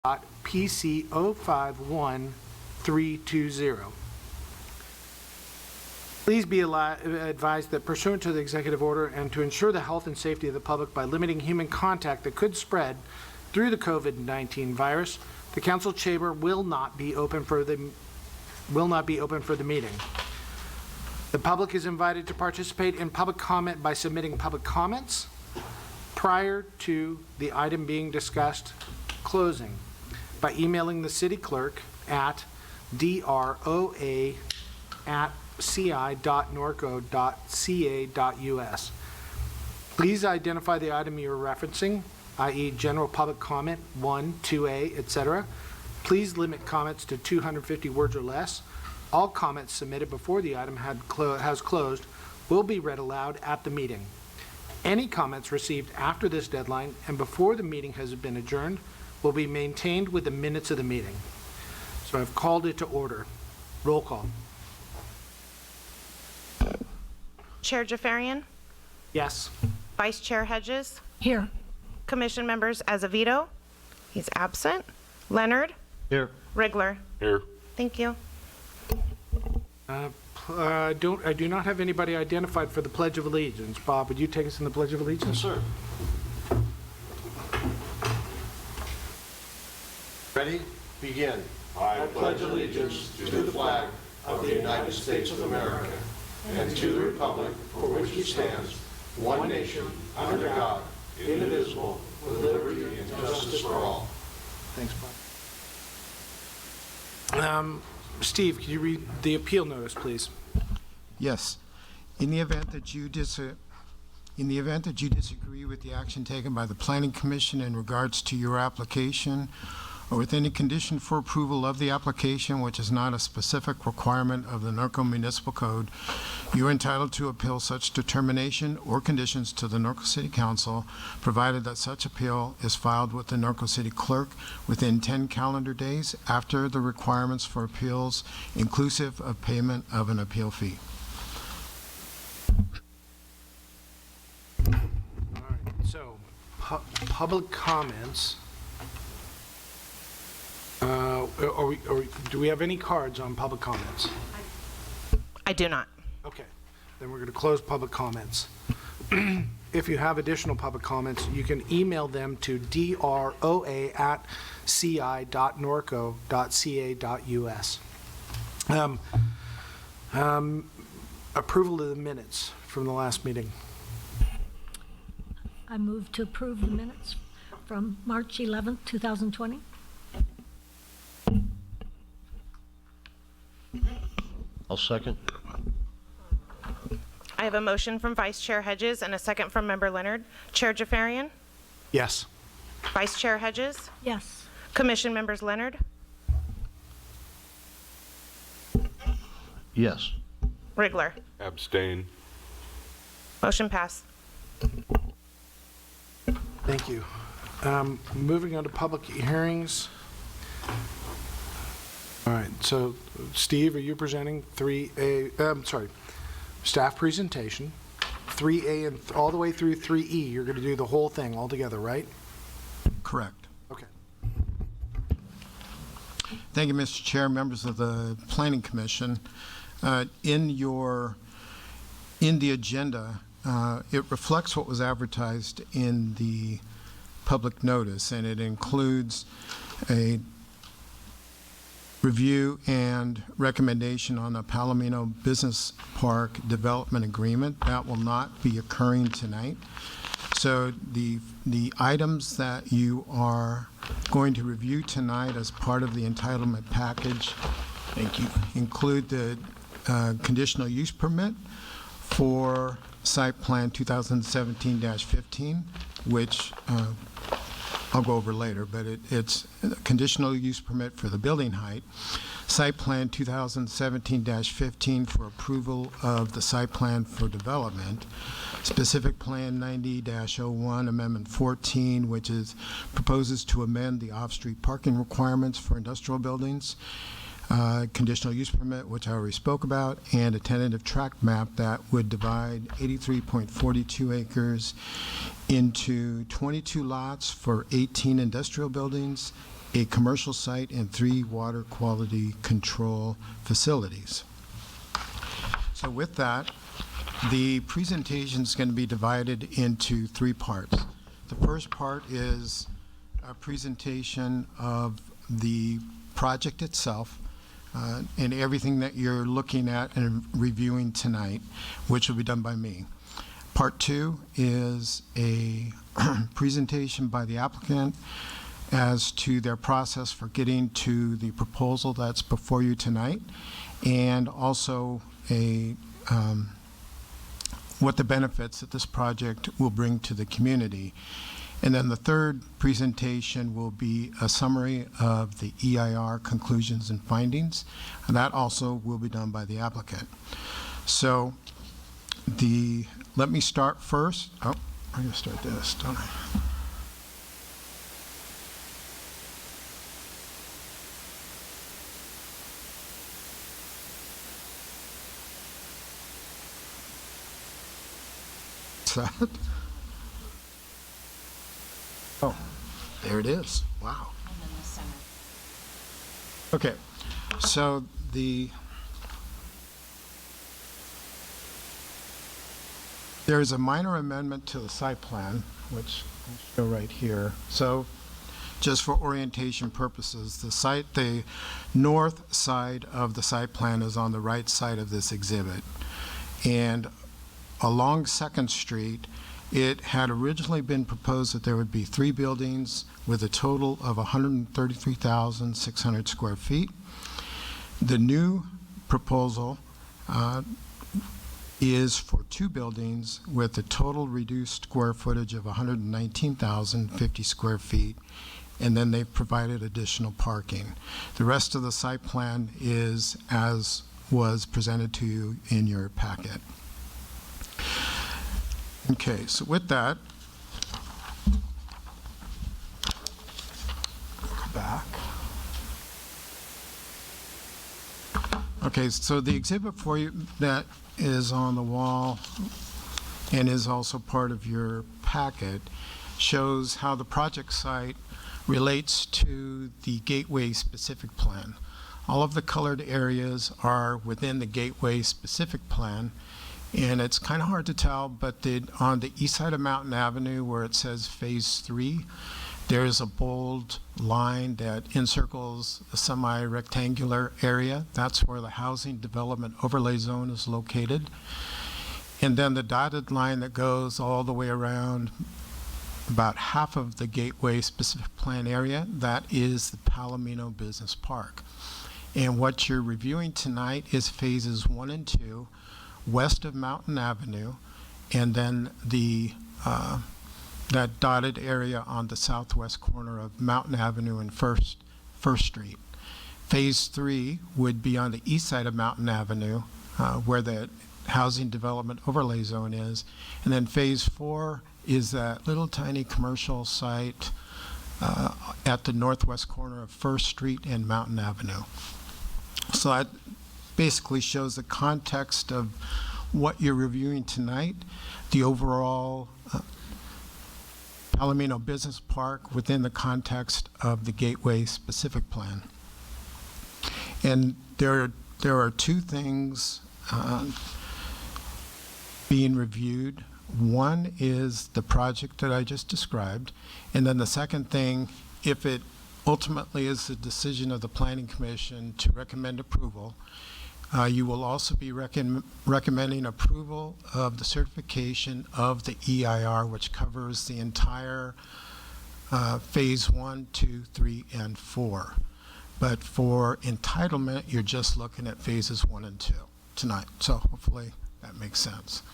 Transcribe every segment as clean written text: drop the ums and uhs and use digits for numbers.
PC051320. Please be advised that pursuant to the executive order and to ensure the health and safety of the public by limiting human contact that could spread through the COVID-19 virus, the council chamber will not be open for the meeting. The public is invited to participate in public comment by submitting public comments prior to the item being discussed closing by emailing the city clerk at droa@ci.norco.ca.us. Please identify the item you are referencing, i.e. general public comment 1, 2A, etc. Please limit comments to 250 words or less. All comments submitted before the item has closed will be read aloud at the meeting. Any comments received after this deadline and before the meeting has been adjourned will be maintained with the minutes of the meeting. So I've called it to order. Roll call. Chair Jafarian? Yes. Vice Chair Hedges? Here. Commission members Azevedo? He's absent. Leonard? Here. Rigler? Here. Thank you. I do not have anybody identified for the Pledge of Allegiance. Bob, would you take us in the Pledge of Allegiance? Yes, sir. Ready? Begin. I pledge allegiance to the flag of the United States of America and to the republic for which it stands, one nation, under God, indivisible, with liberty and justice for all. Thanks, Bob. Steve, could you read the appeal notice, please? Yes. In the event that you disagree with the action taken by the Planning Commission in regards to your application, or with any condition for approval of the application which is not a specific requirement of the Norco Municipal Code, you are entitled to appeal such determination or conditions to the Norco City Council, provided that such appeal is filed with the Norco City Clerk within 10 calendar days after the requirements for appeals, inclusive of payment of an appeal fee. All right, so public comments. Or do we have any cards on public comments? I do not. Okay, then we're going to close public comments. If you have additional public comments, you can email them to droa@ci.norco.ca.us. Approval of the minutes from the last meeting. I move to approve the minutes from March 11th, 2020. I'll second. I have a motion from Vice Chair Hedges and a second from Member Leonard. Chair Jafarian? Yes. Vice Chair Hedges? Yes. Commission members Leonard? Yes. Rigler? Abstain. Motion passed. Thank you. Moving on to public hearings. All right, so Steve, are you presenting 3A, staff presentation, 3A and all the way through 3E? You're going to do the whole thing all together, right? Correct. Okay. Thank you, Mr. Chair, members of the Planning Commission. In the agenda, it reflects what was advertised in the public notice, and it includes a review and recommendation on the Palomino Business Park Development Agreement. That will not be occurring tonight. So the items that you are going to review tonight as part of the entitlement package, thank you, include the conditional use permit for site plan 2017-15, which I'll go over later, but it's a conditional use permit for the building height. Site plan 2017-15 for approval of the site plan for development. Specific plan 90-01, amendment 14, which proposes to amend the off-street parking requirements for industrial buildings. Conditional use permit, which I already spoke about, and a tentative tract map that would divide 83.42 acres into 22 lots for 18 industrial buildings a commercial site, and 3 water quality control facilities. So with that, the presentation is going to be divided into 3 parts. The first part is a presentation of the project itself and everything that you're looking at and reviewing tonight, which will be done by me. Part 2 is a presentation by the applicant as to their process for getting to the proposal that's before you tonight, and also what the benefits that this project will bring to the community. And then the third presentation will be a summary of the EIR conclusions and findings, and that also will be done by the applicant. So let me start first. Oh, I'm going to start this, don't I? That? Oh, there it is. Wow. And then the center. Okay, so there's a minor amendment to the site plan, which I'll show right here. So just for orientation purposes, the north side of the site plan is on the right side of this exhibit. And along 2nd Street, it had originally been proposed that there would be 3 buildings with a total of 133,600 square feet. The new proposal is for 2 buildings with a total reduced square footage of 119,050 square feet, and then they've provided additional parking. The rest of the site plan is as was presented to you in your packet. Okay, so with that, go back. Okay, so the exhibit for you that is on the wall and is also part of your packet shows how the project site relates to the gateway specific plan. All of the colored areas are within the gateway specific plan. And it's kind of hard to tell, but on the east side of Mountain Avenue, where it says Phase 3, there's a bold line that encircles a semi-rectangular area. That's where the housing development overlay zone is located. And then the dotted line that goes all the way around about half of the gateway specific plan area, that is the Palomino Business Park. And what you're reviewing tonight is phases 1 and 2, west of Mountain Avenue, and then that dotted area on the southwest corner of Mountain Avenue and First Street. Phase 3 would be on the east side of Mountain Avenue, where the housing development overlay zone is, and then Phase 4 is that little tiny commercial site at the northwest corner of First Street and Mountain Avenue. So that basically shows the context of what you're reviewing tonight, the overall Palomino Business Park within the context of the Gateway specific plan. And there are 2 things being reviewed. One is the project that I just described, and then the second thing, if it ultimately is the decision of the Planning Commission to recommend approval, you will also be recommending approval of the certification of the EIR, which covers the entire Phase 1, 2, 3, and 4. But for entitlement, you're just looking at Phases 1 and 2 tonight. So hopefully that makes sense.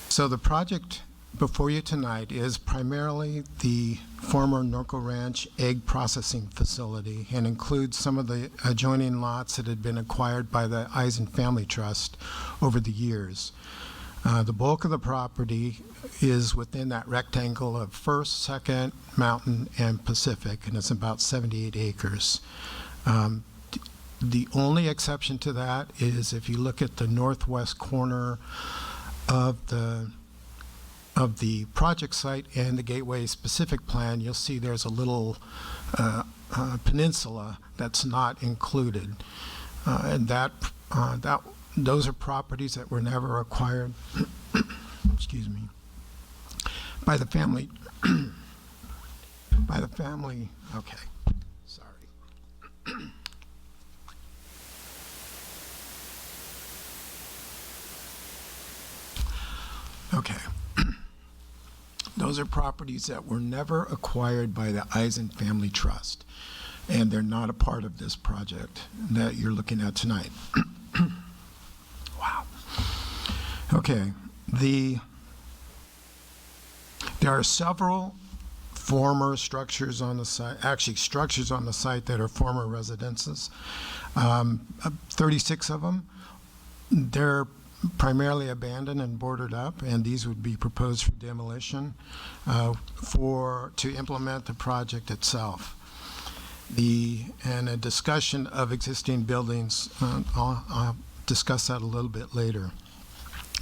So the project before you tonight is primarily the former Norco Ranch egg processing facility and includes some of the adjoining lots that had been acquired by the Eisen Family Trust over the years. The bulk of the property is within that rectangle of First, Second, Mountain, and Pacific, and it's about 78 acres. The only exception to that is if you look at the northwest corner of the of the project site and the Gateway specific plan, you'll see there's a little peninsula that's not included. And those are properties that were never acquired, excuse me, by the family, okay, sorry. Okay. Those are properties that were never acquired by the Eisen Family Trust, and they're not a part of this project that you're looking at tonight. Wow. Okay. There are several former structures on the site, actually structures on the site that are former residences. 36 of them. They're primarily abandoned and boarded up, and these would be proposed for demolition to implement the project itself. And a discussion of existing buildings, I'll discuss that a little bit later.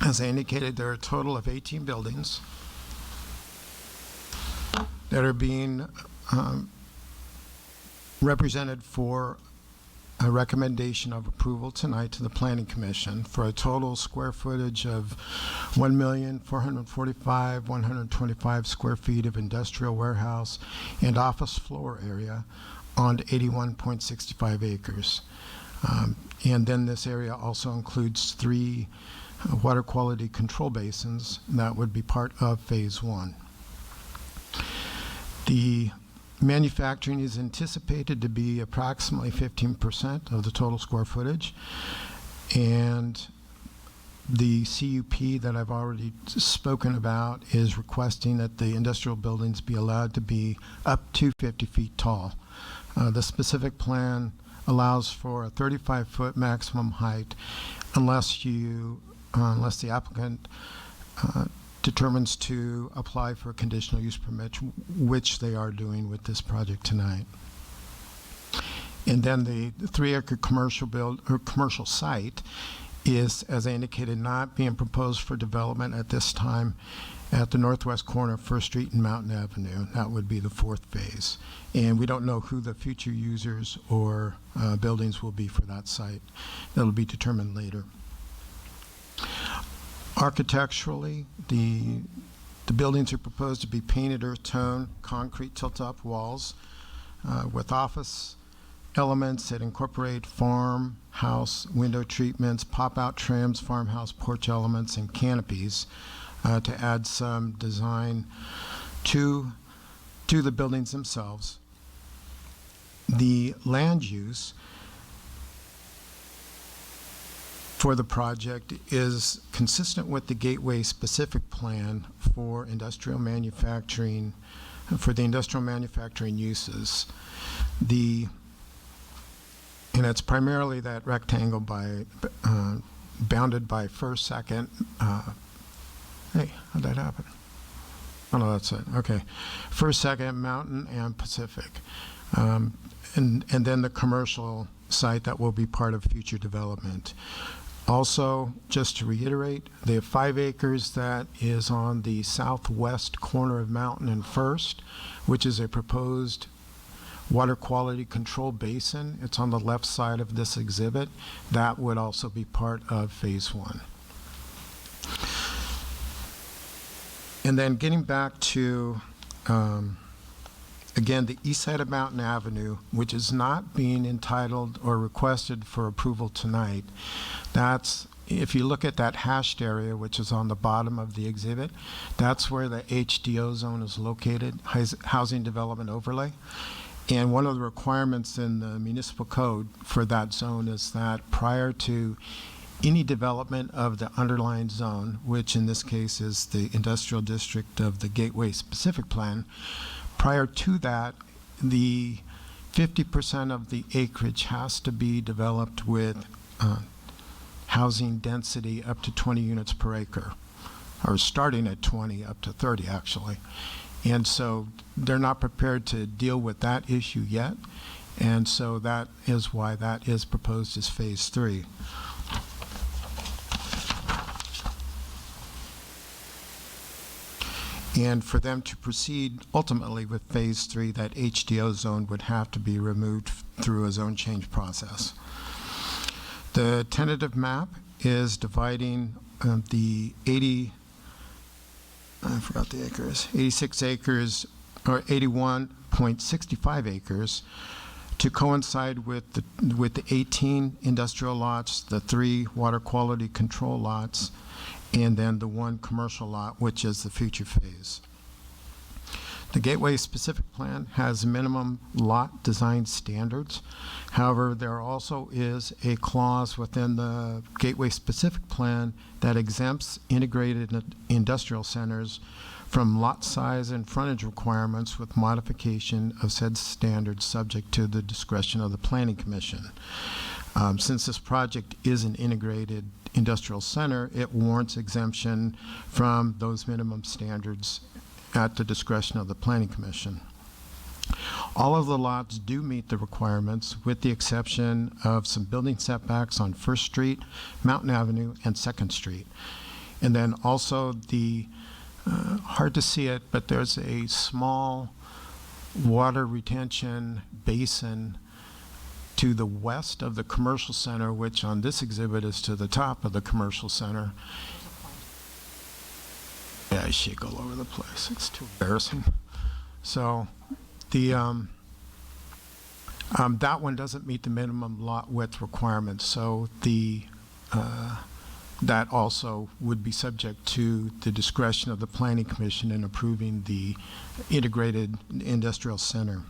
As I indicated, there are a total of 18 buildings that are being represented for a recommendation of approval tonight to the Planning Commission for a total square footage of 1,445,125 square feet of industrial warehouse and office floor area on 81.65 acres. And then this area also includes 3 water quality control basins that would be part of Phase 1. The manufacturing is anticipated to be approximately 15% of the total square footage, and the CUP that I've already spoken about is requesting that the industrial buildings be allowed to be up to 50 feet tall. The specific plan allows for a 35-foot maximum height unless the applicant determines to apply for a conditional use permit, which they are doing with this project tonight. And then the 3-acre commercial site is, as I indicated, not being proposed for development at this time at the northwest corner of First Street and Mountain Avenue. That would be the 4th phase. And we don't know who the future users or buildings will be for that site. That'll be determined later. Architecturally, the buildings are proposed to be painted earth tone, concrete tilt-up walls with office elements that incorporate farmhouse window treatments, pop-out trims, farmhouse porch elements, and canopies to add some design to the buildings themselves. The land use for the project is consistent with the Gateway specific plan for industrial manufacturing, for the industrial manufacturing uses. And it's primarily that rectangle bounded by First, Second, hey, how'd that happen? Oh no, that's it, okay. First, Second, Mountain, and Pacific. And then the commercial site that will be part of future development. Also, just to reiterate, they have 5 acres that is on the southwest corner of Mountain and First, which is a proposed water quality control basin. It's on the left side of this exhibit. That would also be part of Phase 1. And then getting back to, again, the east side of Mountain Avenue, which is not being entitled or requested for approval tonight. That's, if you look at that hashed area, which is on the bottom of the exhibit, that's where the HDO zone is located, Housing Development Overlay. And one of the requirements in the municipal code for that zone is that prior to any development of the underlying zone, which in this case is the industrial district of the Gateway specific plan, prior to that, the 50% of the acreage has to be developed with housing density up to 20 units per acre, or starting at 20 up to 30 actually. And so they're not prepared to deal with that issue yet, and so that is why that is proposed as Phase 3. And for them to proceed ultimately with Phase 3, that HDO zone would have to be removed through a zone change process. The tentative map is dividing the 86 acres, or 81.65 acres, to coincide with the 18 industrial lots, the 3 water quality control lots, and then the 1 commercial lot, which is the future phase. The Gateway Specific Plan has minimum lot design standards. However, there also is a clause within the Gateway Specific Plan that exempts integrated industrial centers from lot size and frontage requirements with modification of said standards subject to the discretion of the Planning Commission. Since this project is an integrated industrial center, it warrants exemption from those minimum standards at the discretion of the Planning Commission. All of the lots do meet the requirements with the exception of some building setbacks on First Street, Mountain Avenue, and Second Street. And then also the, hard to see it, but there's a small water retention basin to the west of the commercial center, which on this exhibit is to the top of the commercial center. Yeah, I shake all over the place. It's too embarrassing. So the that one doesn't meet the minimum lot width requirements. So the that also would be subject to the discretion of the Planning Commission in approving the integrated industrial center.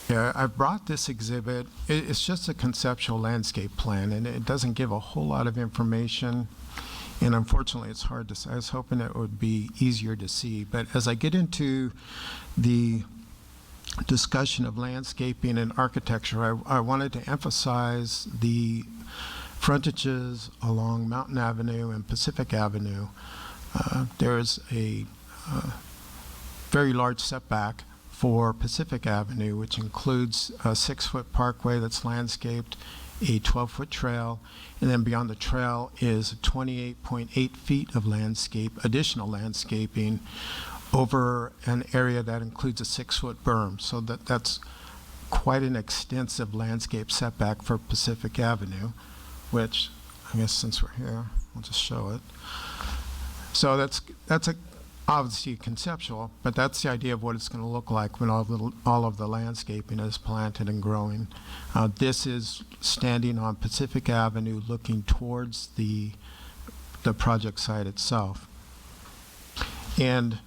Yeah, I've brought this exhibit. It's just a conceptual landscape plan, and it doesn't give a whole lot of information. And unfortunately, it's hard to see. I was hoping it would be easier to see. But as I get into the discussion of landscaping and architecture, I wanted to emphasize the frontages along Mountain Avenue and Pacific Avenue. There's a very large setback for Pacific Avenue, which includes a 6-foot parkway that's landscaped, a 12-foot trail, and then beyond the trail is 28.8 feet of landscape, additional landscaping, over an area that includes a 6-foot berm. So that's quite an extensive landscape setback for Pacific Avenue, which I guess since we're here, we'll just show it. So that's obviously conceptual, but that's the idea of what it's going to look like when all of the landscaping is planted and growing. This is standing on Pacific Avenue looking towards the project site itself. And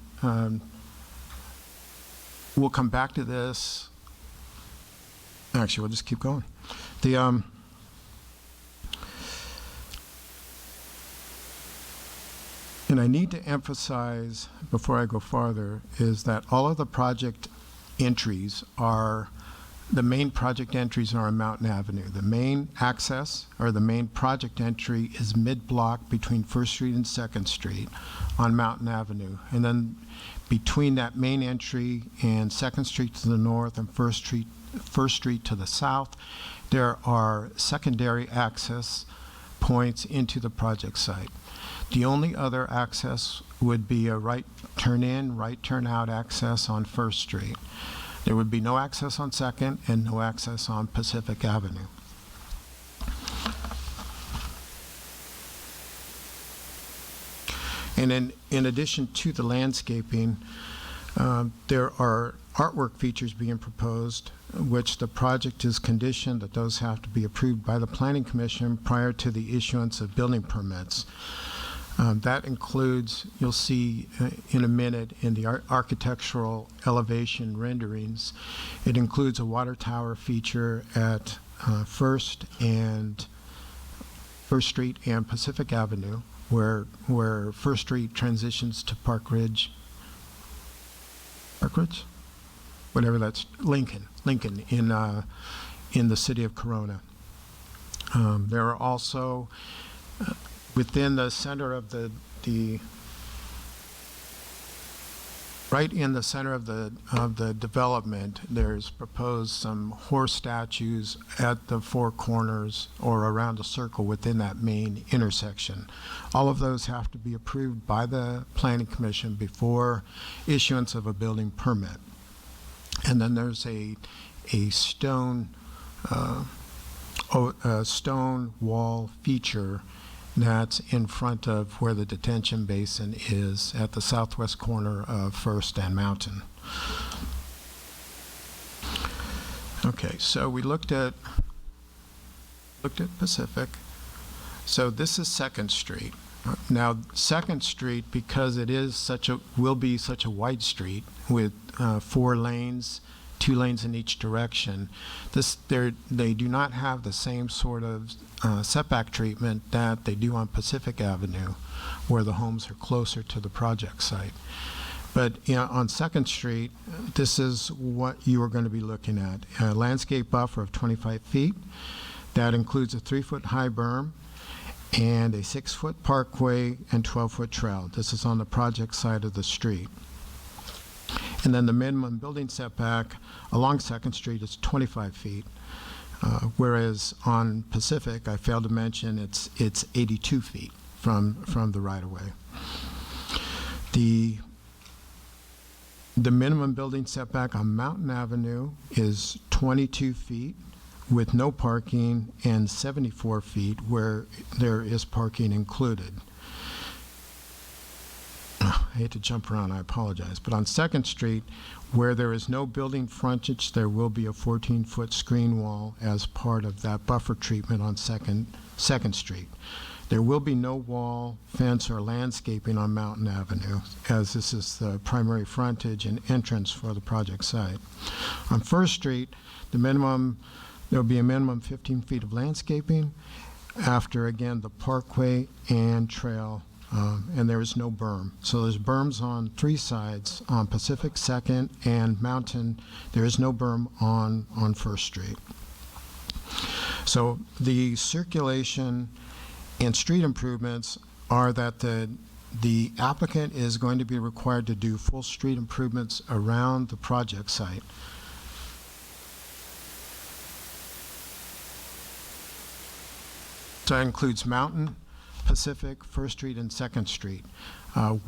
we'll come back to this. Actually, we'll just keep going. And I need to emphasize, before I go farther, is that all of the project entries are, the main project entries are on Mountain Avenue. The main access, or the main project entry, is mid-block between First Street and Second Street on Mountain Avenue. And then between that main entry and Second Street to the north and First Street to the south, there are secondary access points into the project site. The only other access would be a right turn in, right turn out access on First Street. There would be no access on Second and no access on Pacific Avenue. And in addition to the landscaping, there are artwork features being proposed, which the project is conditioned that those have to be approved by the Planning Commission prior to the issuance of building permits. That includes, you'll see in a minute in the architectural elevation renderings, it includes a water tower feature at First Street and Pacific Avenue, where First Street transitions to Park Ridge, whatever that's, Lincoln in the city of Corona. There are also within the center of the Right in the center of the development, there's proposed some horse statues at the four corners or around a circle within that main intersection. All of those have to be approved by the Planning Commission before issuance of a building permit. And then there's a stone wall feature that's in front of where the detention basin is at the southwest corner of First and Mountain. Okay, so we looked at Pacific. So this is Second Street. Now, Second Street, because it is will be such a wide street with 4 lanes, 2 lanes in each direction, they do not have the same sort of setback treatment that they do on Pacific Avenue, where the homes are closer to the project site. But on Second Street, this is what you are going to be looking at. A landscape buffer of 25 feet. That includes a 3-foot high berm and a 6-foot parkway and 12-foot trail. This is on the project side of the street. And then the minimum building setback along Second Street is 25 feet, whereas on Pacific, I failed to mention, it's 82 feet from the right-of-way. The minimum building setback on Mountain Avenue is 22 feet with no parking and 74 feet where there is parking included. I hate to jump around, I apologize. But on Second Street, where there is no building frontage, there will be a 14-foot screen wall as part of that buffer treatment on Second Street. There will be no wall, fence, or landscaping on Mountain Avenue, as this is the primary frontage and entrance for the project site. On First Street, there will be a minimum 15 feet of landscaping after, again, the parkway and trail. And there is no berm. So there's berms on 3 sides, on Pacific, Second, and Mountain. There is no berm on First Street. So the circulation and street improvements are that the applicant is going to be required to do full street improvements around the project site. So that includes Mountain, Pacific, First Street, and Second Street,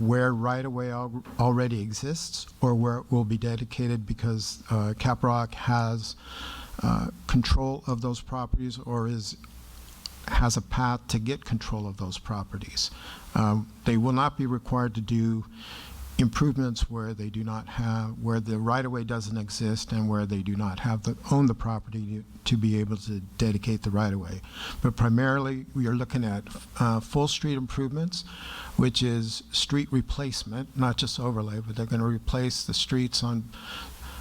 where right-of-way already exists or where it will be dedicated because Caprock has control of those properties or has a path to get control of those properties. They will not be required to do improvements where they do not have, where the right-of-way doesn't exist and where they do not own the property to be able to dedicate the right-of-way. But primarily, we are looking at full street improvements, which is street replacement, not just overlay, but they're going to replace the streets on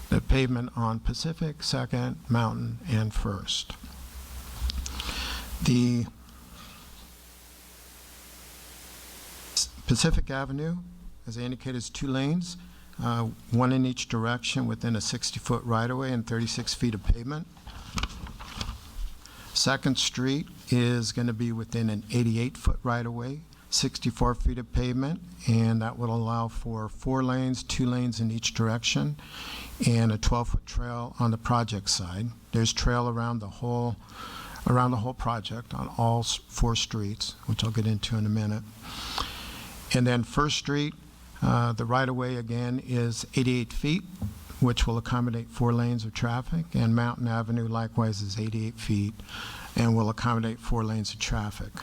the pavement on Pacific, Second, Mountain, and First. The Pacific Avenue, as I indicated, is 2 lanes, 1 in each direction within a 60-foot right-of-way and 36 feet of pavement. Second Street is going to be within an 88-foot right-of-way, 64 feet of pavement, and that would allow for 4 lanes, 2 lanes in each direction, and a 12-foot trail on the project side. There's trail around the whole project on all 4 streets, which I'll get into in a minute. And then First Street, the right-of-way again is 88 feet, which will accommodate 4 lanes of traffic, and Mountain Avenue likewise is 88 feet and will accommodate 4 lanes of traffic.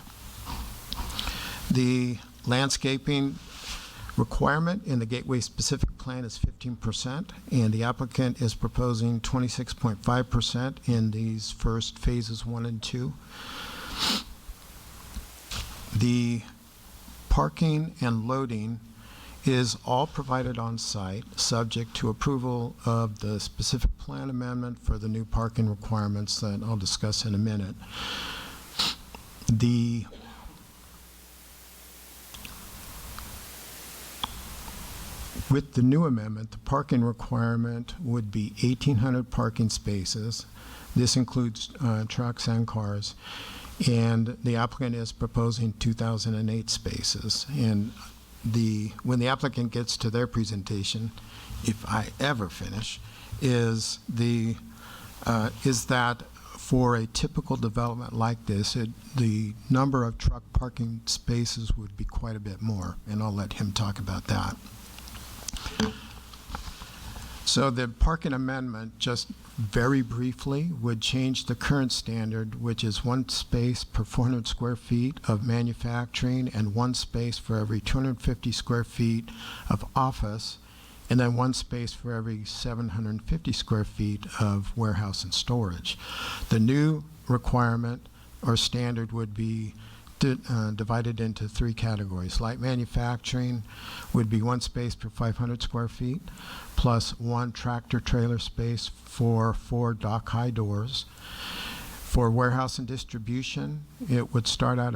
The landscaping requirement in the Gateway Specific Plan is 15%, and the applicant is proposing 26.5% in these first phases 1 and 2. The parking and loading is all provided on site, subject to approval of the specific plan amendment for the new parking requirements that I'll discuss in a minute. With the new amendment, the parking requirement would be 1,800 parking spaces. This includes trucks and cars. And the applicant is proposing 2,008 spaces. And when the applicant gets to their presentation, if I ever finish, is that for a typical development like this, the number of truck parking spaces would be quite a bit more, and I'll let him talk about that. So the parking amendment, just very briefly, would change the current standard, which is 1 space per 400 square feet of manufacturing and 1 space for every 250 square feet of office, and then 1 space for every 750 square feet of warehouse and storage. The new requirement or standard would be divided into 3 categories. Light manufacturing would be 1 space per 500 square feet, plus 1 tractor trailer space for 4 dock-high doors. For warehouse and distribution, it would start out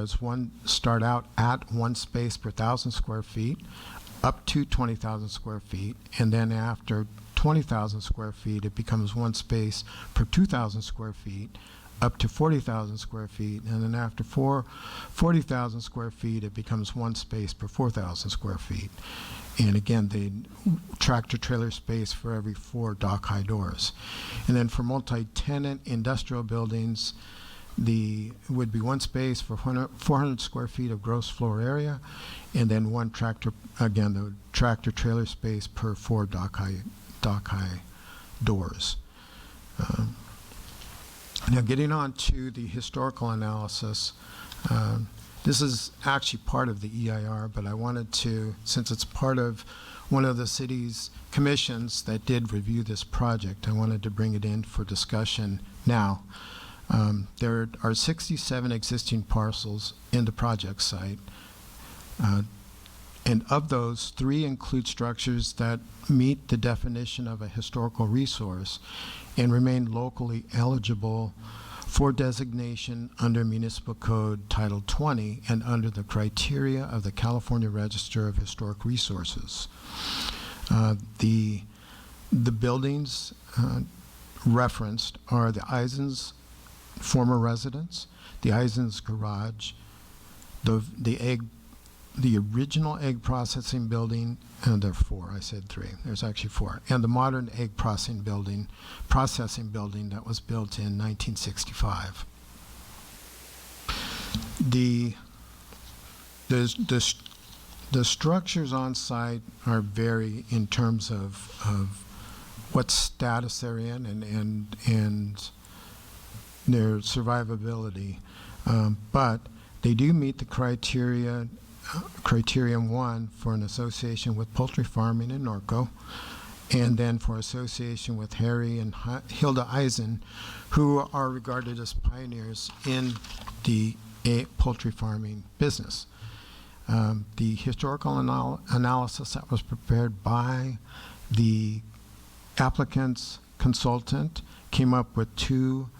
at 1 space per 1,000 square feet, up to 20,000 square feet, and then after 20,000 square feet, it becomes 1 space per 2,000 square feet, up to 40,000 square feet, and then after 40,000 square feet, it becomes 1 space per 4,000 square feet. And again, the tractor trailer space for every 4 dock-high doors. And then for multi-tenant industrial buildings, it would be 1 space for 400 square feet of gross floor area, and then 1 the tractor trailer space per 4 dock-high doors. Now, getting on to the historical analysis, this is actually part of the EIR, but I wanted to, since it's part of one of the city's commissions that did review this project, I wanted to bring it in for discussion now. There are 67 existing parcels in the project site, and of those, 3 include structures that meet the definition of a historical resource and remain locally eligible for designation under Municipal Code Title 20 and under the criteria of the California Register of Historic Resources. The buildings referenced are the Eisen's former residence, the Eisen's garage, the original egg processing building, and there are 4, I said 3, there's actually 4, and the modern egg processing building that was built in 1965. The structures on site are vary in terms of what status they're in and their survivability, but they do meet the criterion 1 for an association with poultry farming in Norco, and then for association with Harry and Hilda Eisen, who are regarded as pioneers in the poultry farming business. The historical analysis that was prepared by the applicant's consultant came up with 2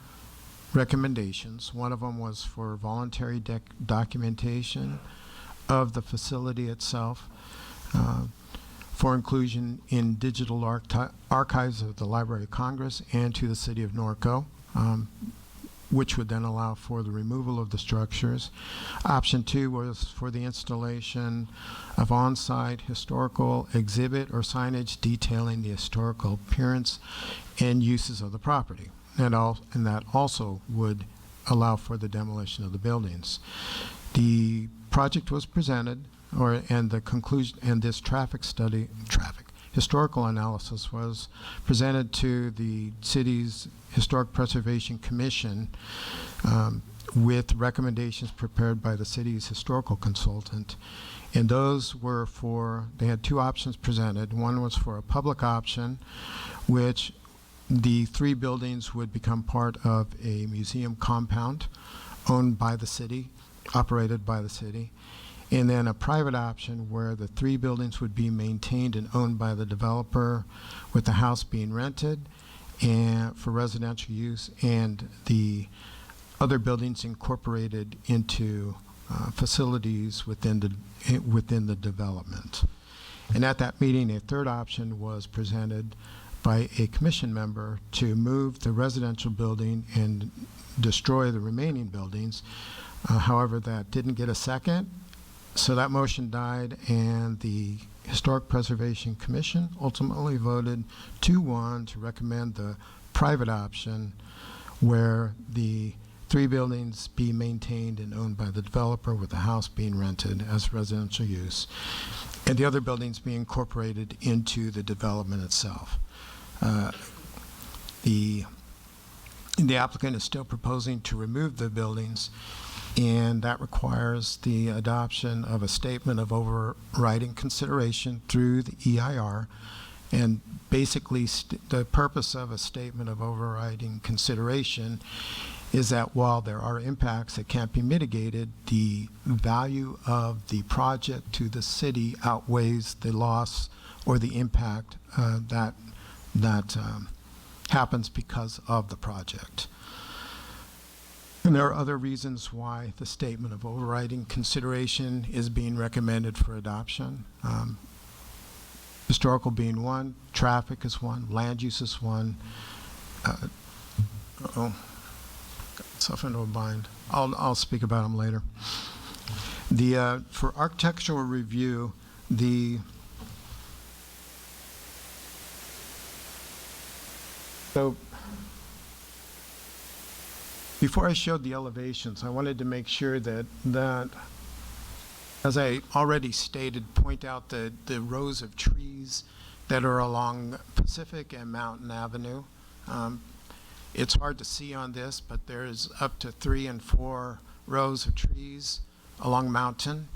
recommendations. One of them was for voluntary documentation of the facility itself for inclusion in digital archives of the Library of Congress and to the City of Norco, which would then allow for the removal of the structures. Option 2 was for the installation of on-site historical exhibit or signage detailing the historical appearance and uses of the property. And that also would allow for the demolition of the buildings. The project was presented, and the conclusion, and this historical analysis was presented to the city's Historic Preservation Commission with recommendations prepared by the city's historical consultant. And those were they had 2 options presented. One was for a public option, which the 3 buildings would become part of a museum compound owned by the city, operated by the city, and then a private option where the 3 buildings would be maintained and owned by the developer, with the house being rented and for residential use, and the other buildings incorporated into facilities within the development. And at that meeting, a 3rd option was presented by a commission member to move the residential building and destroy the remaining buildings. However, that didn't get a second, So that motion died, and the Historic Preservation Commission ultimately voted 2-1 to recommend the private option, where the 3 buildings be maintained and owned by the developer, with the house being rented as residential use, and the other buildings being incorporated into the development itself. The applicant is still proposing to remove the buildings, and that requires the adoption of a statement of overriding consideration through the EIR. And basically, the purpose of a statement of overriding consideration is that while there are impacts that can't be mitigated, the value of the project to the city outweighs the loss or the impact that happens because of the project. And there are other reasons why the statement of overriding consideration is being recommended for adoption. Historical being one, traffic is one, land use is one. Got myself into a bind. I'll speak about them later. For architectural review, so before I showed the elevations, I wanted to make sure that as I already stated, point out the rows of trees that are along Pacific and Mountain Avenue. It's hard to see on this, but there's up to 3 and 4 rows of trees along Mountain,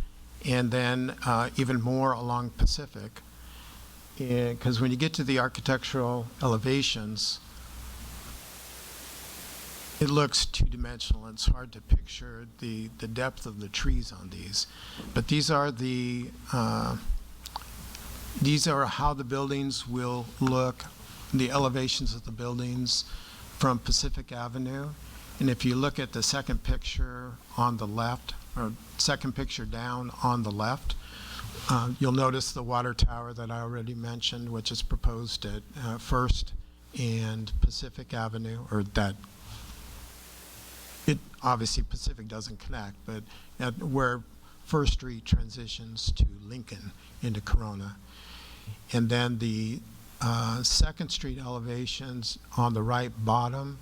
and then even more along Pacific. Because when you get to the architectural elevations, it looks two-dimensional. It's hard to picture the depth of the trees on these. But these are how the buildings will look, the elevations of the buildings from Pacific Avenue. And if you look at the second picture on the left, or second picture down on the left, you'll notice the water tower that I already mentioned, which is proposed at First and Pacific Avenue, or that it obviously Pacific doesn't connect, but where First Street transitions to Lincoln into Corona. And then the Second Street elevations on the right bottom,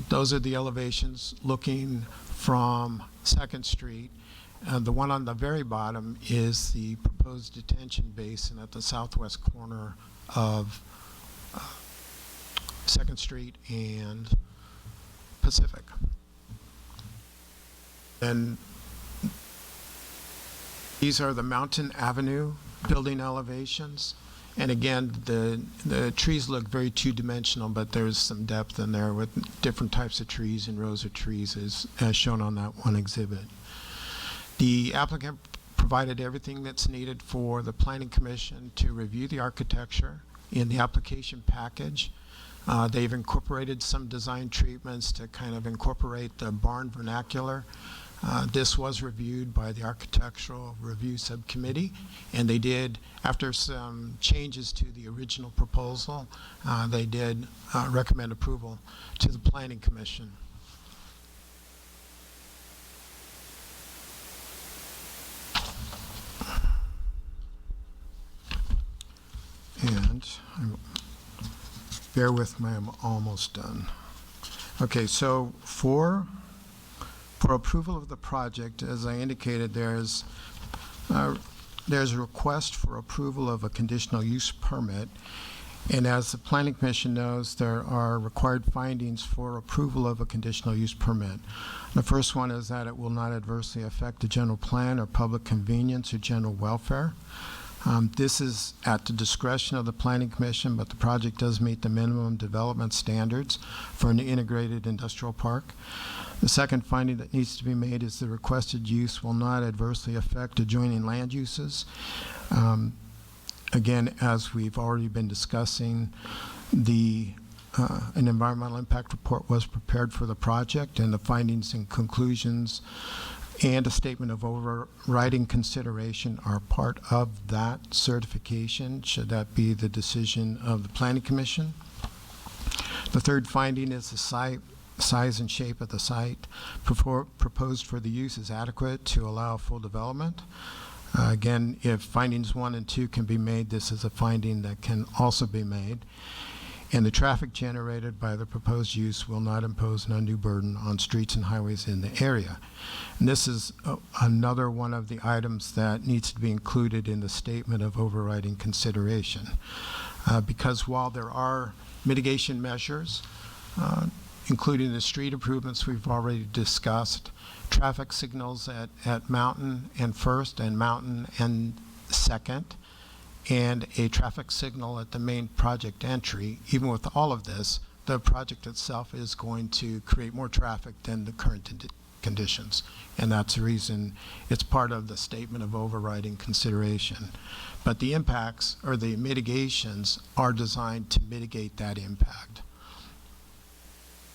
those are the elevations looking from Second Street. The one on the very bottom is the proposed detention basin at the southwest corner of Second Street and Pacific. And these are the Mountain Avenue building elevations. And again, the trees look very two-dimensional, but there's some depth in there with different types of trees and rows of trees as shown on that one exhibit. The applicant provided everything that's needed for the Planning Commission to review the architecture in the application package. They've incorporated some design treatments to kind of incorporate the barn vernacular. This was reviewed by the Architectural Review Subcommittee, and they did, after some changes to the original proposal, they did recommend approval to the Planning Commission. And bear with me, I'm almost done. Okay, so for approval of the project, as I indicated, there's a request for approval of a conditional use permit. And as the Planning Commission knows, there are required findings for approval of a conditional use permit. The first one is that it will not adversely affect the general plan or public convenience or general welfare. This is at the discretion of the Planning Commission, but the project does meet the minimum development standards for an integrated industrial park. The second finding that needs to be made is the requested use will not adversely affect adjoining land uses. Again, as we've already been discussing, an environmental impact report was prepared for the project, and the findings and conclusions and a statement of overriding consideration are part of that certification, should that be the decision of the Planning Commission. The third finding is the site size and shape of the site proposed for the use is adequate to allow full development. Again, if findings 1 and 2 can be made, this is a finding that can also be made. And the traffic generated by the proposed use will not impose an undue burden on streets and highways in the area. And this is another one of the items that needs to be included in the statement of overriding consideration. Because while there are mitigation measures, including the street improvements we've already discussed, traffic signals at Mountain and First and Mountain and Second, and a traffic signal at the main project entry, even with all of this, the project itself is going to create more traffic than the current conditions. And that's the reason it's part of the statement of overriding consideration. But the impacts or the mitigations are designed to mitigate that impact.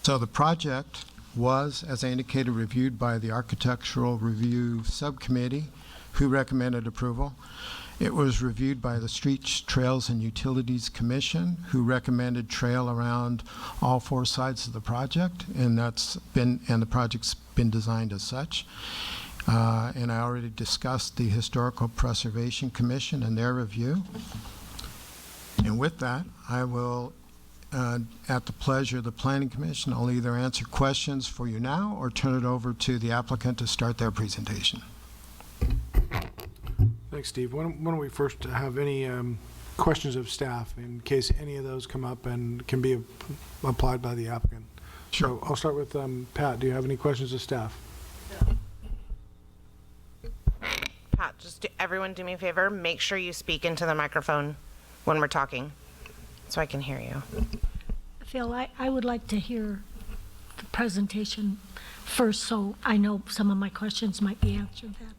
So the project was, as I indicated, reviewed by the Architectural Review Subcommittee, who recommended approval. It was reviewed by the Streets, Trails, and Utilities Commission, who recommended trail around all 4 sides of the project, and the project's been designed as such. And I already discussed the Historical Preservation Commission and their review. And with that, I will, at the pleasure of the Planning Commission, I'll either answer questions for you now or turn it over to the applicant to start their presentation. Thanks, Steve. Why don't we first have any questions of staff in case any of those come up and can be applied by the applicant? Sure. So I'll start with Pat. Do you have any questions of staff? Pat, just everyone do me a favor. Make sure you speak into the microphone when we're talking so I can hear you. Phil, I would like to hear the presentation first, so I know some of my questions might be answered then.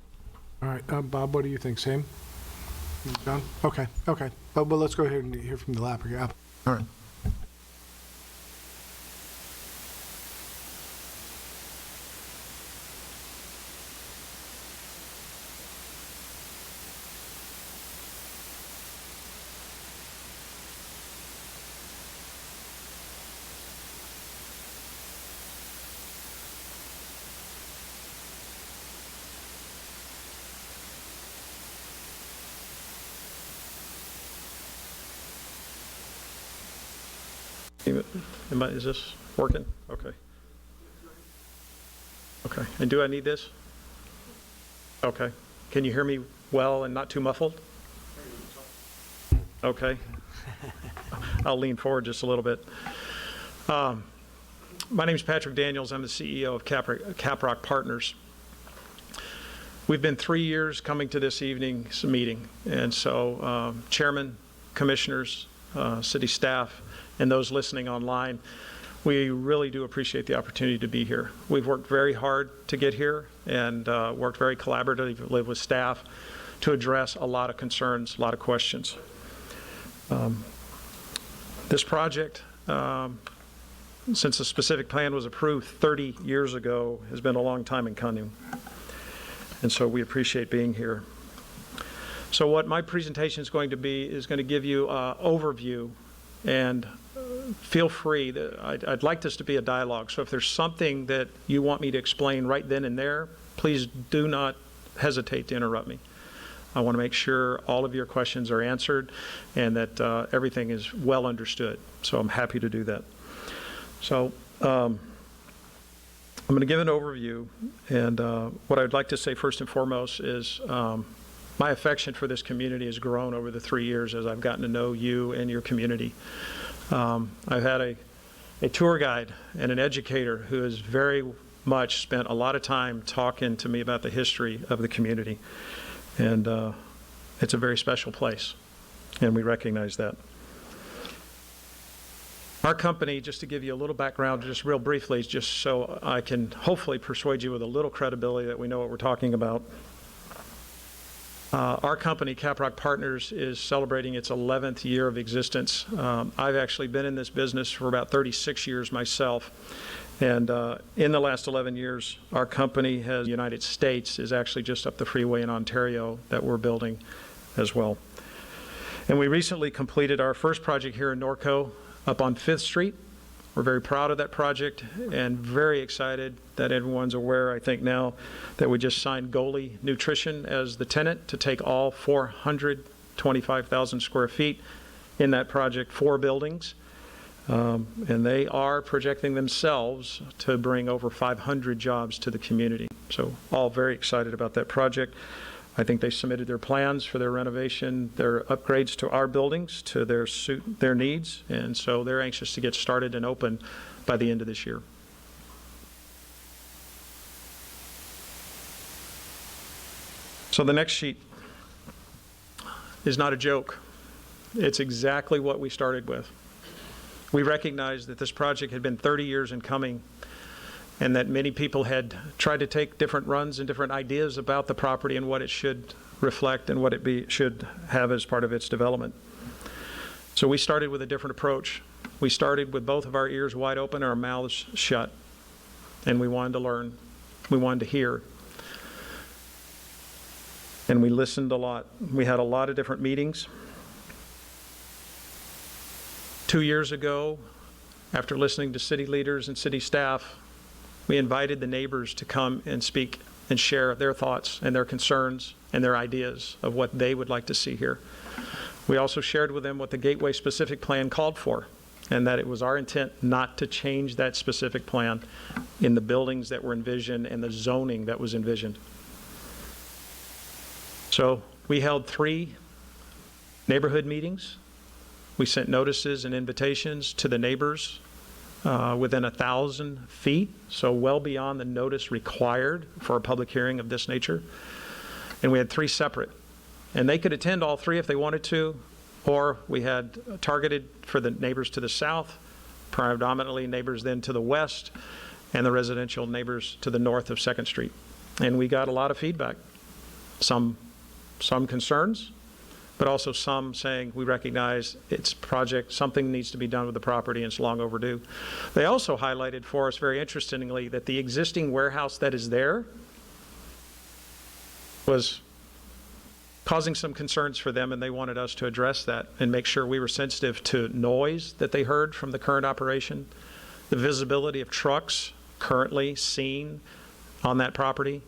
All right, Bob, what do you think? Same? John? Okay. Well, let's go ahead and hear from the applicant. All right. Is this working? Okay. Okay. And do I need this? Okay. Can you hear me well and not too muffled? Okay. I'll lean forward just a little bit. My name is Patrick Daniels. I'm the CEO of Caprock Partners. We've been 3 years coming to this evening's meeting, and so chairman, commissioners, city staff, and those listening online, we really do appreciate the opportunity to be here. We've worked very hard to get here and worked very collaboratively with staff to address a lot of concerns, a lot of questions. This project, since the specific plan was approved 30 years ago, has been a long time in coming. And so we appreciate being here. So what my presentation is going to be is going to give you an overview, and feel free. I'd like this to be a dialogue. So if there's something that you want me to explain right then and there, please do not hesitate to interrupt me. I want to make sure all of your questions are answered and that everything is well understood. So I'm happy to do that. So I'm going to give an overview, and what I'd like to say first and foremost is my affection for this community has grown over the 3 years as I've gotten to know you and your community. I've had a tour guide and an educator who has very much spent a lot of time talking to me about the history of the community. And it's a very special place, and we recognize that. Our company, just to give you a little background, just real briefly, just so I can hopefully persuade you with a little credibility that we know what we're talking about. Our company, Caprock Partners, is celebrating its 11th year of existence. I've actually been in this business for about 36 years myself. And in the last 11 years, our company has, the United States is actually just up the freeway in Ontario that we're building as well. And we recently completed our first project here in Norco up on 5th Street. We're very proud of that project and very excited that everyone's aware, I think now, that we just signed Goalie Nutrition as the tenant to take all 425,000 square feet in that project, 4 buildings. And they are projecting themselves to bring over 500 jobs to the community. So all very excited about that project. I think they submitted their plans for their renovation, their upgrades to our buildings to suit their needs, and so they're anxious to get started and open by the end of this year. So the next sheet is not a joke. It's exactly what we started with. We recognized that this project had been 30 years in coming, and that many people had tried to take different runs and different ideas about the property and what it should reflect and what it should have as part of its development. So we started with a different approach. We started with both of our ears wide open and our mouths shut, and we wanted to learn. We wanted to hear. And we listened a lot. We had a lot of different meetings. 2 years ago, after listening to city leaders and city staff, we invited the neighbors to come and speak and share their thoughts and their concerns and their ideas of what they would like to see here. We also shared with them what the Gateway specific plan called for, and that it was our intent not to change that specific plan in the buildings that were envisioned and the zoning that was envisioned. So we held 3 neighborhood meetings. We sent notices and invitations to the neighbors within 1,000 feet, so well beyond the notice required for a public hearing of this nature. And we had 3 separate. And they could attend all 3 if they wanted to, or we had targeted for the neighbors to the south, predominantly neighbors then to the west, and the residential neighbors to the north of 2nd Street. And we got a lot of feedback. Some concerns, but also some saying we recognize it's project, something needs to be done with the property and it's long overdue. They also highlighted for us, very interestingly, that the existing warehouse that is there was causing some concerns for them, and they wanted us to address that and make sure we were sensitive to noise that they heard from the current operation, the visibility of trucks currently seen on that property,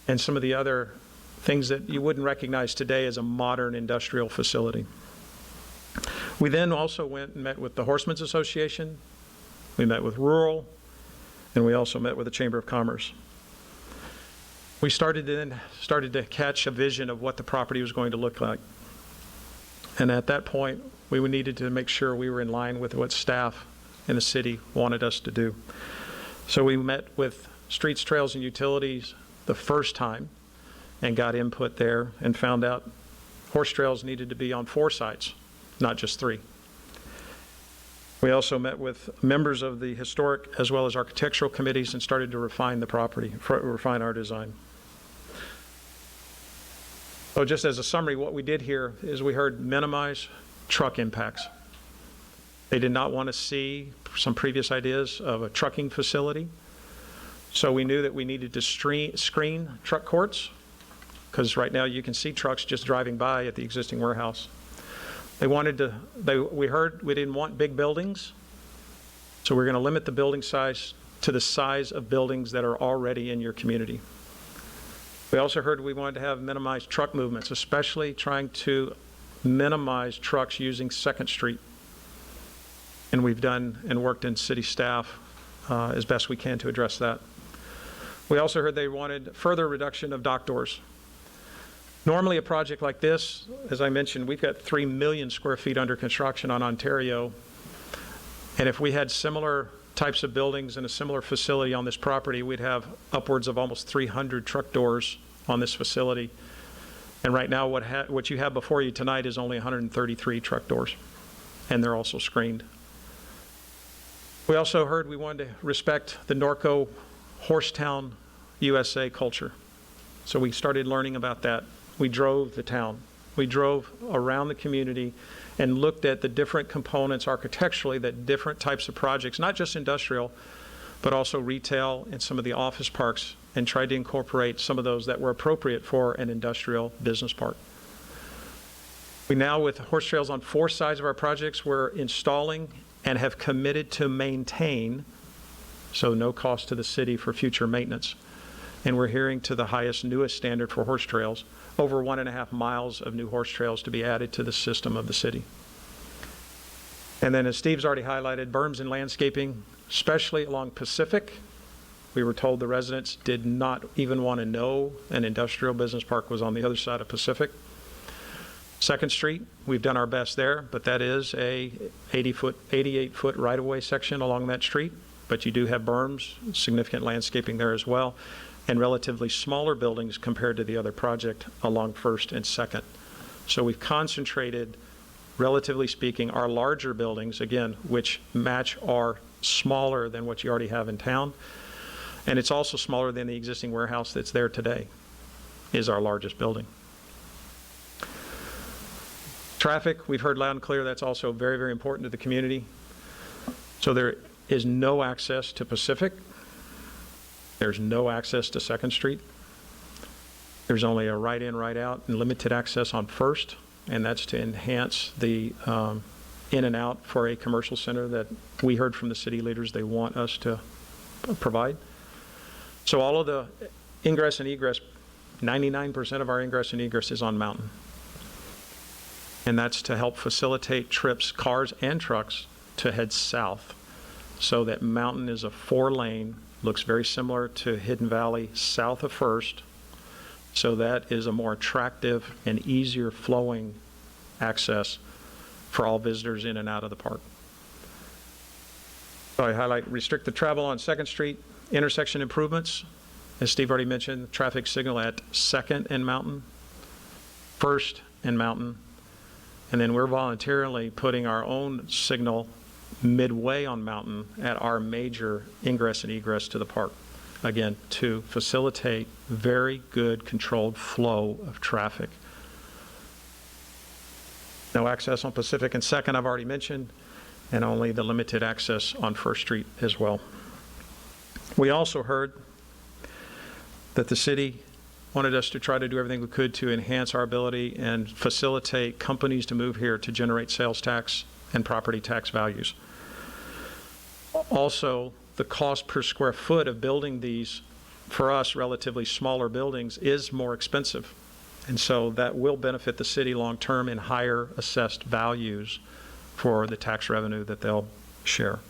and some of the other things that you wouldn't recognize today as a modern industrial facility. We then also went and met with the Horsemen's Association, we met with Rural, and we also met with the Chamber of Commerce. We started to catch a vision of what the property was going to look like. And at that point, we needed to make sure we were in line with what staff in the city wanted us to do. So we met with Streets, Trails, and Utilities the first time and got input there and found out horse trails needed to be on 4 sites, not just 3. We also met with members of the historic as well as architectural committees and started to refine the property, refine our design. So just as a summary, what we did here is we heard minimize truck impacts. They did not want to see some previous ideas of a trucking facility. So we knew that we needed to screen truck courts, because right now you can see trucks just driving by at the existing warehouse. We heard we didn't want big buildings, so we're going to limit the building size to the size of buildings that are already in your community. We also heard we wanted to have minimized truck movements, especially trying to minimize trucks using 2nd Street. And we've done and worked in city staff as best we can to address that. We also heard they wanted further reduction of dock doors. Normally a project like this, as I mentioned, we've got 3 million square feet under construction on Ontario. And if we had similar types of buildings and a similar facility on this property, we'd have upwards of almost 300 truck doors on this facility. And right now what you have before you tonight is only 133 truck doors, and they're also screened. We also heard we wanted to respect the Norco Horsetown USA culture. So we started learning about that. We drove the town. We drove around the community and looked at the different components architecturally that different types of projects, not just industrial, but also retail and some of the office parks, and tried to incorporate some of those that were appropriate for an industrial business park. We now, with horse trails on 4 sides of our projects, we're installing and have committed to maintain, so no cost to the city for future maintenance. And we're hearing to the highest, newest standard for horse trails, over 1.5 miles of new horse trails to be added to the system of the city. And then, as Steve's already highlighted, berms and landscaping, especially along Pacific. We were told the residents did not even want to know an industrial business park was on the other side of Pacific. 2nd Street, we've done our best there, but that is a 88-foot right-of-way section along that street. But you do have berms, significant landscaping there as well, and relatively smaller buildings compared to the other project along 1st and 2nd. So we've concentrated, relatively speaking, our larger buildings, again, which match are smaller than what you already have in town. And it's also smaller than the existing warehouse that's there today, is our largest building. Traffic, we've heard loud and clear, that's also very, very important to the community. So there is no access to Pacific. There's no access to 2nd Street. There's only a right in, right out, and limited access on 1st, and that's to enhance the in and out for a commercial center that we heard from the city leaders they want us to provide. So all of the ingress and egress, 99% of our ingress and egress is on Mountain. And that's to help facilitate trips, cars and trucks, to head south, so that Mountain is a 4-lane, looks very similar to Hidden Valley south of 1st. So that is a more attractive and easier flowing access for all visitors in and out of the park. So I highlight restrict the travel on 2nd Street, intersection improvements. As Steve already mentioned, traffic signal at 2nd and Mountain, 1st and Mountain, and then we're voluntarily putting our own signal midway on Mountain at our major ingress and egress to the park. Again, to facilitate very good controlled flow of traffic. No access on Pacific and 2nd, I've already mentioned, and only the limited access on 1st Street as well. We also heard that the city wanted us to try to do everything we could to enhance our ability and facilitate companies to move here to generate sales tax and property tax values. Also, the cost per square foot of building these, for us, relatively smaller buildings, is more expensive. And so that will benefit the city long term in higher assessed values for the tax revenue that they'll share.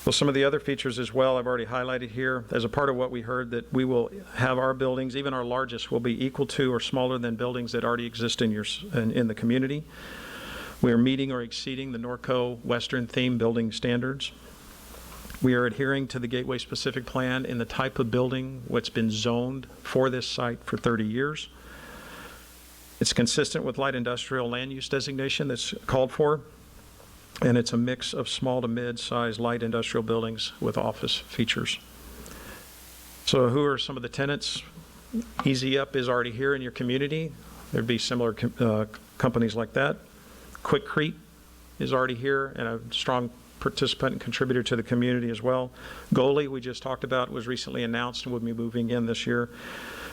Well, some of the other features as well I've already highlighted here. As a part of what we heard, that we will have our buildings, even our largest, will be equal to or smaller than buildings that already exist in the community. We are meeting or exceeding the Norco Western Theme building standards. We are adhering to the Gateway Specific Plan in the type of building what's been zoned for this site for 30 years. It's consistent with light industrial land use designation that's called for. And it's a mix of small to mid-sized light industrial buildings with office features. So who are some of the tenants? Easy Up is already here in your community. There'd be similar companies like that. Quikrete is already here and a strong participant and contributor to the community as well. Goalie, we just talked about, was recently announced and will be moving in this year.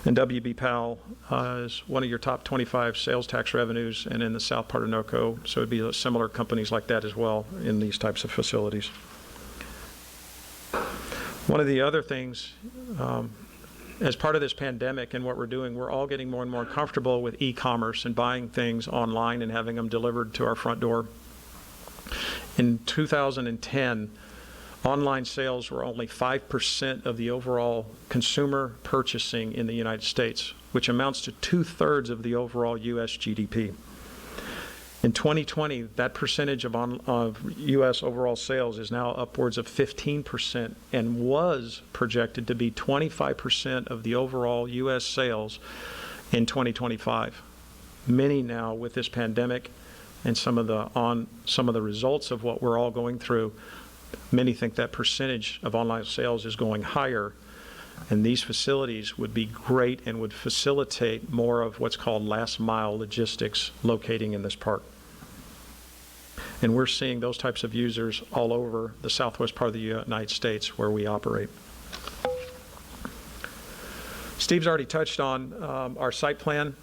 And WB Powell is one of your top 25 sales tax revenues and in the south part of Norco. So it'd be similar companies like that as well in these types of facilities. One of the other things, as part of this pandemic and what we're doing, we're all getting more and more comfortable with e-commerce and buying things online and having them delivered to our front door. In 2010, online sales were only 5% of the overall consumer purchasing in the United States, which amounts to 2/3 of the overall U.S. GDP. In 2020, that percentage of U.S. overall sales is now upwards of 15% and was projected to be 25% of the overall U.S. sales in 2025. Many now, with this pandemic and some of the results of what we're all going through, many think that percentage of online sales is going higher, and these facilities would be great and would facilitate more of what's called last mile logistics locating in this park. And we're seeing those types of users all over the southwest part of the United States where we operate. Steve's already touched on our site plan.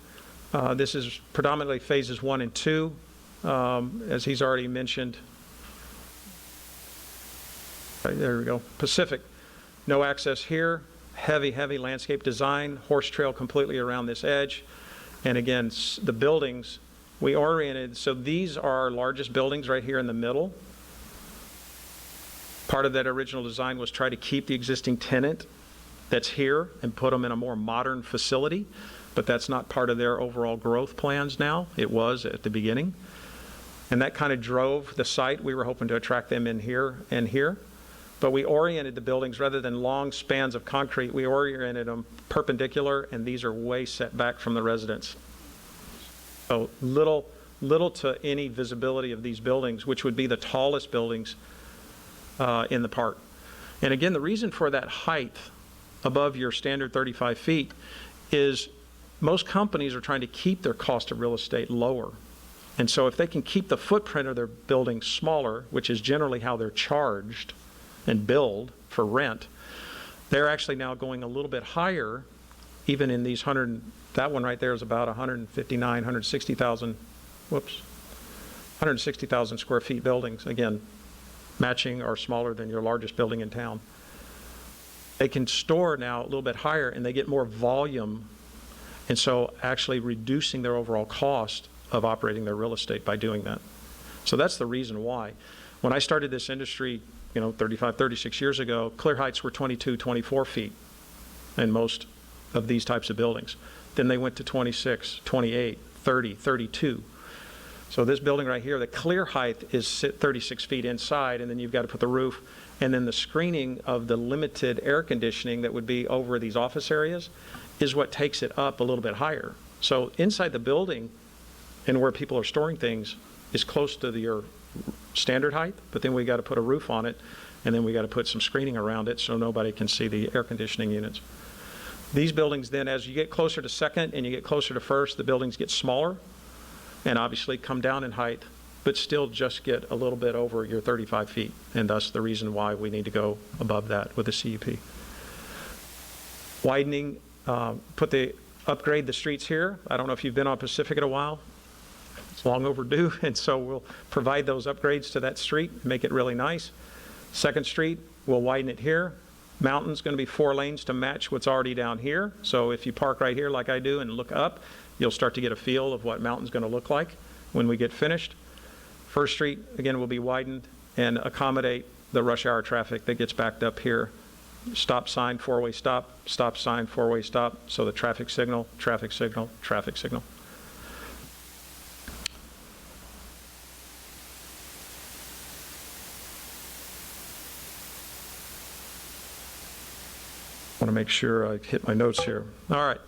This is predominantly phases 1 and 2. As he's already mentioned, there we go, Pacific, no access here, heavy landscape design, horse trail completely around this edge. And again, the buildings, we oriented, so these are our largest buildings right here in the middle. Part of that original design was try to keep the existing tenant that's here and put them in a more modern facility, but that's not part of their overall growth plans now. It was at the beginning. And that kind of drove the site. We were hoping to attract them in here and here. But we oriented the buildings, rather than long spans of concrete, we oriented them perpendicular, and these are way set back from the residents. So little to any visibility of these buildings, which would be the tallest buildings in the park. And again, the reason for that height above your standard 35 feet is most companies are trying to keep their cost of real estate lower. And so if they can keep the footprint of their building smaller, which is generally how they're charged and billed for rent, they're actually now going a little bit higher, even in these that one right there is about 160,000 square feet buildings, again, matching or smaller than your largest building in town. They can store now a little bit higher, and they get more volume, and so actually reducing their overall cost of operating their real estate by doing that. So that's the reason why. When I started this industry, 36 years ago, clear heights were 22, 24 feet in most of these types of buildings. Then they went to 26, 28, 30, 32. So this building right here, the clear height is 36 feet inside, and then you've got to put the roof, and then the screening of the limited air conditioning that would be over these office areas is what takes it up a little bit higher. So inside the building and where people are storing things is close to your standard height, but then we got to put a roof on it, and then we got to put some screening around it so nobody can see the air conditioning units. These buildings then, as you get closer to second and you get closer to first, the buildings get smaller and obviously come down in height, but still just get a little bit over your 35 feet, and thus the reason why we need to go above that with the CUP. Widening, upgrade the streets here. I don't know if you've been on Pacific in a while. It's long overdue, and so we'll provide those upgrades to that street, make it really nice. Second Street, we'll widen it here. Mountain's going to be 4 lanes to match what's already down here. So if you park right here like I do and look up, you'll start to get a feel of what Mountain's going to look like when we get finished. First Street, again, will be widened and accommodate the rush hour traffic that gets backed up here. Stop sign, 4-way stop, stop sign, 4-way stop. So the traffic signal, traffic signal, traffic signal. I want to make sure I hit my notes here. All right.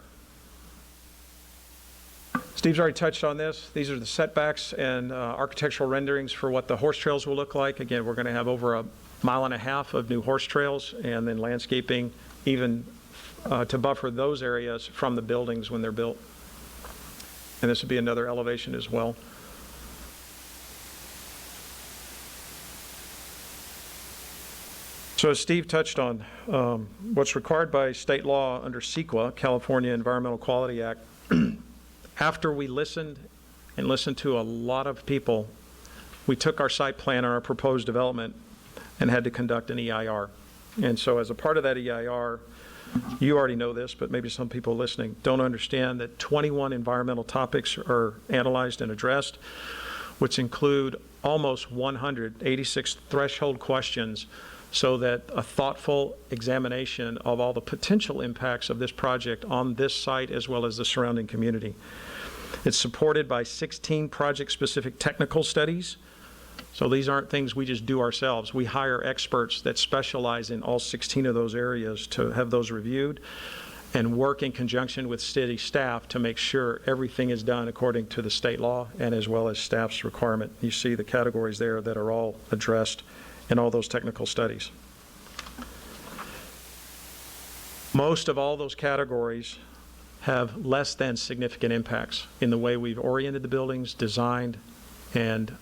Steve's already touched on this. These are the setbacks and architectural renderings for what the horse trails will look like. Again, we're going to have over 1.5 miles of new horse trails, and then landscaping even to buffer those areas from the buildings when they're built. And this would be another elevation as well. So as Steve touched on, what's required by state law under CEQA, California Environmental Quality Act, after we listened to a lot of people, we took our site plan and our proposed development and had to conduct an EIR. And so as a part of that EIR, you already know this, but maybe some people listening don't understand that 21 environmental topics are analyzed and addressed, which include almost 186 threshold questions, so that a thoughtful examination of all the potential impacts of this project on this site as well as the surrounding community. It's supported by 16 project-specific technical studies. So these aren't things we just do ourselves. We hire experts that specialize in all 16 of those areas to have those reviewed and work in conjunction with city staff to make sure everything is done according to the state law and as well as staff's requirement. You see the categories there that are all addressed in all those technical studies. Most of all those categories have less than significant impacts in the way we've oriented the buildings, designed, and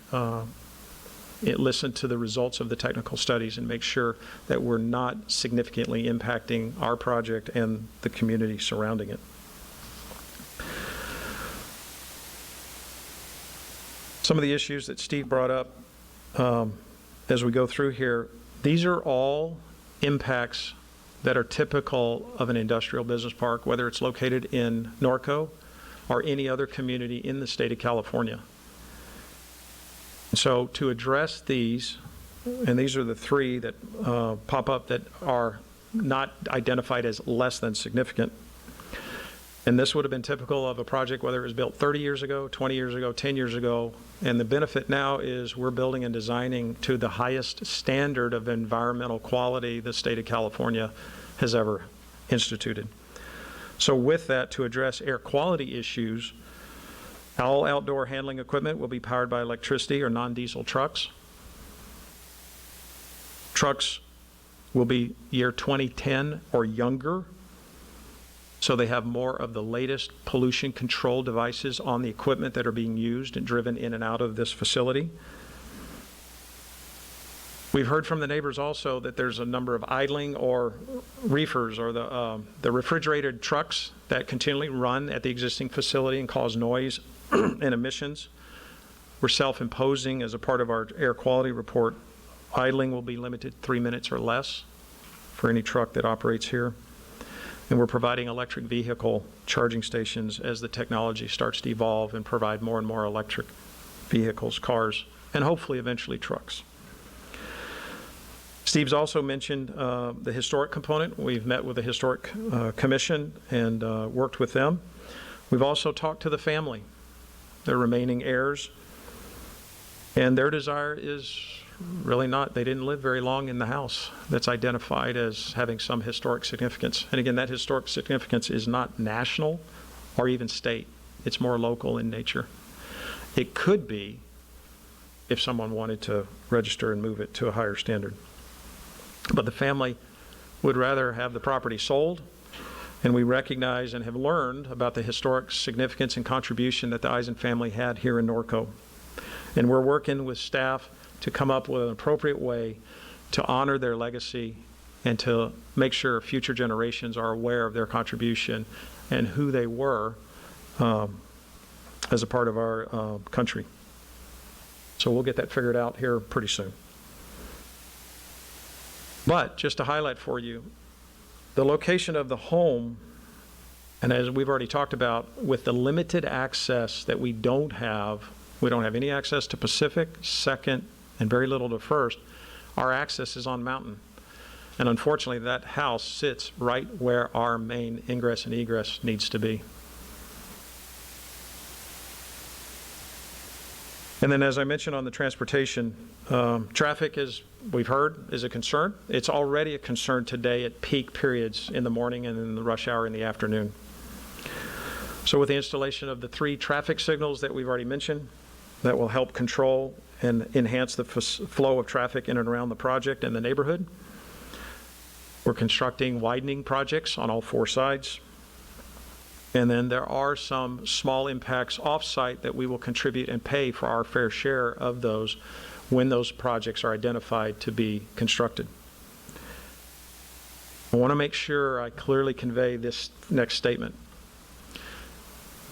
listen to the results of the technical studies and make sure that we're not significantly impacting our project and the community surrounding it. Some of the issues that Steve brought up as we go through here, these are all impacts that are typical of an industrial business park, whether it's located in Norco or any other community in the state of California. So to address these, and these are the three that pop up that are not identified as less than significant. And this would have been typical of a project, whether it was built 30 years ago, 20 years ago, 10 years ago. And the benefit now is we're building and designing to the highest standard of environmental quality the state of California has ever instituted. So with that, to address air quality issues, all outdoor handling equipment will be powered by electricity or non-diesel trucks. Trucks will be year 2010 or younger, so they have more of the latest pollution control devices on the equipment that are being used and driven in and out of this facility. We've heard from the neighbors also that there's a number of idling or reefers, or the refrigerated trucks that continually run at the existing facility and cause noise and emissions. We're self-imposing as a part of our air quality report. Idling will be limited 3 minutes or less for any truck that operates here. And we're providing electric vehicle charging stations as the technology starts to evolve and provide more and more electric vehicles, cars, and hopefully eventually trucks. Steve's also mentioned the historic component. We've met with the Historic Commission and worked with them. We've also talked to the family, their remaining heirs, and their desire is really not, they didn't live very long in the house that's identified as having some historic significance. And again, that historic significance is not national or even state. It's more local in nature. It could be if someone wanted to register and move it to a higher standard. But the family would rather have the property sold, and we recognize and have learned about the historic significance and contribution that the Eisen family had here in Norco. And we're working with staff to come up with an appropriate way to honor their legacy and to make sure future generations are aware of their contribution and who they were as a part of our country. So we'll get that figured out here pretty soon. But just to highlight for you, the location of the home, and as we've already talked about, with the limited access that we don't have any access to Pacific, Second, and very little to First. Our access is on Mountain. And unfortunately, that house sits right where our main ingress and egress needs to be. And then, as I mentioned on the transportation, traffic, as we've heard, is a concern. It's already a concern today at peak periods in the morning and in the rush hour in the afternoon. So with the installation of the 3 traffic signals that we've already mentioned, that will help control and enhance the flow of traffic in and around the project and the neighborhood. We're constructing widening projects on all 4 sides. And then there are some small impacts off-site that we will contribute and pay for our fair share of those when those projects are identified to be constructed. I want to make sure I clearly convey this next statement.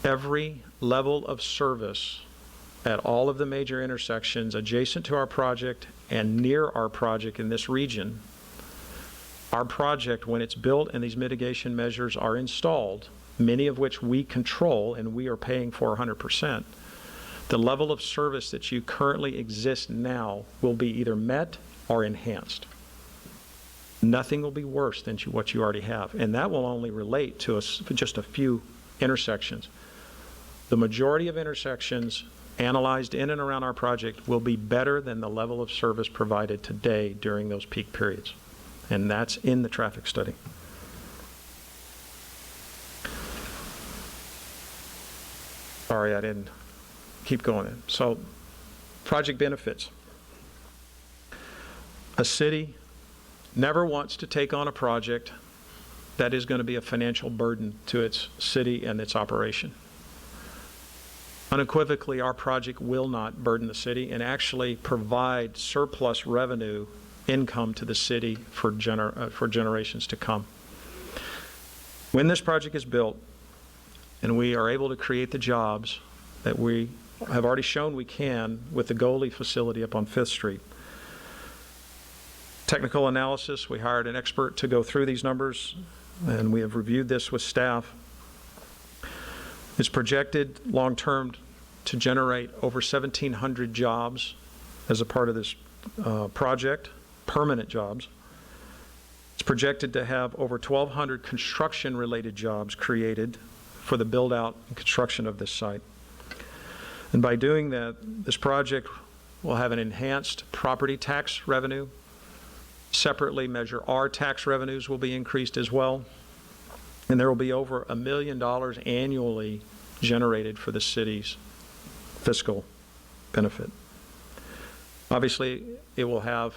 Every level of service at all of the major intersections adjacent to our project and near our project in this region, our project, when it's built and these mitigation measures are installed, many of which we control and we are paying for 100%, the level of service that you currently exist now will be either met or enhanced. Nothing will be worse than what you already have, and that will only relate to just a few intersections. The majority of intersections analyzed in and around our project will be better than the level of service provided today during those peak periods. And that's in the traffic study. Sorry, I didn't keep going. So, project benefits. A city never wants to take on a project that is going to be a financial burden to its city and its operation. Unequivocally, our project will not burden the city and actually provide surplus revenue income to the city for generations to come. When this project is built and we are able to create the jobs that we have already shown we can with the Goley facility up on 5th Street. Technical analysis, we hired an expert to go through these numbers, and we have reviewed this with staff. It's projected long-term to generate over 1,700 jobs as a part of this project, permanent jobs. It's projected to have over 1,200 construction-related jobs created for the build-out and construction of this site. And by doing that, this project will have an enhanced property tax revenue. Separately, Measure R tax revenues will be increased as well. And there will be over $1 million annually generated for the city's fiscal benefit. Obviously, it will have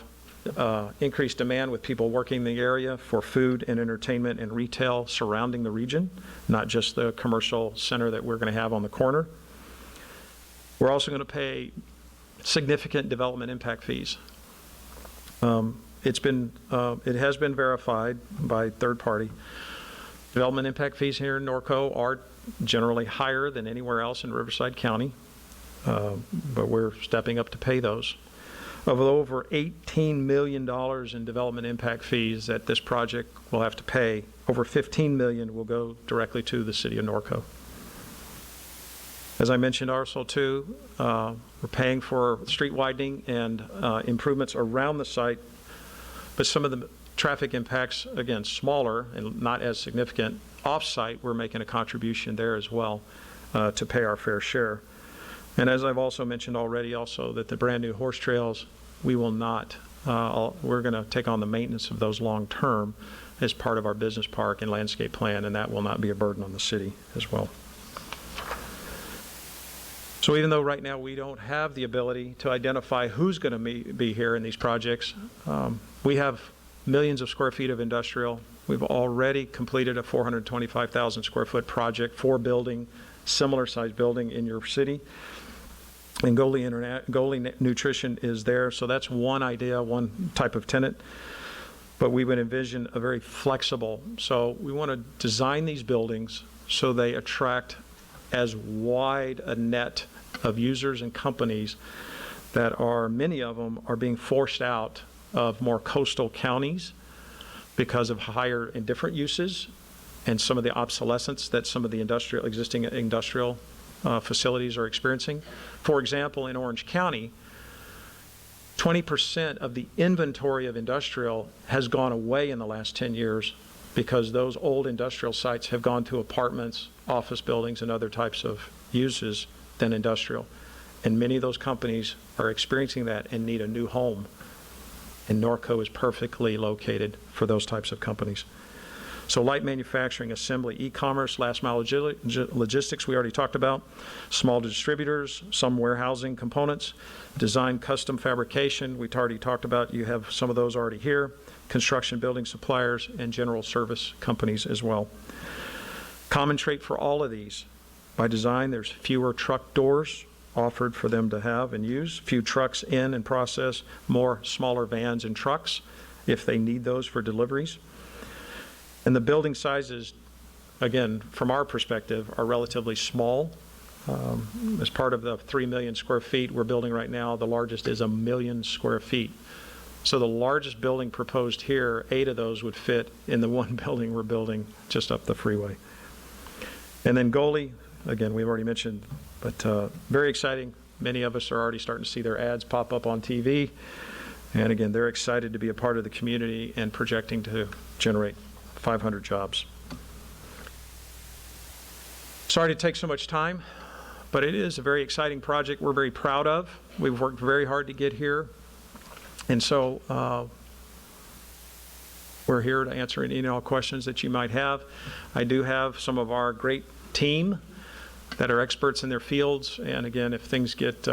increased demand with people working in the area for food and entertainment and retail surrounding the region, not just the commercial center that we're going to have on the corner. We're also going to pay significant development impact fees. It has been verified by third party. Development impact fees here in Norco are generally higher than anywhere else in Riverside County, but we're stepping up to pay those. Of over $18 million in development impact fees that this project will have to pay, over $15 million will go directly to the city of Norco. As I mentioned also too, we're paying for street widening and improvements around the site, but some of the traffic impacts, again, smaller and not as significant. Off-site, we're making a contribution there as well to pay our fair share. And as I've also mentioned already also, that the brand new horse trails, we will not, we're going to take on the maintenance of those long-term as part of our business park and landscape plan, and that will not be a burden on the city as well. So even though right now we don't have the ability to identify who's going to be here in these projects, we have millions of square feet of industrial. We've already completed a 425,000 square foot project for building, similar size building in your city. And Goley Nutrition is there, so that's one idea, one type of tenant. But we would envision a very flexible, so we want to design these buildings so they attract as wide a net of users and companies that are, many of them are being forced out of more coastal counties because of higher and different uses and some of the obsolescence that some of the existing industrial facilities are experiencing. For example, in Orange County, 20% of the inventory of industrial has gone away in the last 10 years because those old industrial sites have gone to apartments, office buildings, and other types of uses than industrial. And many of those companies are experiencing that and need a new home. And Norco is perfectly located for those types of companies. So light manufacturing, assembly, e-commerce, last mile logistics we already talked about, small distributors, some warehousing components, design custom fabrication, we already talked about, you have some of those already here, construction building suppliers, and general service companies as well. Common trait for all of these, by design, there's fewer truck doors offered for them to have and use, few trucks in and process, more smaller vans and trucks if they need those for deliveries. And the building sizes, again, from our perspective, are relatively small. As part of the 3 million square feet we're building right now, the largest is 1 million square feet. So the largest building proposed here, 8 of those would fit in the one building we're building just up the freeway. And then Goley, again, we've already mentioned, but very exciting. Many of us are already starting to see their ads pop up on TV. And again, they're excited to be a part of the community and projecting to generate 500 jobs. Sorry to take so much time, but it is a very exciting project we're very proud of. We've worked very hard to get here. And so we're here to answer any and all questions that you might have. I do have some of our great team that are experts in their fields. And again, if things get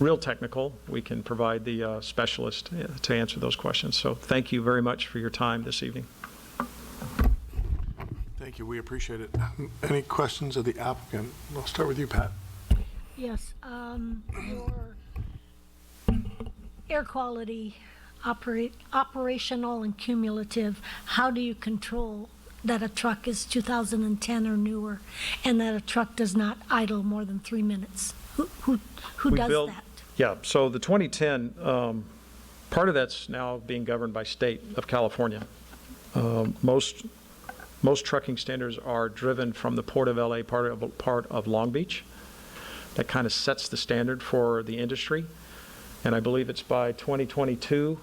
real technical, we can provide the specialist to answer those questions. So thank you very much for your time this evening. Thank you, we appreciate it. Any questions of the applicant? I'll start with you, Pat. Yes, your air quality, operational and cumulative, how do you control that a truck is 2010 or newer and that a truck does not idle more than 3 minutes? Who We does build- that? Yeah, so the 2010, part of that's now being governed by state of California. Most trucking standards are driven from the Port of LA, part of Long Beach. That kind of sets the standard for the industry. And I believe it's by 2022,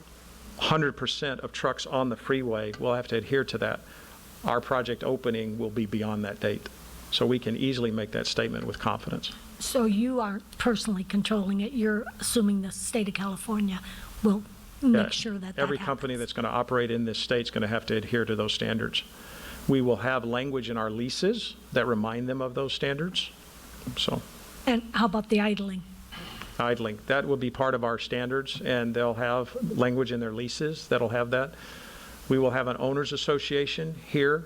100% of trucks on the freeway will have to adhere to that. Our project opening will be beyond that date. So we can easily make that statement with confidence. So you aren't personally controlling it, you're assuming the state of California will Yeah, make sure that Every company that's going to operate in this state is going to have to adhere to those standards. We will have language in our leases that remind them of those standards. So And how about the idling? idling, that will be part of our standards, and they'll have language in their leases that'll have that. We will have an owners association here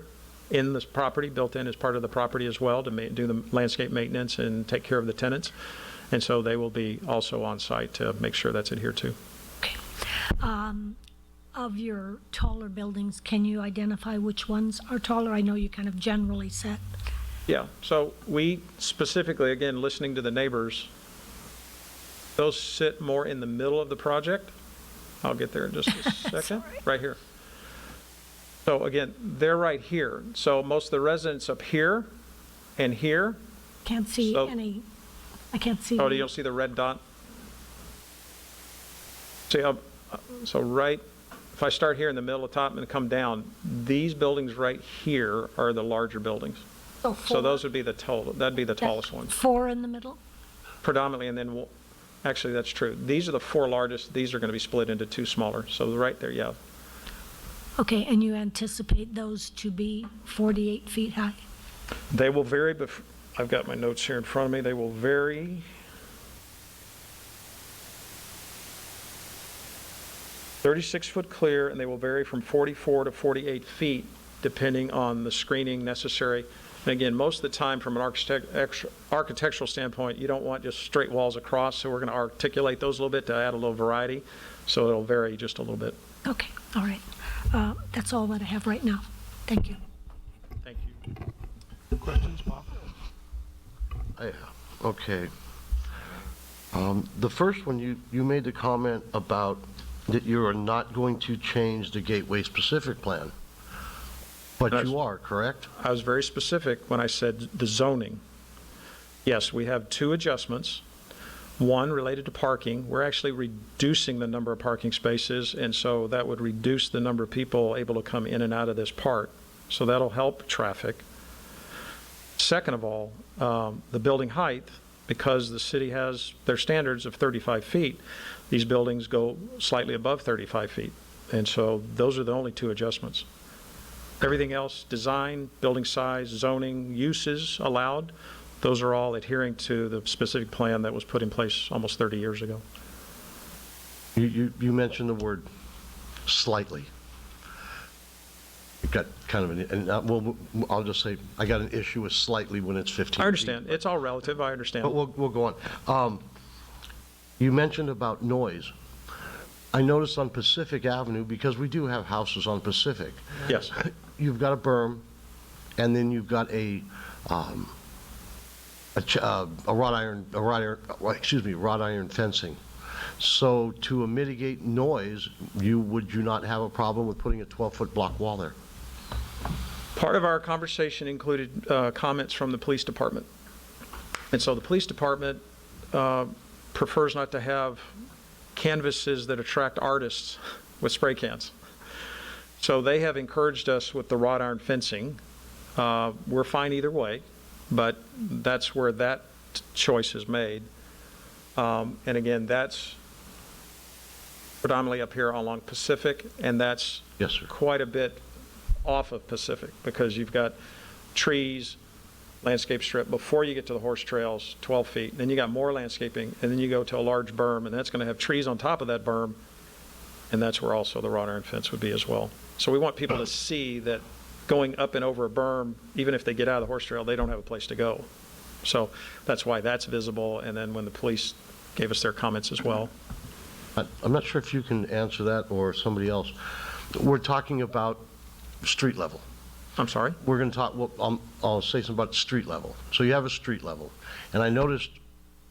in this property, built in as part of the property as well, to do the landscape maintenance and take care of the tenants. And so they will be also on site to make sure that's adhered to. Okay. Of your taller buildings, can you identify which ones are taller? I know you kind of generally said. Yeah, so we specifically, again, listening to the neighbors, those sit more in the middle of the project. I'll get there in just a second, right here. So again, they're right here. So most of the residents up here and here, Can't see So- any, I can't see. oh, you'll see the red dot? See, so right, if I start here in the middle of top and come down, these buildings right here are the larger buildings. So four- those would be the total, that'd be the tallest ones. 4 in the middle? Predominantly, and then, actually, that's true. These are the 4 largest. These are going to be split into 2 smaller. So right there, yeah. Okay, and you anticipate those to be 48 feet high? They will vary, I've got my notes here in front of me. They will vary. "36-foot clear, and they will vary from 44 to 48 feet, depending on the screening necessary." And again, most of the time, from an architectural standpoint, you don't want just straight walls across, so we're going to articulate those a little bit to add a little variety, so it'll vary just a little bit. Okay, all right. That's all that I have right now. Thank you. Thank you. Questions, Bob? Okay. The first one, you made the comment about that you are not going to change the Gateway specific plan. But you are, correct? I was very specific when I said the zoning. Yes, we have 2 adjustments. One related to parking. We're actually reducing the number of parking spaces, and so that would reduce the number of people able to come in and out of this park. So that'll help traffic. Second of all, the building height, because the city has their standards of 35 feet, these buildings go slightly above 35 feet. And so those are the only 2 adjustments. Everything else, design, building size, zoning, uses allowed, those are all adhering to the specific plan that was put in place almost 30 years ago. You mentioned the word slightly. You got kind of well, I'll just say, I got an issue with slightly when it's 15 feet. I understand. It's all relative. I understand. But we'll go on. You mentioned about noise. I noticed on Pacific Avenue, because we do have houses on Pacific. Yes. You've got a berm, and then you've got a wrought iron fencing. So to mitigate noise, would you not have a problem with putting a 12-foot block wall there? Part of our conversation included comments from the police department. And so the police department prefers not to have canvases that attract artists with spray cans. So they have encouraged us with the wrought iron fencing. We're fine either way, but that's where that choice is made. And again, that's predominantly up here along Pacific, and that's Yes, sir. quite a bit off of Pacific, because you've got trees, landscape strip before you get to the horse trails, 12 feet. Then you got more landscaping, and then you go to a large berm, and that's going to have trees on top of that berm, and that's where also the wrought iron fence would be as well. So we want people to see that going up and over a berm, even if they get out of the horse trail, they don't have a place to go. So that's why that's visible, and then when the police gave us their comments as well. I'm not sure if you can answer that or somebody else. We're talking about street level. I'm sorry? We're going to talk, well, I'll say something about street level. So you have a street level. And I noticed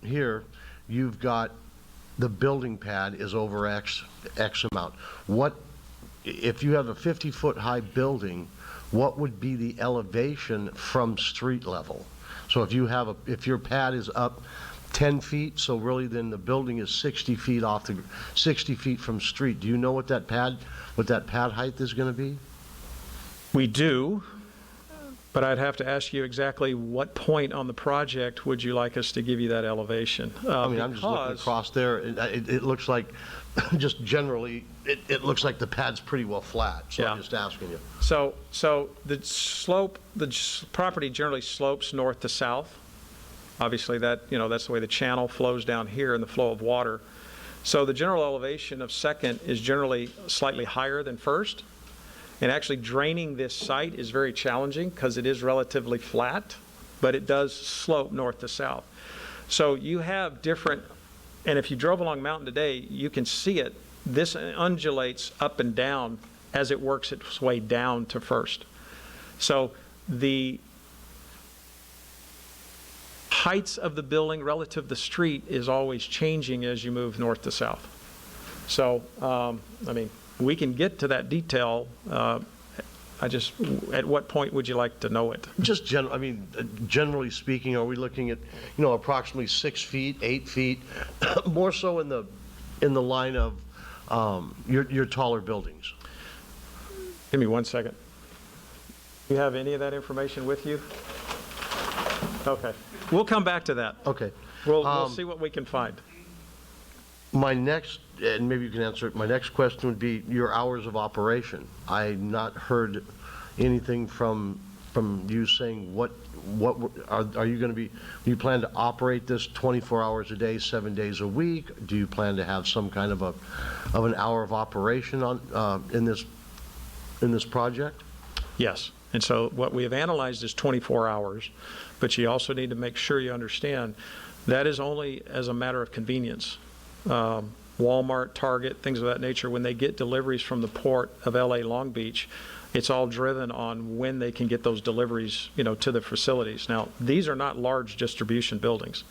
here, you've got the building pad is over X amount. What, if you have a 50-foot high building, what would be the elevation from street level? So if you have if your pad is up 10 feet, so really then the building is 60 feet 60 feet from street. Do you know what that pad height is going to be? We do, but I'd have to ask you exactly what point on the project would you like us to give you that elevation? I mean, I'm just looking across there. It looks like, just generally, it looks like the pad's pretty well flat. So Yeah. I'm just asking you. So the slope, the property generally slopes north to south. Obviously, that's the way the channel flows down here in the flow of water. So the general elevation of Second is generally slightly higher than First. And actually draining this site is very challenging because it is relatively flat, but it does slope north to south. So you have different, and if you drove along Mountain today, you can see it. This undulates up and down as it works its way down to First. So the heights of the building relative to the street is always changing as you move north to south. So, I mean, we can get to that detail. At what point would you like to know it? Just generally speaking, are we looking at, approximately 6 feet, 8 feet, more so in the line of your taller buildings? Give me 1 second. Do you have any of that information with you? Okay. We'll come back to that. Okay. We'll see what we can find. My next, and maybe you can answer it, my next question would be your hours of operation. I've not heard anything from you saying what are you going to be, do you plan to operate this 24 hours a day, 7 days a week? Do you plan to have some kind of an hour of operation on in this project? Yes. And so what we have analyzed is 24 hours, but you also need to make sure you understand that is only as a matter of convenience. Walmart, Target, things of that nature, when they get deliveries from the port of LA Long Beach, it's all driven on when they can get those deliveries, to the facilities. Now, these are not large distribution buildings.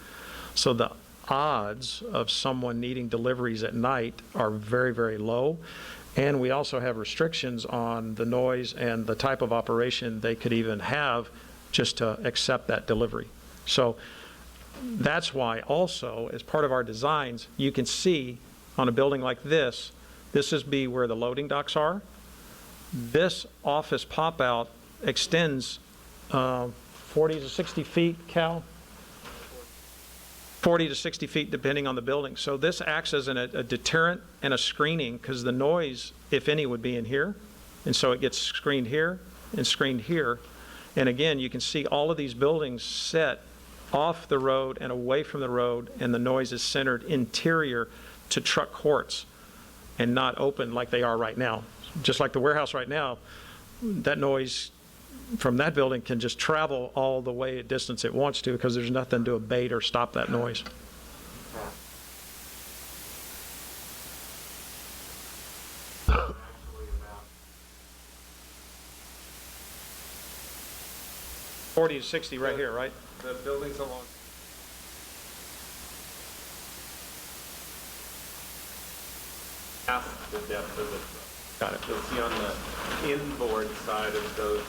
So the odds of someone needing deliveries at night are very, very low. And we also have restrictions on the noise and the type of operation they could even have just to accept that delivery. So that's why also, as part of our designs, you can see on a building like this is where the loading docks are. This office pop-out extends 40 to 60 feet, Cal? 40 to 60 feet depending on the building. So this acts as a deterrent and a screening because the noise, if any, would be in here. And so it gets screened here and screened here. And again, you can see all of these buildings set off the road and away from the road, and the noise is centered interior to truck courts and not open like they are right now. Just like the warehouse right now, that noise from that building can just travel all the way a distance it wants to because there's nothing to abate or stop that noise. $40 to $60 right here, right? The buildings along. Half the depth of it. Got it. You'll see on the inboard side of those.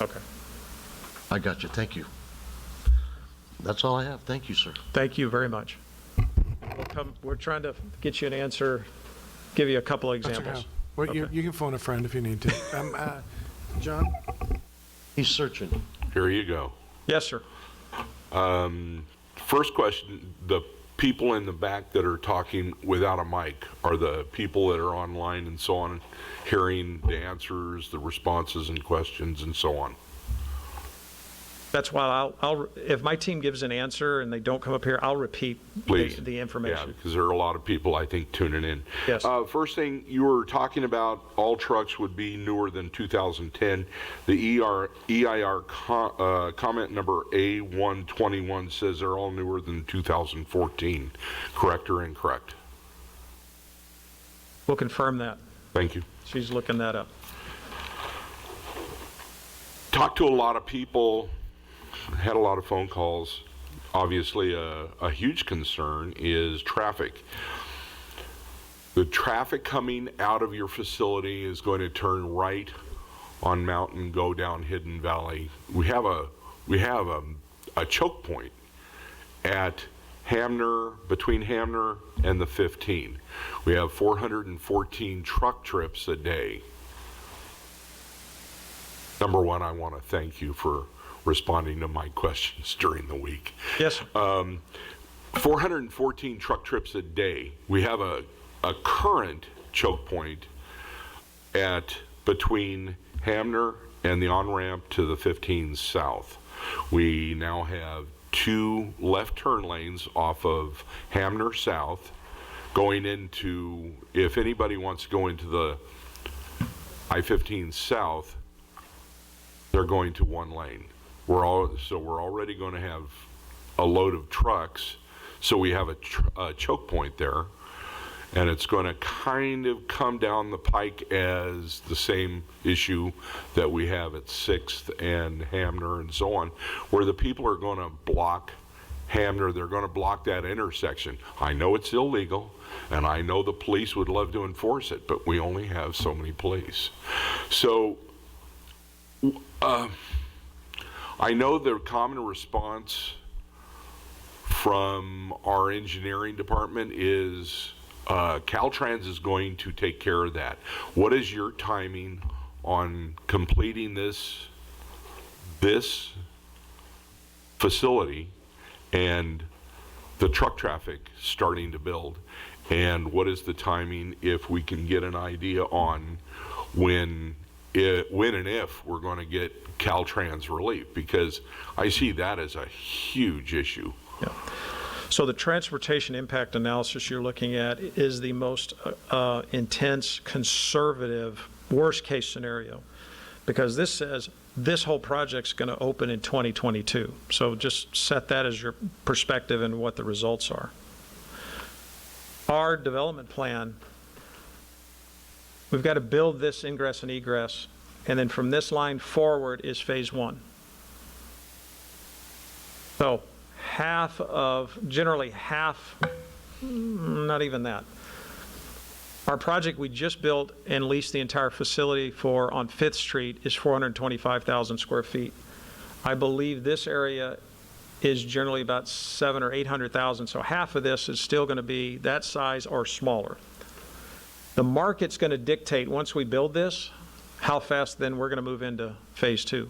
Okay. I got you. Thank you. That's all I have. Thank you, sir. Thank you very much. We're trying to get you an answer, give you a couple of examples. Well, Okay. you can phone a friend if you need to. John? He's searching. Here you go. Yes, sir. First question, the people in the back that are talking without a mic, are the people that are online and so on hearing the answers, the responses and questions and so on? That's why if my team gives an answer and they don't come up here, I'll repeat Please. the Yeah, information. because there are a lot of people, I think, tuning in. Yes. First thing, you were talking about all trucks would be newer than 2010. The EIR comment number A121 says they're all newer than 2014. Correct or incorrect? We'll confirm that. Thank you. She's looking that up. Talked to a lot of people, had a lot of phone calls. Obviously, a huge concern is traffic. The traffic coming out of your facility is going to turn right on Mountain, go down Hidden Valley. We have a choke point at Hamner, between Hamner and the 15. We have 414 truck trips a day. Number one, I want to thank you for responding to my questions during the week. Yes, sir. 414 truck trips a day. We have a current choke point at between Hamner and the on-ramp to the 15 south. We now have 2 left turn lanes off of Hamner South going into, if anybody wants to go into the I-15 South, they're going to 1 lane. We're already going to have a load of trucks, so we have a choke point there, and it's going to kind of come down the pike as the same issue that we have at 6th and Hamner and so on, where the people are going to block Hamner. They're going to block that intersection. I know it's illegal, and I know the police would love to enforce it, but we only have so many police. So I know the common response from our engineering department is Caltrans is going to take care of that. What is your timing on completing this facility and the truck traffic starting to build? And what is the timing, if we can get an idea on when and if we're going to get Caltrans relief? Because I see that as a huge issue. Yeah. So the transportation impact analysis you're looking at is the most intense, conservative, worst-case scenario, because this says this whole project's going to open in 2022. So just set that as your perspective and what the results are. Our development plan, we've got to build this ingress and egress, and then from this line forward is phase 1. So generally half, not even that. Our project we just built and leased the entire facility for on 5th Street is 425,000 square feet. I believe this area is generally about 700,000 or 800,000, so half of this is still going to be that size or smaller. The market's going to dictate, once we build this, how fast then we're going to move into phase 2.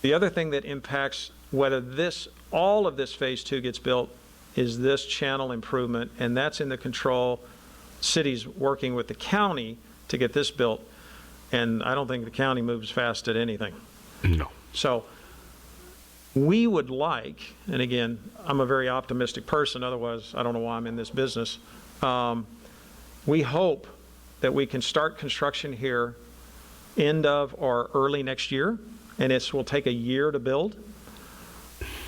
The other thing that impacts whether all of this phase 2 gets built is this channel improvement, and that's in the control. City's working with the county to get this built, and I don't think the county moves fast at anything. No. So we would like, and again, I'm a very optimistic person, otherwise I don't know why I'm in this business. We hope that we can start construction here end of or early next year, and it will take a year to build.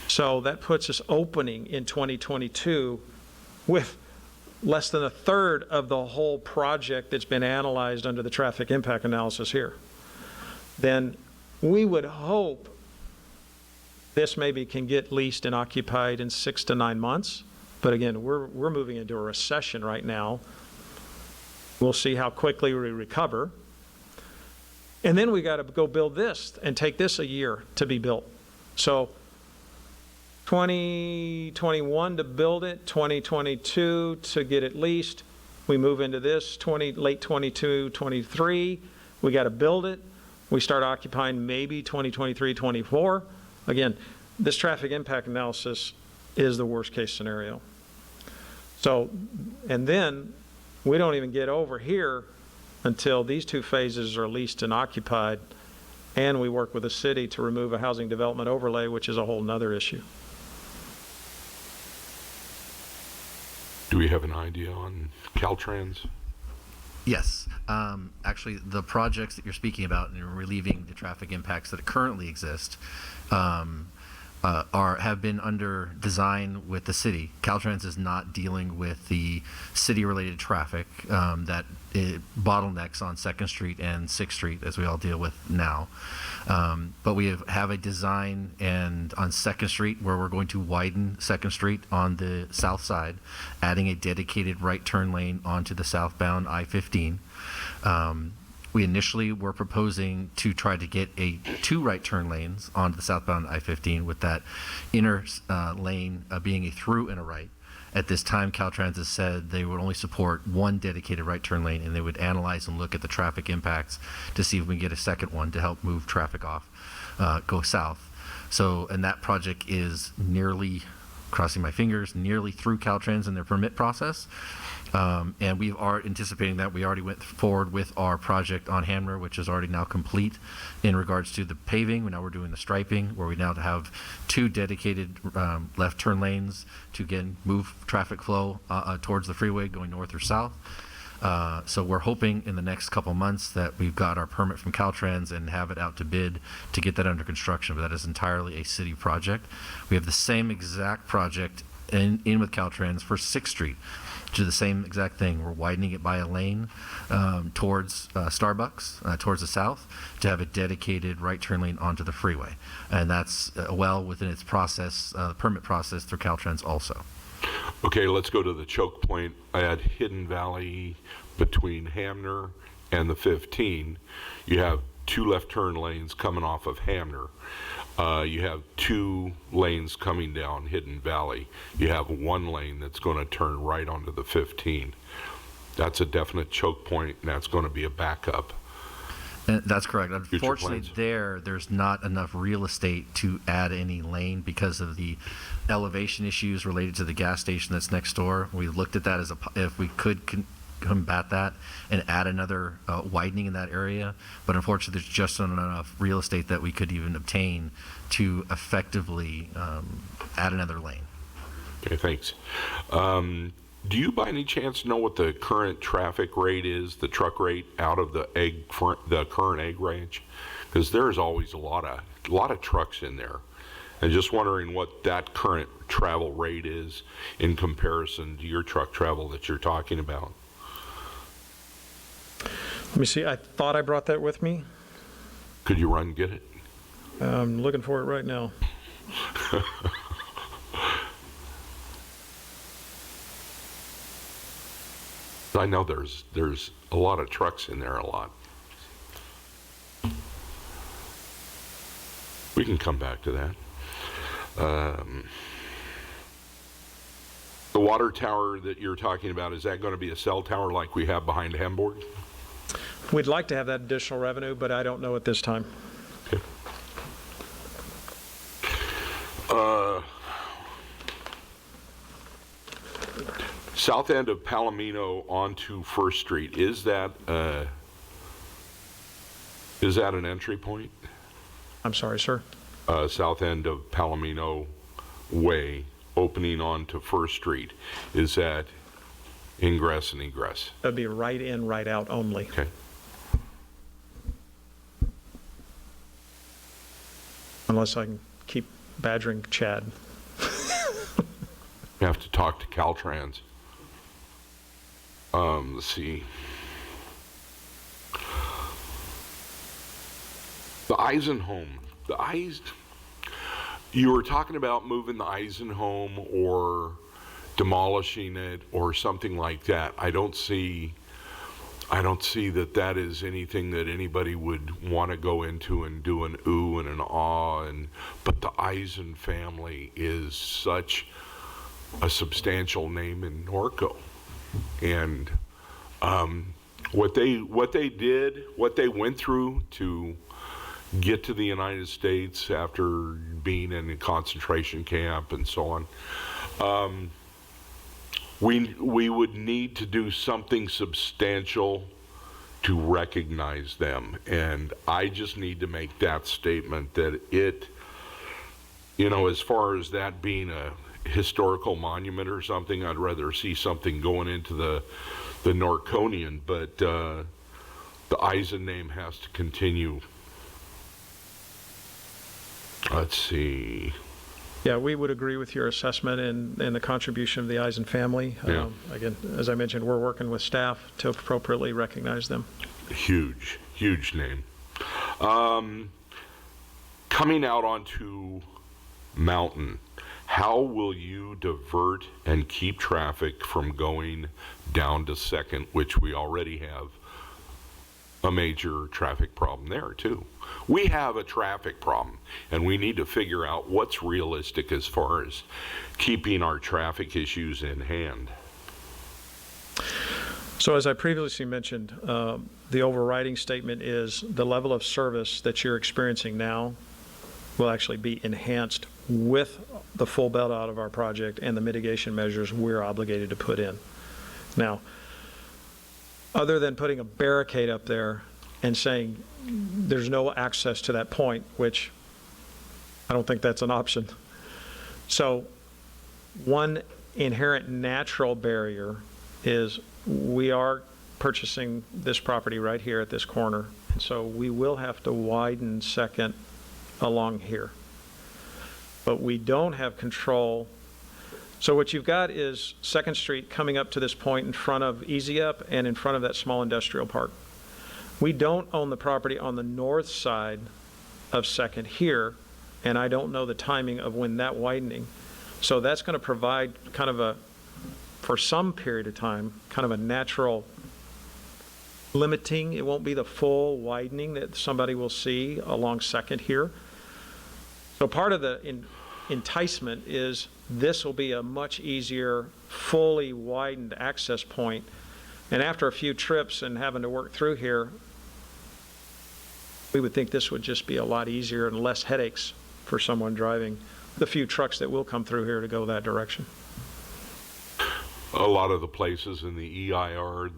So that puts us opening in 2022 with less than a third of the whole project that's been analyzed under the traffic impact analysis here. Then we would hope this maybe can get leased and occupied in 6 to 9 months. But again, we're moving into a recession right now. We'll see how quickly we recover. And then we got to go build this and take this a year to be built. So 2021 to build it, 2022 to get it leased. We move into this late 22, 23. We got to build it. We start occupying maybe 2023, 24. Again, this traffic impact analysis is the worst case scenario. So, and then we don't even get over here until these 2 phases are leased and occupied, and we work with the city to remove a housing development overlay, which is a whole nother issue. Do we have an idea on Caltrans? Yes. Actually, the projects that you're speaking about and relieving the traffic impacts that currently exist have been under design with the city. Caltrans is not dealing with the city-related traffic that bottlenecks on 2nd Street and 6th Street, as we all deal with now. But we have a design and on 2nd Street where we're going to widen 2nd Street on the south side, adding a dedicated right turn lane onto the southbound I-15. We initially were proposing to try to get 2 right turn lanes onto the southbound I-15 with that inner lane being a through and a right. At this time, Caltrans has said they would only support 1 dedicated right turn lane, and they would analyze and look at the traffic impacts to see if we can get a second one to help move traffic off, go south. So, and that project is nearly, crossing my fingers, nearly through Caltrans in their permit process. And we are anticipating that. We already went forward with our project on Hamner, which is already now complete in regards to the paving. Now we're doing the striping, where we now have 2 dedicated left turn lanes to, again, move traffic flow towards the freeway going north or south. So we're hoping in the next couple months that we've got our permit from Caltrans and have it out to bid to get that under construction, but that is entirely a city project. We have the same exact project in with Caltrans for 6th Street. Do the same exact thing. We're widening it by a lane towards Starbucks, towards the south, to have a dedicated right turn lane onto the freeway. And that's well within its process, permit process through Caltrans also. Okay, let's go to the choke point at Hidden Valley between Hamner and the 15. You have 2 left turn lanes coming off of Hamner. You have 2 lanes coming down Hidden Valley. You have 1 lane that's going to turn right onto the 15. That's a definite choke point, and that's going to be a backup. And that's correct. Unfortunately, plans. there's not enough real estate to add any lane because of the elevation issues related to the gas station that's next door. We looked at that as if we could combat that and add another widening in that area, but unfortunately there's just not enough real estate that we could even obtain to effectively add another lane. Okay, thanks. Do you by any chance know what the current traffic rate is, the truck rate out of the current egg range? Because there's always a lot of trucks in there. And just wondering what that current travel rate is in comparison to your truck travel that you're talking about. Let me see, I thought I brought that with me. Could you run and get it? I'm looking for it right now. I know there's a lot of trucks in there, a lot. We can come back to that. The water tower that you're talking about, is that going to be a cell tower like we have behind Hamburg? We'd like to have that additional revenue, but I don't know at this time. Okay. South end of Palomino onto First Street, is that an entry point? I'm sorry, sir. South end of Palomino Way, opening onto First Street, is that ingress and egress? That'd be right in, right out only. Okay. Unless I can keep badgering Chad. You have to talk to Caltrans. Let's see. The Eisenhome. You were talking about moving the Eisenhome or demolishing it or something like that. I don't see that is anything that anybody would want to go into and do an ooh and an ah. But the Eisen family is such a substantial name in Norco, and what they went through to get to the United States after being in a concentration camp and so on. We would need to do something substantial to recognize them. And I just need to make that statement that it, you know, as far as that being a historical monument or something, I'd rather see something going into the Norconian, but the Eisen name has to continue. Let's see. Yeah, we would agree with your assessment and the contribution of the Eisen family. Yeah. Again, as I mentioned, we're working with staff to appropriately recognize them. Huge, huge name. Coming out onto Mountain, how will you divert and keep traffic from going down to Second, which we already have a major traffic problem there too? We have a traffic problem, and we need to figure out what's realistic as far as keeping our traffic issues in hand. So as I previously mentioned, the overriding statement is the level of service that you're experiencing now will actually be enhanced with the full build out of our project and the mitigation measures we're obligated to put in. Now, other than putting a barricade up there and saying there's no access to that point, which I don't think that's an option. So one inherent natural barrier is we are purchasing this property right here at this corner, and so we will have to widen Second along here. But we don't have control. So what you've got is Second Street coming up to this point in front of Easy Up and in front of that small industrial park. We don't own the property on the north side of Second here, and I don't know the timing of when that widening. So that's going to provide kind of a, for some period of time, kind of a natural limiting. It won't be the full widening that somebody will see along Second here. So part of the enticement is this will be a much easier, fully widened access point. And after a few trips and having to work through here, we would think this would just be a lot easier and less headaches for someone driving the few trucks that will come through here to go that direction. A lot of the places in the EIR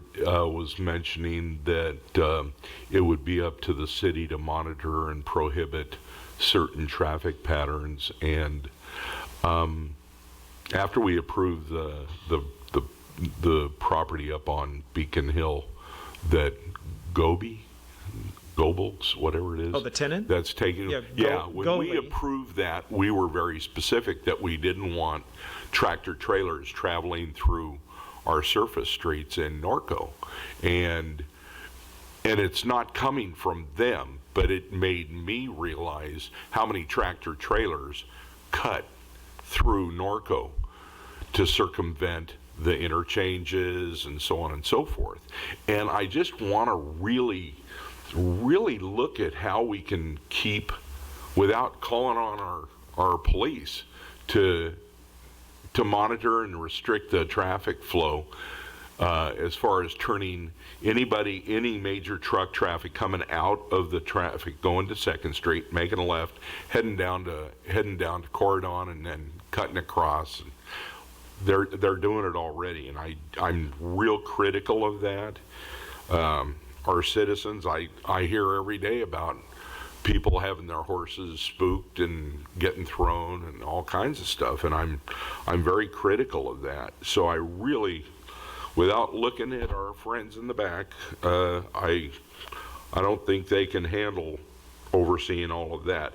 was mentioning that it would be up to the city to monitor and prohibit certain traffic patterns. And after we approved the property up on Beacon Hill, that Goebbels, whatever it is. Oh, the tenant? That's taking. Yeah, when we approved that, we were very specific that we didn't want tractor trailers traveling through our surface streets in Norco. And it's not coming from them, but it made me realize how many tractor trailers cut through Norco to circumvent the interchanges and so on and so forth. And I just want to really look at how we can keep, without calling on our police, to monitor and restrict the traffic flow as far as turning any major truck traffic coming out of the traffic going to Second Street, making a left, heading down to Corridon, and then cutting across. They're doing it already, and I'm real critical of that. Our citizens, I hear every day about people having their horses spooked and getting thrown and all kinds of stuff, and I'm very critical of that. So I really, without looking at our friends in the back, I don't think they can handle overseeing all of that.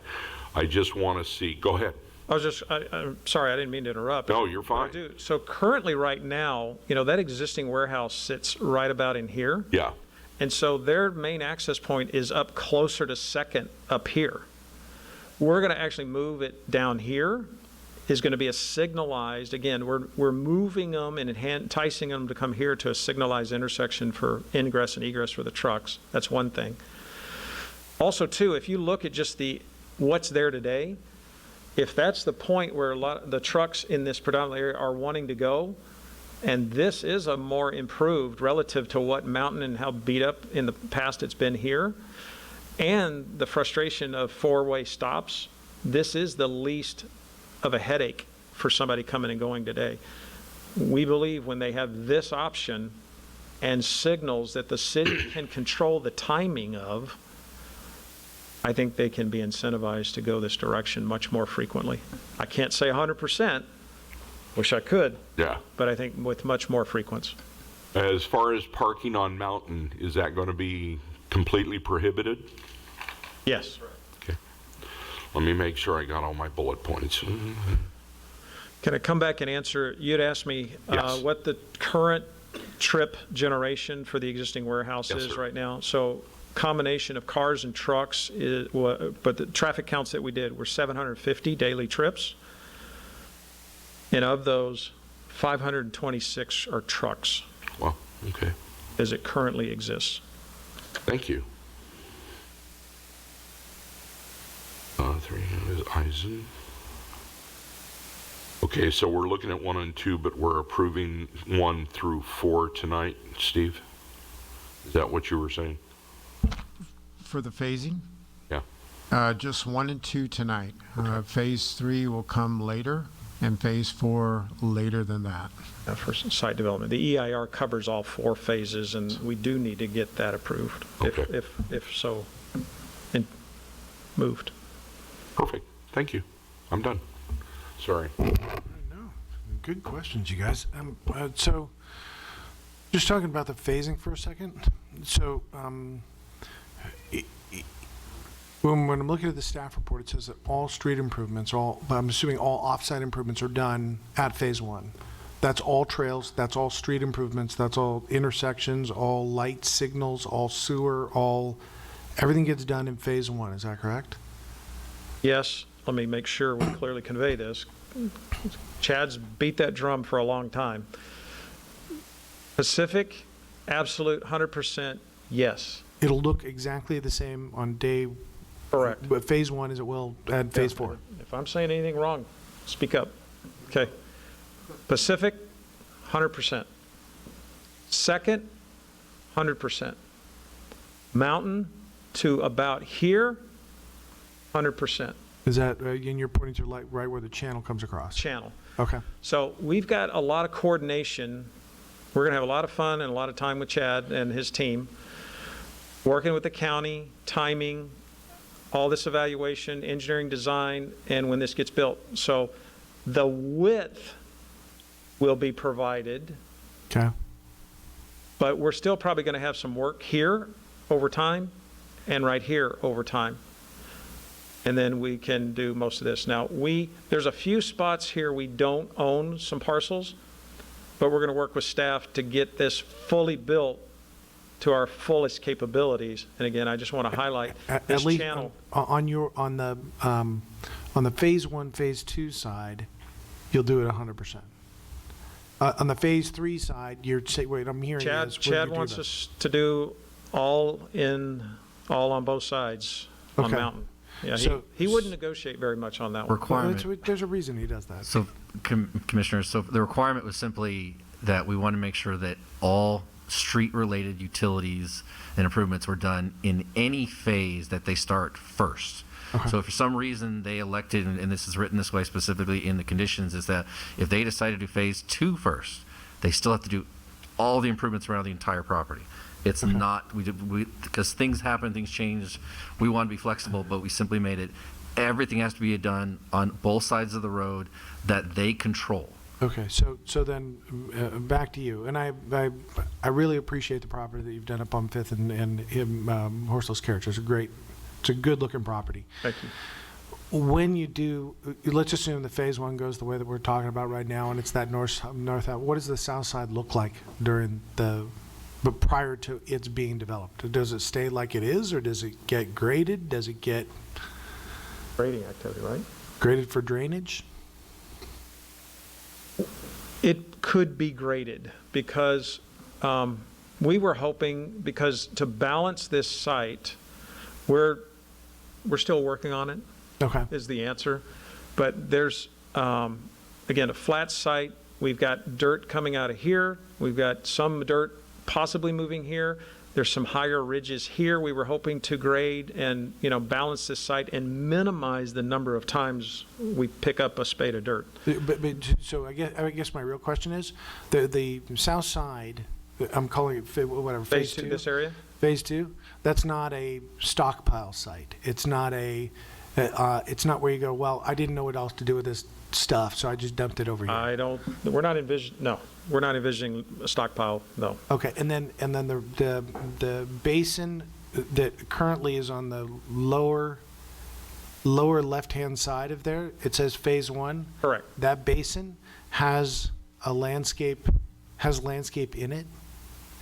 I just want to see. Go ahead. I'm sorry, I didn't mean to interrupt. No, you're fine. So currently, right now, that existing warehouse sits right about in here. Yeah. And so their main access point is up closer to Second up here. We're going to actually move it down here. Is going to be a signalized, again, we're moving them and enticing them to come here to a signalized intersection for ingress and egress for the trucks. That's one thing. Also, too, if you look at just what's there today, if that's the point where a lot of the trucks in this predominant area are wanting to go, and this is a more improved relative to what Mountain and how beat up in the past it's been here, and the frustration of four-way stops, this is the least of a headache for somebody coming and going today. We believe when they have this option, and signals that the city can control the timing of, I think they can be incentivized to go this direction much more frequently. I can't say 100%, wish I could, Yeah. but I think with much more frequency. As far as parking on Mountain, is that going to be completely prohibited? Yes. Okay. Let me make sure I got all my bullet points. Can I come back and answer, you'd asked me Yes. what the current trip generation for the existing warehouse Yes, is sir. right now. So combination of cars and trucks, but the traffic counts that we did were 750 daily trips. And of those, 526 are trucks Well, okay. as it currently exists. Thank you. 3 is Eisen. Okay, so we're looking at 1 and 2, but we're approving 1 through 4 tonight, Steve? Is that what you were saying? For the phasing, Yeah. just 1 and 2 tonight. Phase 3 will come later, and phase 4 later than that. For site development. The EIR covers all 4 phases, and we do need to get that approved, Okay. if so, and moved. Perfect. Thank you. I'm done. Sorry. No, good questions, you guys. So, just talking about the phasing for a second. So, when I'm looking at the staff report, it says that all street improvements, I'm assuming all off-site improvements are done at phase 1. That's all trails, that's all street improvements, that's all intersections, all light signals, all sewer, everything gets done in phase 1, is that correct? Yes, let me make sure we clearly convey this. Chad's beat that drum for a long time. Pacific, absolute 100% yes. It'll look exactly the same on day, Correct. but phase 1 as it will at phase 4. If I'm saying anything wrong, speak up. Okay. Pacific, 100%. Second, 100%. Mountain to about here, 100%. Is that, and you're pointing to like right where the channel comes across? Channel. Okay. So we've got a lot of coordination. We're going to have a lot of fun and a lot of time with Chad and his team, working with the county, timing, all this evaluation, engineering design, and when this gets built. So the width will be provided, Okay. but we're still probably going to have some work here over time and right here over time. And then we can do most of this. Now, there's a few spots here we don't own some parcels, but we're going to work with staff to get this fully built to our fullest capabilities. And again, I just want to highlight At this least channel. on the phase 1, phase 2 side, you'll do it 100%. On the phase 3 side, wait, I'm hearing Chad, this. Chad wants us to do all on both sides on Okay. Mountain. Yeah, So- he wouldn't negotiate very much on that one. Requirement. There's a reason he does that. So, Commissioners, so the requirement was simply that we want to make sure that all street-related utilities and improvements were done in any phase that they start first. So if for some reason they elected, and this is written this way specifically in the conditions, is that if they decide to do phase 2 first, they still have to do all the improvements around the entire property. It's not, because things happen, things change. We want to be flexible, but we simply made it, everything has to be done on both sides of the road that they control. Okay, so then back to you, and I really appreciate the property that you've done up on 5th and Horseless Carriage. It's a good looking property. Thank you. When you do, let's assume the phase 1 goes the way that we're talking about right now, and it's that north. What does the south side look like but prior to its being developed? Does it stay like it is, or does it get graded? Does it get Grading activity, right? graded for drainage? It could be graded because we were hoping, because to balance this site, we're still working on it, Okay. is the answer. But there's, again, a flat site. We've got dirt coming out of here. We've got some dirt possibly moving here. There's some higher ridges here. We were hoping to grade and, balance this site and minimize the number of times we pick up a spade of dirt. So I guess my real question is, the south side I'm calling it, whatever, Phase phase two, two? this area? Phase two, that's not a stockpile site. It's not it's not where you go, well, I didn't know what else to do with this stuff, so I just dumped it over here. We're not envisioning a stockpile, no. Okay, and then the basin that currently is on the lower left-hand side of there, it says phase one. Correct. That basin has landscape in it?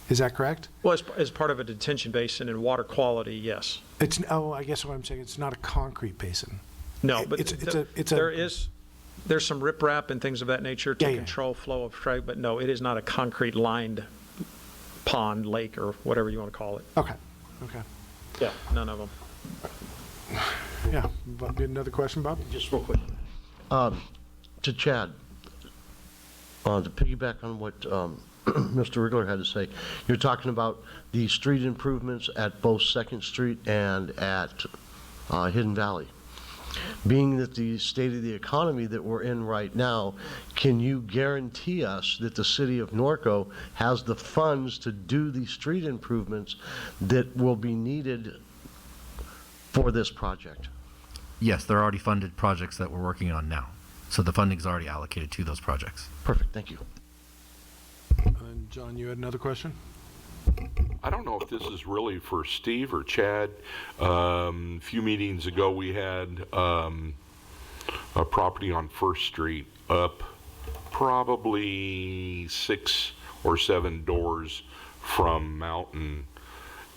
Is that correct? Well, as part of a detention basin and water quality, yes. I guess what I'm saying, it's not a concrete basin. No, but there's some riprap and things of that nature to Yeah. control flow of traffic, but no, it is not a concrete lined pond, lake, or whatever you want to call it. Okay. Yeah, none of them. Yeah, another question, Bob? Just real quick. To Chad, to piggyback on what Mr. Rigler had to say, you're talking about the street improvements at both Second Street and at Hidden Valley. Being that the state of the economy that we're in right now, can you guarantee us that the city of Norco has the funds to do the street improvements that will be needed for this project? Yes, there are already funded projects that we're working on now. So the funding's already allocated to those projects. Perfect, thank you. And John, you had another question? I don't know if this is really for Steve or Chad. A few meetings ago, we had a property on First Street up probably 6 or 7 doors from Mountain,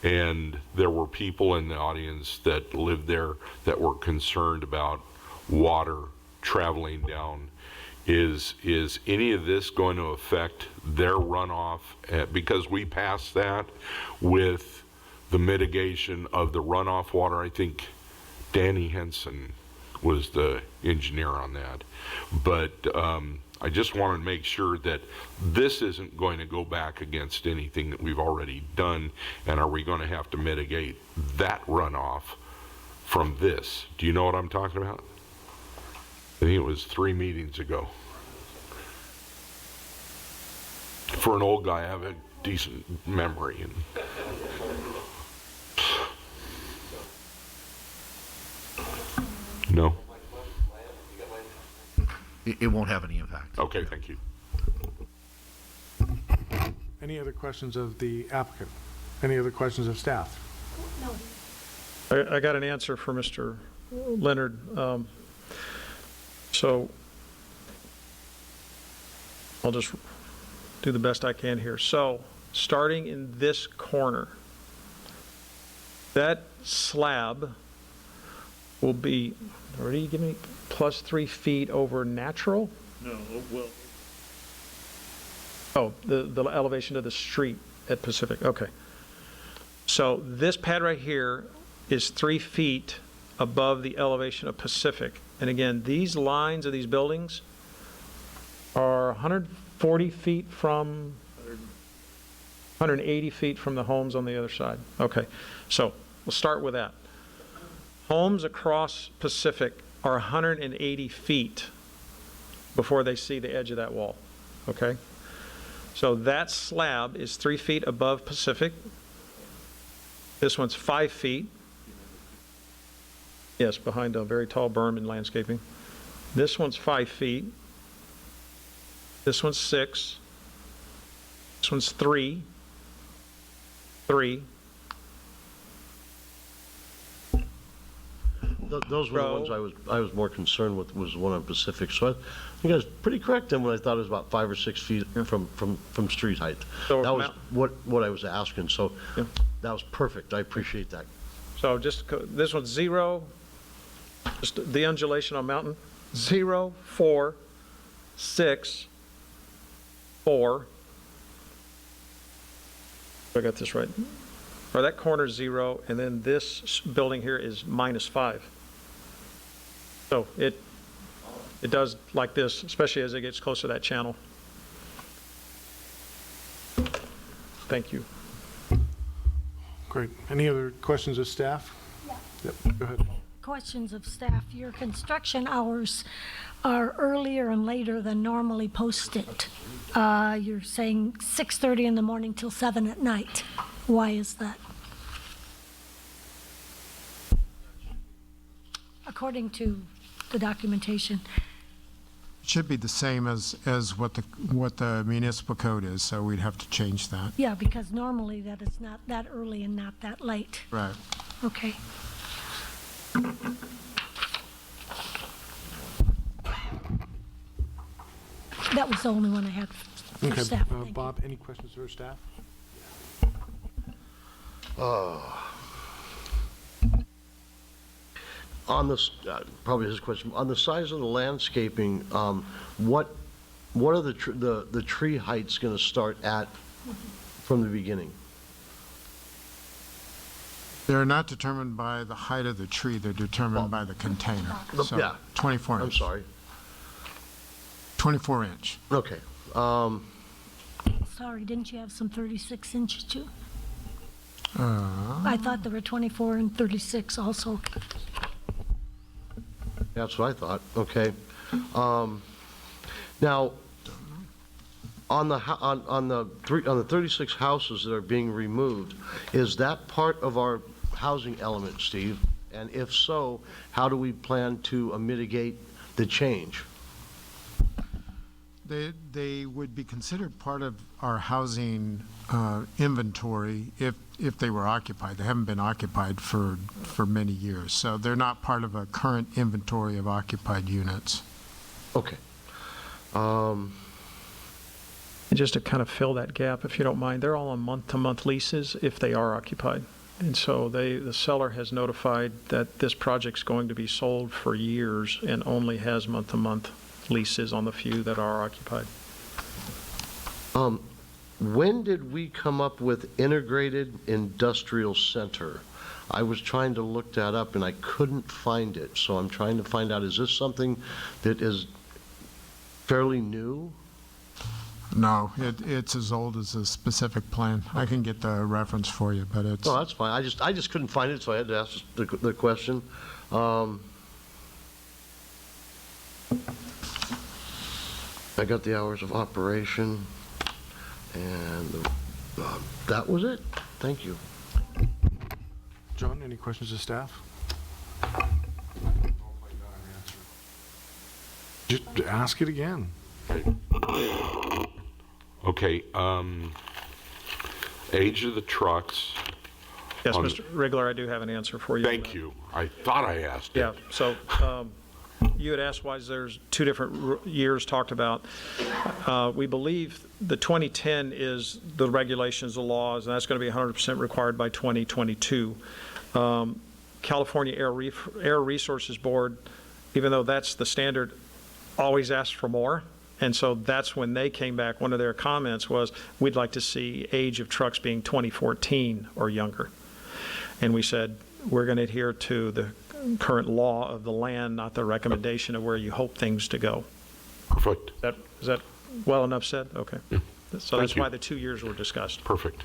and there were people in the audience that lived there that were concerned about water traveling down. Is any of this going to affect their runoff? Because we passed that with the mitigation of the runoff water. I think Danny Henson was the engineer on that. But I just want to make sure that this isn't going to go back against anything that we've already done. And are we going to have to mitigate that runoff from this? Do you know what I'm talking about? I think it was 3 meetings ago. For an old guy, I have a decent memory. No? It won't have any impact. Okay, thank you. Any other questions of the applicant? Any other questions of staff? I got an answer for Mr. Leonard. So I'll just do the best I can here. So starting in this corner, that slab will be, what are you giving me, plus 3 feet over natural? No, well, Oh, the elevation of the street at Pacific, okay. So this pad right here is 3 feet above the elevation of Pacific. And again, these lines of these buildings are 140 feet from, 180 feet from the homes on the other side. Okay, so we'll start with that. Homes across Pacific are 180 feet before they see the edge of that wall, okay? So that slab is 3 feet above Pacific. This one's 5 feet. Yes, behind a very tall berm in landscaping. This one's 5 feet. This one's 6. This one's 3. 3. Those were the ones I was more concerned with, was the one on Pacific. So I think I was pretty correct then when I thought it was about 5 or 6 feet from street height. So That was what I was asking, so Yeah. that was perfect. I appreciate that. So this one's 0, just the undulation on mountain, 0, 4, 6, 4. I got this right. Or that corner's 0, and then this building here is -5. So it does like this, especially as it gets closer to that channel. Thank you. Great. Any other questions of staff? Yeah. Yep, go ahead. questions of staff. Your construction hours are earlier and later than normally posted. You're saying 6:30 in the morning till 7 at night. Why is that? According to the documentation. It should be the same as what the municipal code is, so we'd have to change that. Yeah, because normally that is not that early and not that late. Right. Okay. That was the only one I had for Okay, staff. Thank you. Bob, any questions for staff? On this, probably his question, on the size of the landscaping, what are the tree heights going to start at from the beginning? They're not determined by the height of the tree, they're determined by the container. So, Yeah. 24 I'm inch. sorry. 24 inch. Okay. Sorry, didn't you have some 36 inches too? Uh, I thought there were 24 and 36 also. That's what I thought. Okay. Now, on the 36 houses that are being removed, is that part of our housing element, Steve? And if so, how do we plan to mitigate the change? They would be considered part of our housing inventory if they were occupied. They haven't been occupied for many years, so they're not part of a current inventory of occupied units. Okay. And just to kind of fill that gap, if you don't mind, they're all on month-to-month leases if they are occupied. And so the seller has notified that this project's going to be sold for years and only has month-to-month leases on the few that are occupied. When did we come up with integrated industrial center? I was trying to look that up and I couldn't find it, so I'm trying to find out, is this something that is fairly new? No, it's as old as a specific plan. I can get the reference for you, but it's, No, that's fine. I just couldn't find it, so I had to ask the question. I got the hours of operation, and that was it. Thank you. John, any questions of staff? Just ask it again. Okay, age of the trucks. Yes, On- Mr. Rigler, I do have an answer for you. Thank you. I thought I asked it. Yeah, so you had asked why there's two different years talked about. We believe the 2010 is the regulations, the laws, and that's going to be 100% required by 2022. California Air Resources Board, even though that's the standard, always asks for more. And so that's when they came back. One of their comments was, we'd like to see age of trucks being 2014 or younger. And we said, we're going to adhere to the current law of the land, not the recommendation of where you hope things to go. Perfect. Is that well enough said? Okay. Yeah. So Thank that's why you. the 2 years were discussed. Perfect.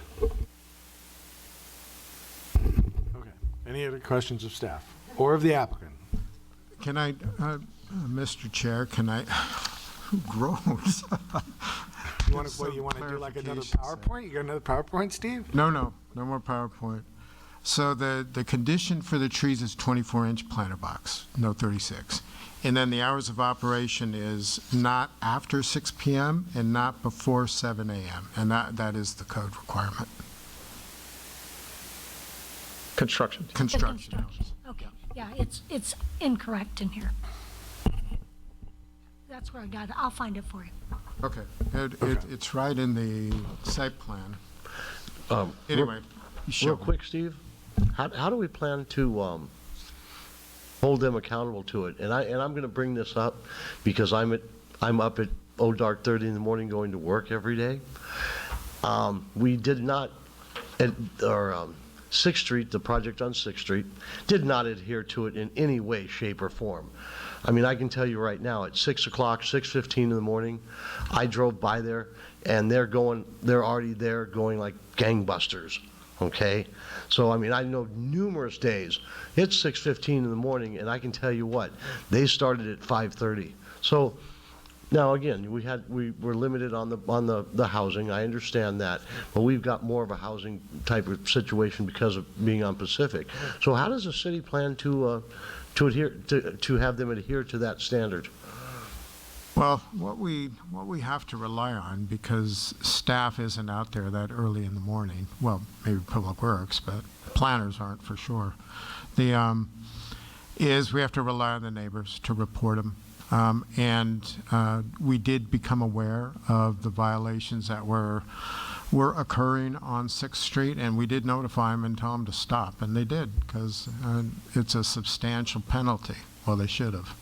Okay. Any other questions of staff or of the applicant? can I, Mr. Chair, can I, who grows? You want to do like another PowerPoint? You got another PowerPoint, Steve? No more PowerPoint. So the condition for the trees is 24-inch planter box, no 36. And then the hours of operation is not after 6 p.m. and not before 7 a.m. And that is the code requirement. Construction. Construction hours. Okay, yeah, it's incorrect in here. That's where I got it. I'll find it for you. Okay. It's right in the site plan. Anyway, you show Real me. quick, Steve, how do we plan to hold them accountable to it? And I'm going to bring this up because I'm up at dark 30 in the morning going to work every day. We did not, or 6th Street, the project on 6th Street, did not adhere to it in any way, shape, or form. I mean, I can tell you right now, at 6 o'clock, 6:15 in the morning, I drove by there, and they're already there going like gangbusters okay? So, I mean, I know numerous days, it's 6:15 in the morning, and I can tell you what, they started at 5:30. So, now, again, we were limited on the housing, I understand that, but we've got more of a housing type of situation because of being on Pacific. So how does the city plan to have them adhere to that standard? Well, what we have to rely on, because staff isn't out there that early in the morning, well, maybe Public Works, but planners aren't for sure, is we have to rely on the neighbors to report them. We did become aware of the violations that were occurring on 6th Street, and we did notify them and tell them to stop, and they did, because it's a substantial penalty. Well, they should have.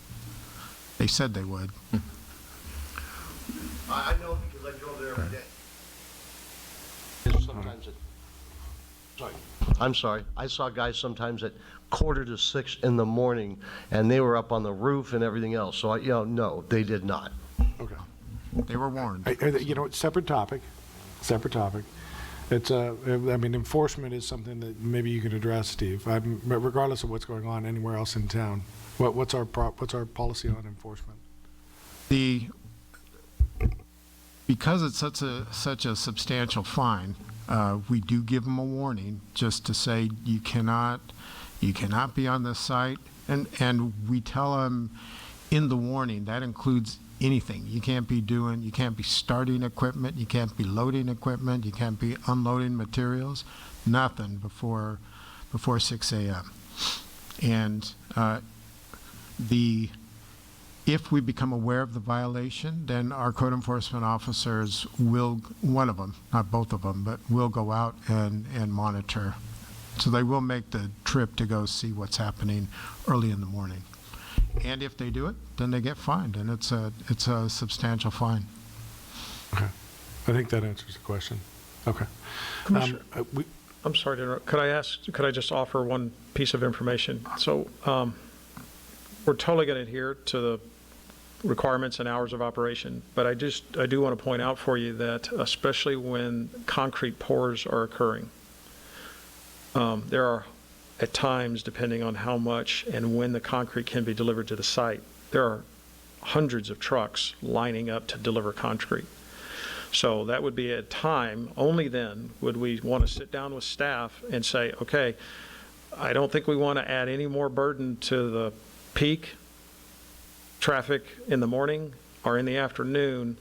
They said they would. I know because I go there every day. Sometimes I'm sorry. I saw guys sometimes at 5:45 in the morning, and they were up on the roof and everything else. So, no, they did not. Okay. They were warned. You know, it's separate topic. It's, I mean, enforcement is something that maybe you could address, Steve, regardless of what's going on anywhere else in town. What's our policy on enforcement? Because it's such a substantial fine, we do give them a warning just to say you cannot be on this site, and we tell them in the warning that includes anything. You can't be starting equipment, you can't be loading equipment, you can't be unloading materials, nothing before 6 a.m. And if we become aware of the violation, then our code enforcement officers will, one of them, not both of them, but will go out and monitor. So they will make the trip to go see what's happening early in the morning. And if they do it, then they get fined, and it's a substantial fine. Okay. I think that answers the question. Okay. Commissioner, I'm sorry to interrupt. Could I just offer one piece of information? So we're totally going to adhere to the requirements and hours of operation, but I do want to point out for you that especially when concrete pours are occurring, there are, at times, depending on how much and when the concrete can be delivered to the site, there are hundreds of trucks lining up to deliver concrete. So that would be a time, only then would we want to sit down with staff and say, okay, I don't think we want to add any more burden to the peak traffic in the morning or in the afternoon.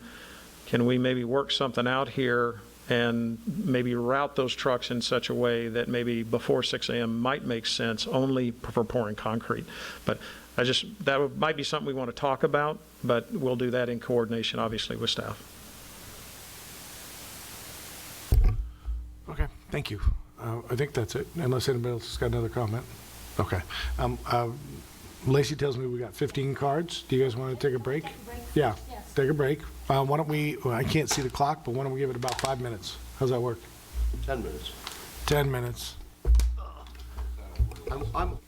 Can we maybe work something out here and maybe route those trucks in such a way that maybe before 6 a.m. might make sense only for pouring concrete? But might be something we want to talk about, but we'll do that in coordination, obviously, with staff. Okay, thank you. I think that's it, unless anybody else has got another comment. Okay. Lacey tells me we got 15 cards. Do you guys want to take a break? Yeah, yes. Take a break. Why don't I can't see the clock, but why don't we give it about 5 minutes? How's that work? 10 minutes. 10 minutes. I'm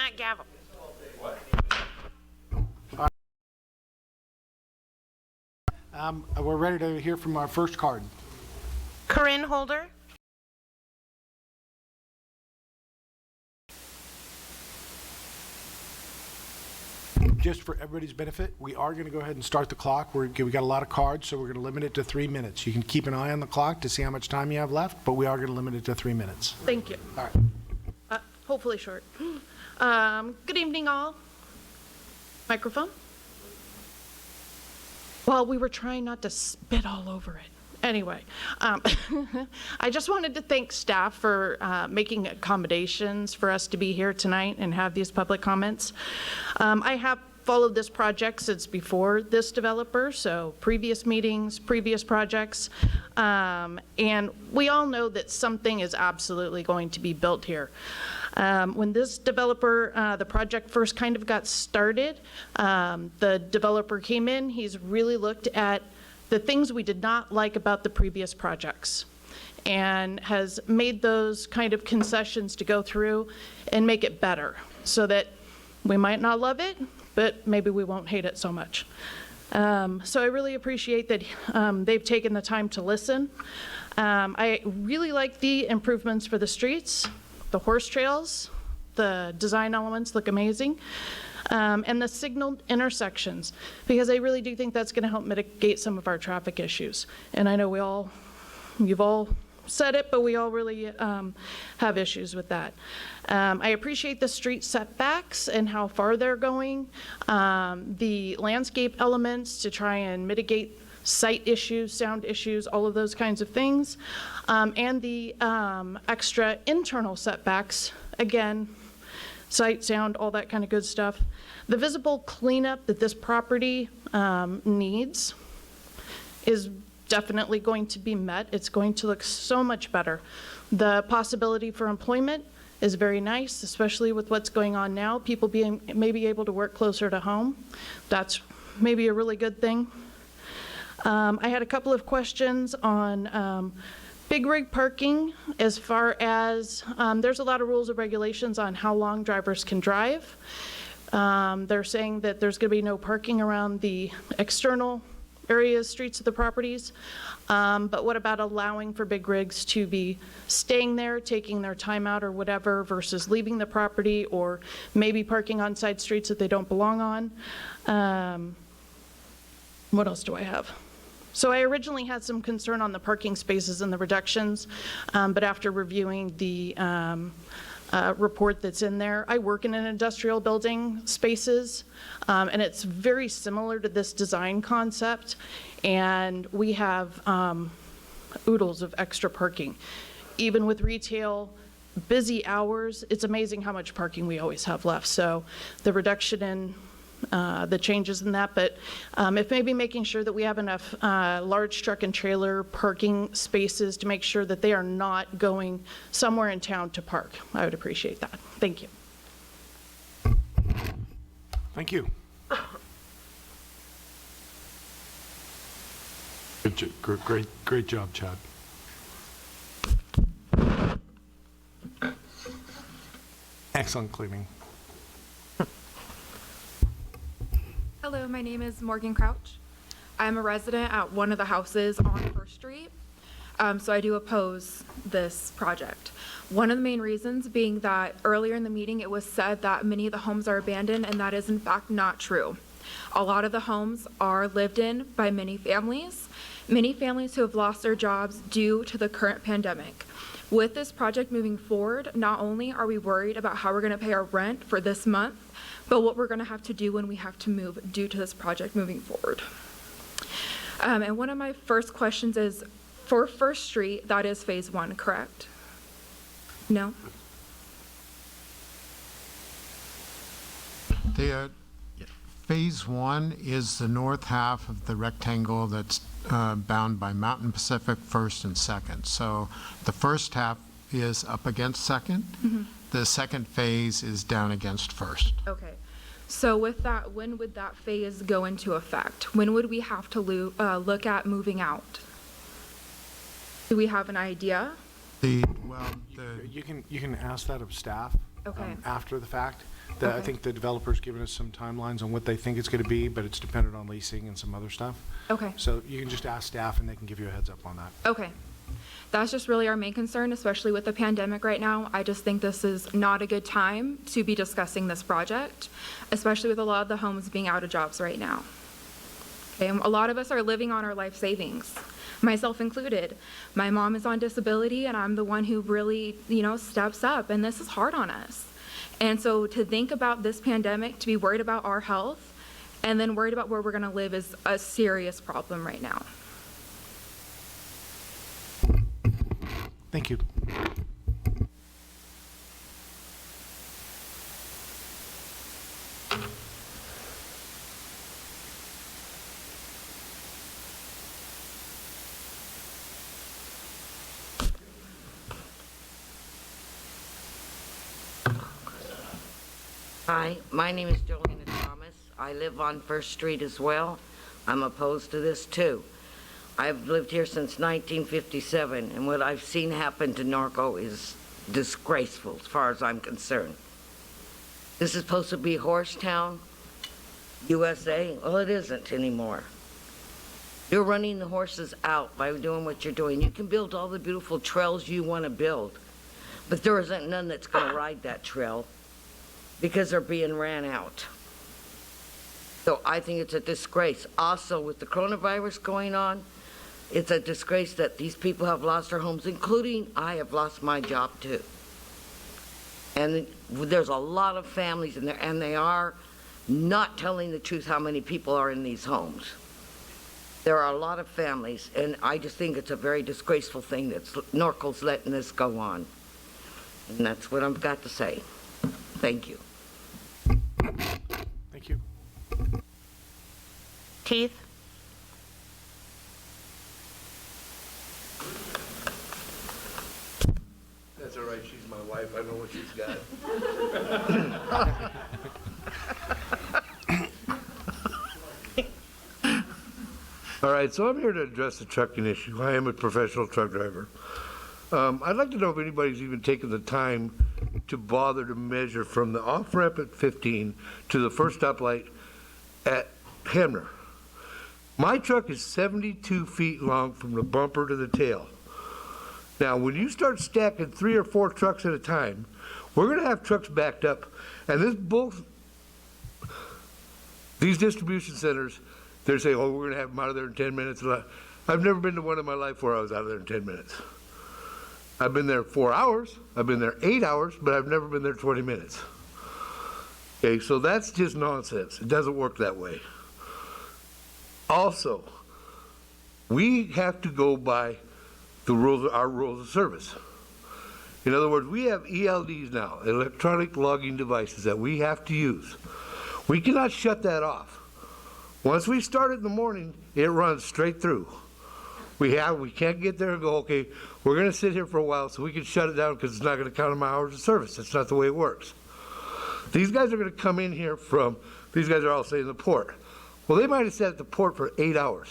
that gavel. We're ready to hear from our first card. Corinne Holder. Just for everybody's benefit, we are going to go ahead and start the clock. We got a lot of cards, so we're going to limit it to 3 minutes. You can keep an eye on the clock to see how much time you have left, but we are going to limit it to 3 minutes. Thank you. All right. Hopefully short. Good evening, all. Microphone? Well, we were trying not to spit all over it. Anyway, I just wanted to thank staff for making accommodations for us to be here tonight and have these public comments. I have followed this project since before this developer, so previous meetings, previous projects, and we all know that something is absolutely going to be built here. When this developer, the project first kind of got started, the developer came in, he's really looked at the things we did not like about the previous projects and has made those kind of concessions to go through and make it better so that we might not love it, but maybe we won't hate it so much. So I really appreciate that they've taken the time to listen. I really like the improvements for the streets, the horse trails, the design elements look amazing, and the signaled intersections, because I really do think that's going to help mitigate some of our traffic issues. And I know you've all said it, but we all really have issues with that. I appreciate the street setbacks and how far they're going, the landscape elements to try and mitigate sight issues, sound issues, all of those kinds of things, and the extra internal setbacks, again, sight, sound, all that kind of good stuff. The visible cleanup that this property needs is definitely going to be met. It's going to look so much better. The possibility for employment is very nice, especially with what's going on now. People may be able to work closer to home. That's maybe a really good thing. I had a couple of questions on big rig parking, as far as there's a lot of rules and regulations on how long drivers can drive. They're saying that there's going to be no parking around the external areas, streets of the properties. But what about allowing for big rigs to be staying there, taking their time out or whatever, versus leaving the property or maybe parking on side streets that they don't belong on? What else do I have? So I originally had some concern on the parking spaces and the reductions, but after reviewing the report that's in there, I work in an industrial building spaces, and it's very similar to this design concept, and we have oodles of extra parking. Even with retail, busy hours, it's amazing how much parking we always have left. So the reduction in the changes in that, but if maybe making sure that we have enough large truck and trailer parking spaces to make sure that they are not going somewhere in town to park, I would appreciate that. Thank you. Thank you. Great job, Chad. Excellent cleaning. Hello, my name is Morgan Crouch. I'm a resident at one of the houses on First Street, so I do oppose this project. One of the main reasons being that earlier in the meeting it was said that many of the homes are abandoned, and that is in fact not true. A lot of the homes are lived in by many families who have lost their jobs due to the current pandemic. With this project moving forward, not only are we worried about how we're going to pay our rent for this month, but what we're going to have to do when we have to move due to this project moving forward. And one of my first questions is, for First Street, that is phase 1, correct? No? Phase 1 is the north half of the rectangle that's bound by Mountain Pacific First and Second. So the first half is up against Second. Mm-hmm. The second phase is down against First. Okay. So with that, when would that phase go into effect? When would we have to look at moving out? Do we have an idea? You can ask that of staff Okay. after the fact. I think the developer's given us some timelines on what they think it's going to be, but it's dependent on leasing and some other stuff. Okay. So you can just ask staff and they can give you a heads up on that. Okay. That's just really our main concern, especially with the pandemic right now. I just think this is not a good time to be discussing this project, especially with a lot of the homes being out of jobs right now. Okay, and a lot of us are living on our life savings, myself included. My mom is on disability and I'm the one who really, steps up, and this is hard on us. And so to think about this pandemic, to be worried about our health, and then worried about where we're gonna live is a serious problem right now. Thank you. Hi, my name is Jolena Thomas. I live on First Street as well. I'm opposed to this too. I've lived here since 1957, and what I've seen happen to Norco is disgraceful as far as I'm concerned. This is supposed to be Horsetown, USA. Well, it isn't anymore. You're running the horses out by doing what you're doing. You can build all the beautiful trails you want to build, but there isn't none that's going to ride that trail because they're being ran out. So I think it's a disgrace. Also, with the coronavirus going on, it's a disgrace that these people have lost their homes, including I have lost my job too. And there's a lot of families in there, and they are not telling the truth how many people are in these homes. There are a lot of families, and I just think it's a very disgraceful thing that Norco's letting this go on. And that's what I've got to say. Thank you. Thank you. Keith? That's all right, she's my wife, I know what she's got. All right, so I'm here to address the trucking issue. I am a professional truck driver. I'd like to know if anybody's even taken the time to bother to measure from the off-ramp at 15 to the first stoplight at Hamner. My truck is 72 feet long from the bumper to the tail. Now, when you start stacking 3 or 4 trucks at a time, we're going to have trucks backed up, and these distribution centers, they're saying, oh, we're going to have them out of there in 10 minutes. I've never been to one in my life where I was out of there in 10 minutes. I've been there 4 hours, I've been there 8 hours, but I've never been there 20 minutes. Okay, so that's just nonsense. It doesn't work that way. Also, we have to go by the rules, our rules of service. In other words, we have ELDs now, electronic logging devices, that we have to use. We cannot shut that off. Once we start it in the morning, it runs straight through. We can't get there and go, okay, we're going to sit here for a while so we can shut it down because it's not going to count on my hours of service. That's not the way it works. These guys are going to come in here these guys are all saying the port. Well, they might have sat at the port for 8 hours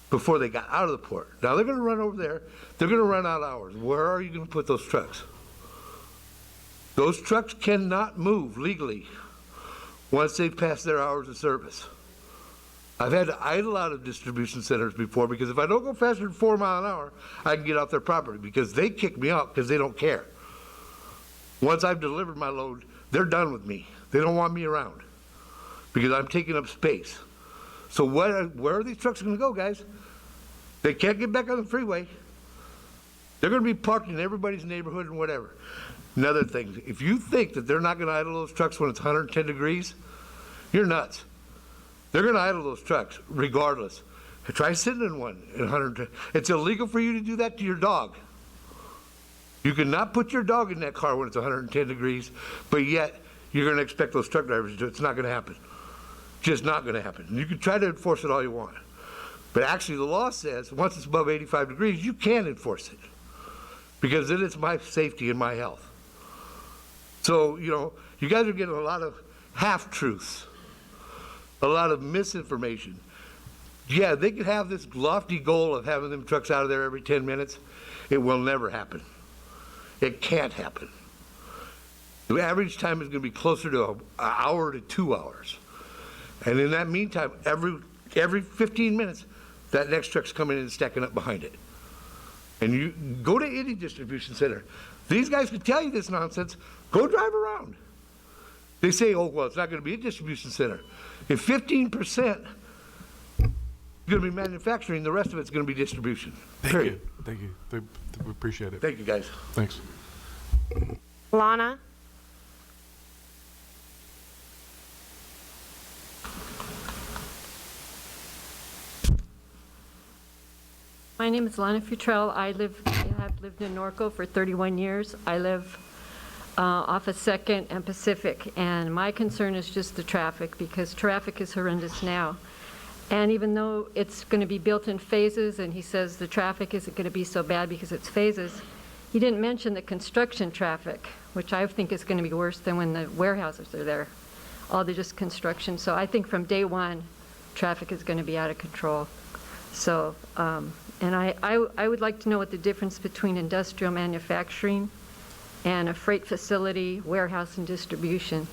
before they got out of the port. Now they're going to run over there. They're going to run out of hours. Where are you going to put those trucks? Those trucks cannot move legally once they've passed their hours of service. I've had to idle out of distribution centers before because if I don't go faster than 4 miles an hour, I can get off their property because they kick me out because they don't care. Once I've delivered my load, they're done with me. They don't want me around because I'm taking up space. So where are these trucks going to go, guys? They can't get back on the freeway. They're going to be parked in everybody's neighborhood and whatever. Another thing, if you think that they're not going to idle those trucks when it's 110 degrees, you're nuts. They're going to idle those trucks regardless. Try sitting in one at 110. It's illegal for you to do that to your dog. You cannot put your dog in that car when it's 110 degrees, but yet you're going to expect those truck drivers to do it. It's not going to happen. Just not going to happen. You can try to enforce it all you want. But actually the law says once it's above 85 degrees, you can enforce it because then it's my safety and my health. So, you guys are getting a lot of half-truths, a lot of misinformation. Yeah, they could have this lofty goal of having them trucks out of there every 10 minutes. It will never happen. It can't happen. The average time is going to be closer to an hour to 2 hours. And in that meantime, every 15 minutes, that next truck's coming in and stacking up behind it. And you go to any distribution center. These guys can tell you this nonsense. Go drive around. They say, oh, well, it's not going to be a distribution center. If 15% is going to be manufacturing, the rest of it's going to be distribution. Period. Thank you. We appreciate it. Thank you, guys. Thanks. Lana? My name is Lana Futrell. I have lived in Norco for 31 years. I live off of 2nd and Pacific, and my concern is just the traffic, because traffic is horrendous now. And even though it's going to be built in phases, and he says the traffic isn't going to be so bad because it's phases, he didn't mention the construction traffic, which I think is going to be worse than when the warehouses are there. All the just construction. So I think from day one, traffic is going to be out of control. So, and I would like to know what the difference between industrial manufacturing and a freight facility, warehouse, and distribution,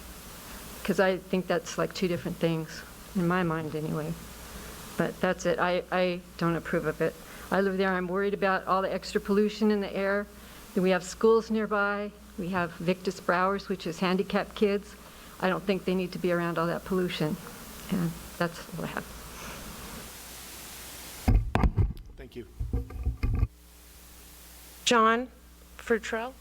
because I think that's like two different things, in my mind anyway. But that's it. I don't approve of it. I live there. I'm worried about all the extra pollution in the air. Then we have schools nearby. We have Victus Browers, which is handicapped kids. I don't think they need to be around all that pollution. And that's what I have. Thank you. John Futrell?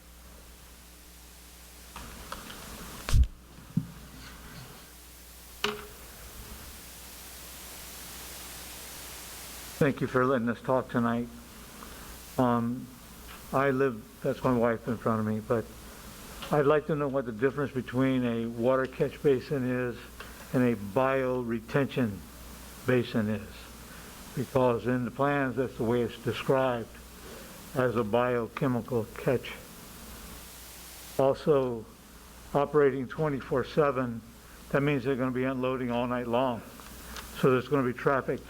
Thank you for letting us talk tonight. That's my wife in front of me, but I'd like to know what the difference between a water catch basin is and a bioretention basin is. Because in the plans, that's the way it's described, as a biochemical catch. Also, operating 24/7, that means they're going to be unloading all night long. So there's going to be traffic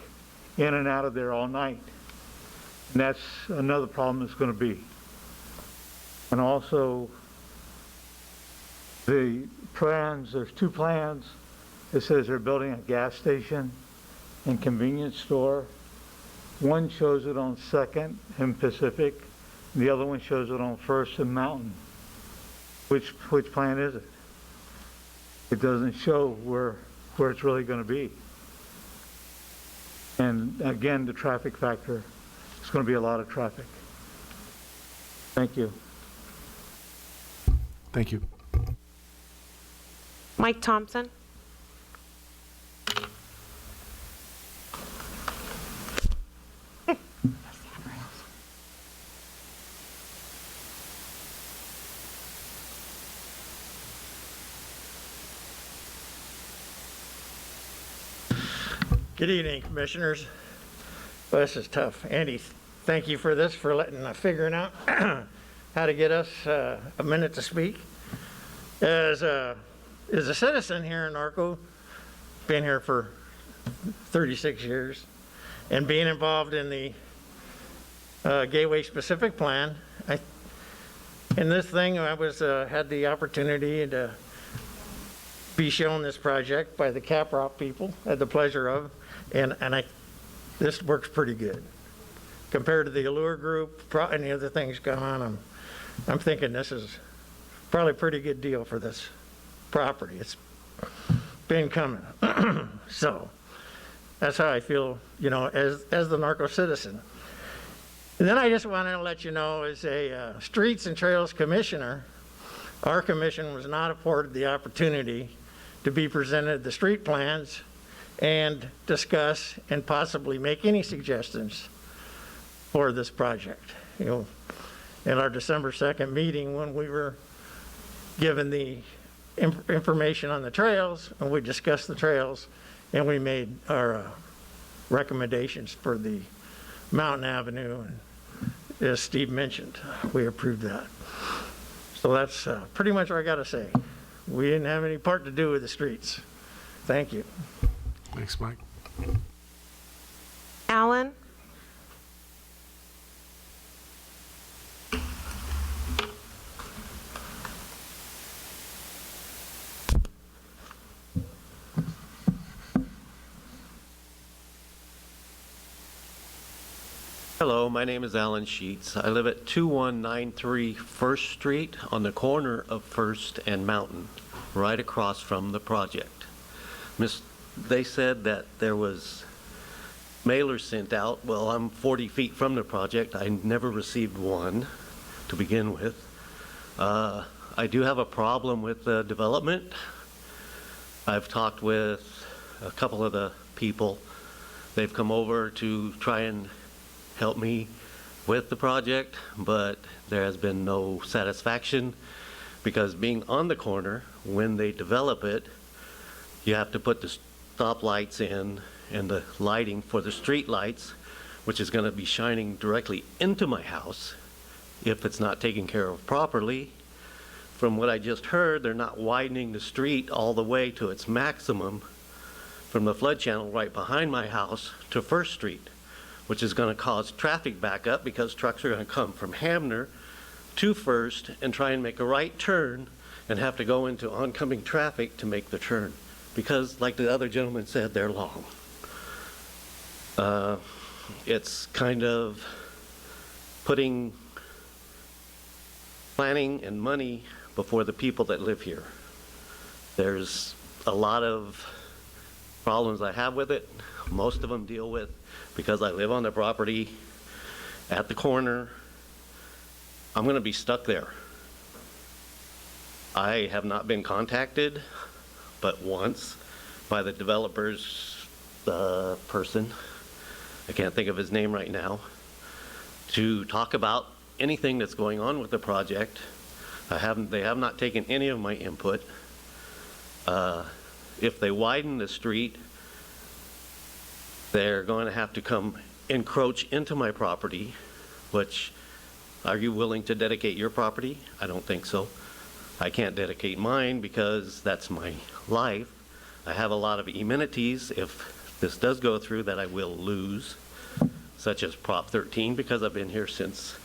in and out of there all night. And that's another problem that's going to be. And also, the plans, there's two plans. It says they're building a gas station and convenience store. One shows it on 2nd and Pacific. The other one shows it on 1st and Mountain. Which plan is it? It doesn't show where it's really going to be. And again, the traffic factor. It's going to be a lot of traffic. Thank you. Thank you. Mike Thompson? Good evening, Commissioners. Well, this is tough. Andy, thank you for this, for figuring out how to get us a minute to speak. As a citizen here in Norco, been here for 36 years, and being involved in the Gateway Specific Plan, in this thing I had the opportunity to be shown this project by the Caprock people, had the pleasure of, and this works pretty good. Compared to the Allure Group, and the other things going on, I'm thinking this is probably a pretty good deal for this property. It's been coming. So that's how I feel, as the Norco citizen. And then I just wanted to let you know, as a Streets and Trails Commissioner, our commission was not afforded the opportunity to be presented the street plans and discuss and possibly make any suggestions for this project. In our December 2nd meeting, when we were given the information on the trails, and we discussed the trails, and we made our recommendations for the Mountain Avenue, and as Steve mentioned, we approved that. So that's pretty much what I got to say. We didn't have any part to do with the streets. Thank you. Thanks, Mike. Alan? Hello, my name is Alan Sheets. I live at 2193 First Street on the corner of First and Mountain, right across from the project. They said that there was mailers sent out. Well, I'm 40 feet from the project. I never received one to begin with. I do have a problem with the development. I've talked with a couple of the people. They've come over to try and help me with the project, but there has been no satisfaction because being on the corner, when they develop it, you have to put the stop lights in and the lighting for the street lights, which is going to be shining directly into my house if it's not taken care of properly. From what I just heard, they're not widening the street all the way to its maximum from the flood channel right behind my house to First Street, which is going to cause traffic backup because trucks are going to come from Hamner to First and try and make a right turn and have to go into oncoming traffic to make the turn because, like the other gentleman said, they're long. It's kind of putting planning and money before the people that live here. There's a lot of problems I have with it. Most of them deal with because I live on the property at the corner. I'm going to be stuck there. I have not been contacted but once by the developer's person, I can't think of his name right now, to talk about anything that's going on with the project. They have not taken any of my input. If they widen the street, they're going to have to come encroach into my property, which, are you willing to dedicate your property? I don't think so. I can't dedicate mine because that's my life. I have a lot of amenities if this does go through that I will lose, such as Prop 13, because I've been here since,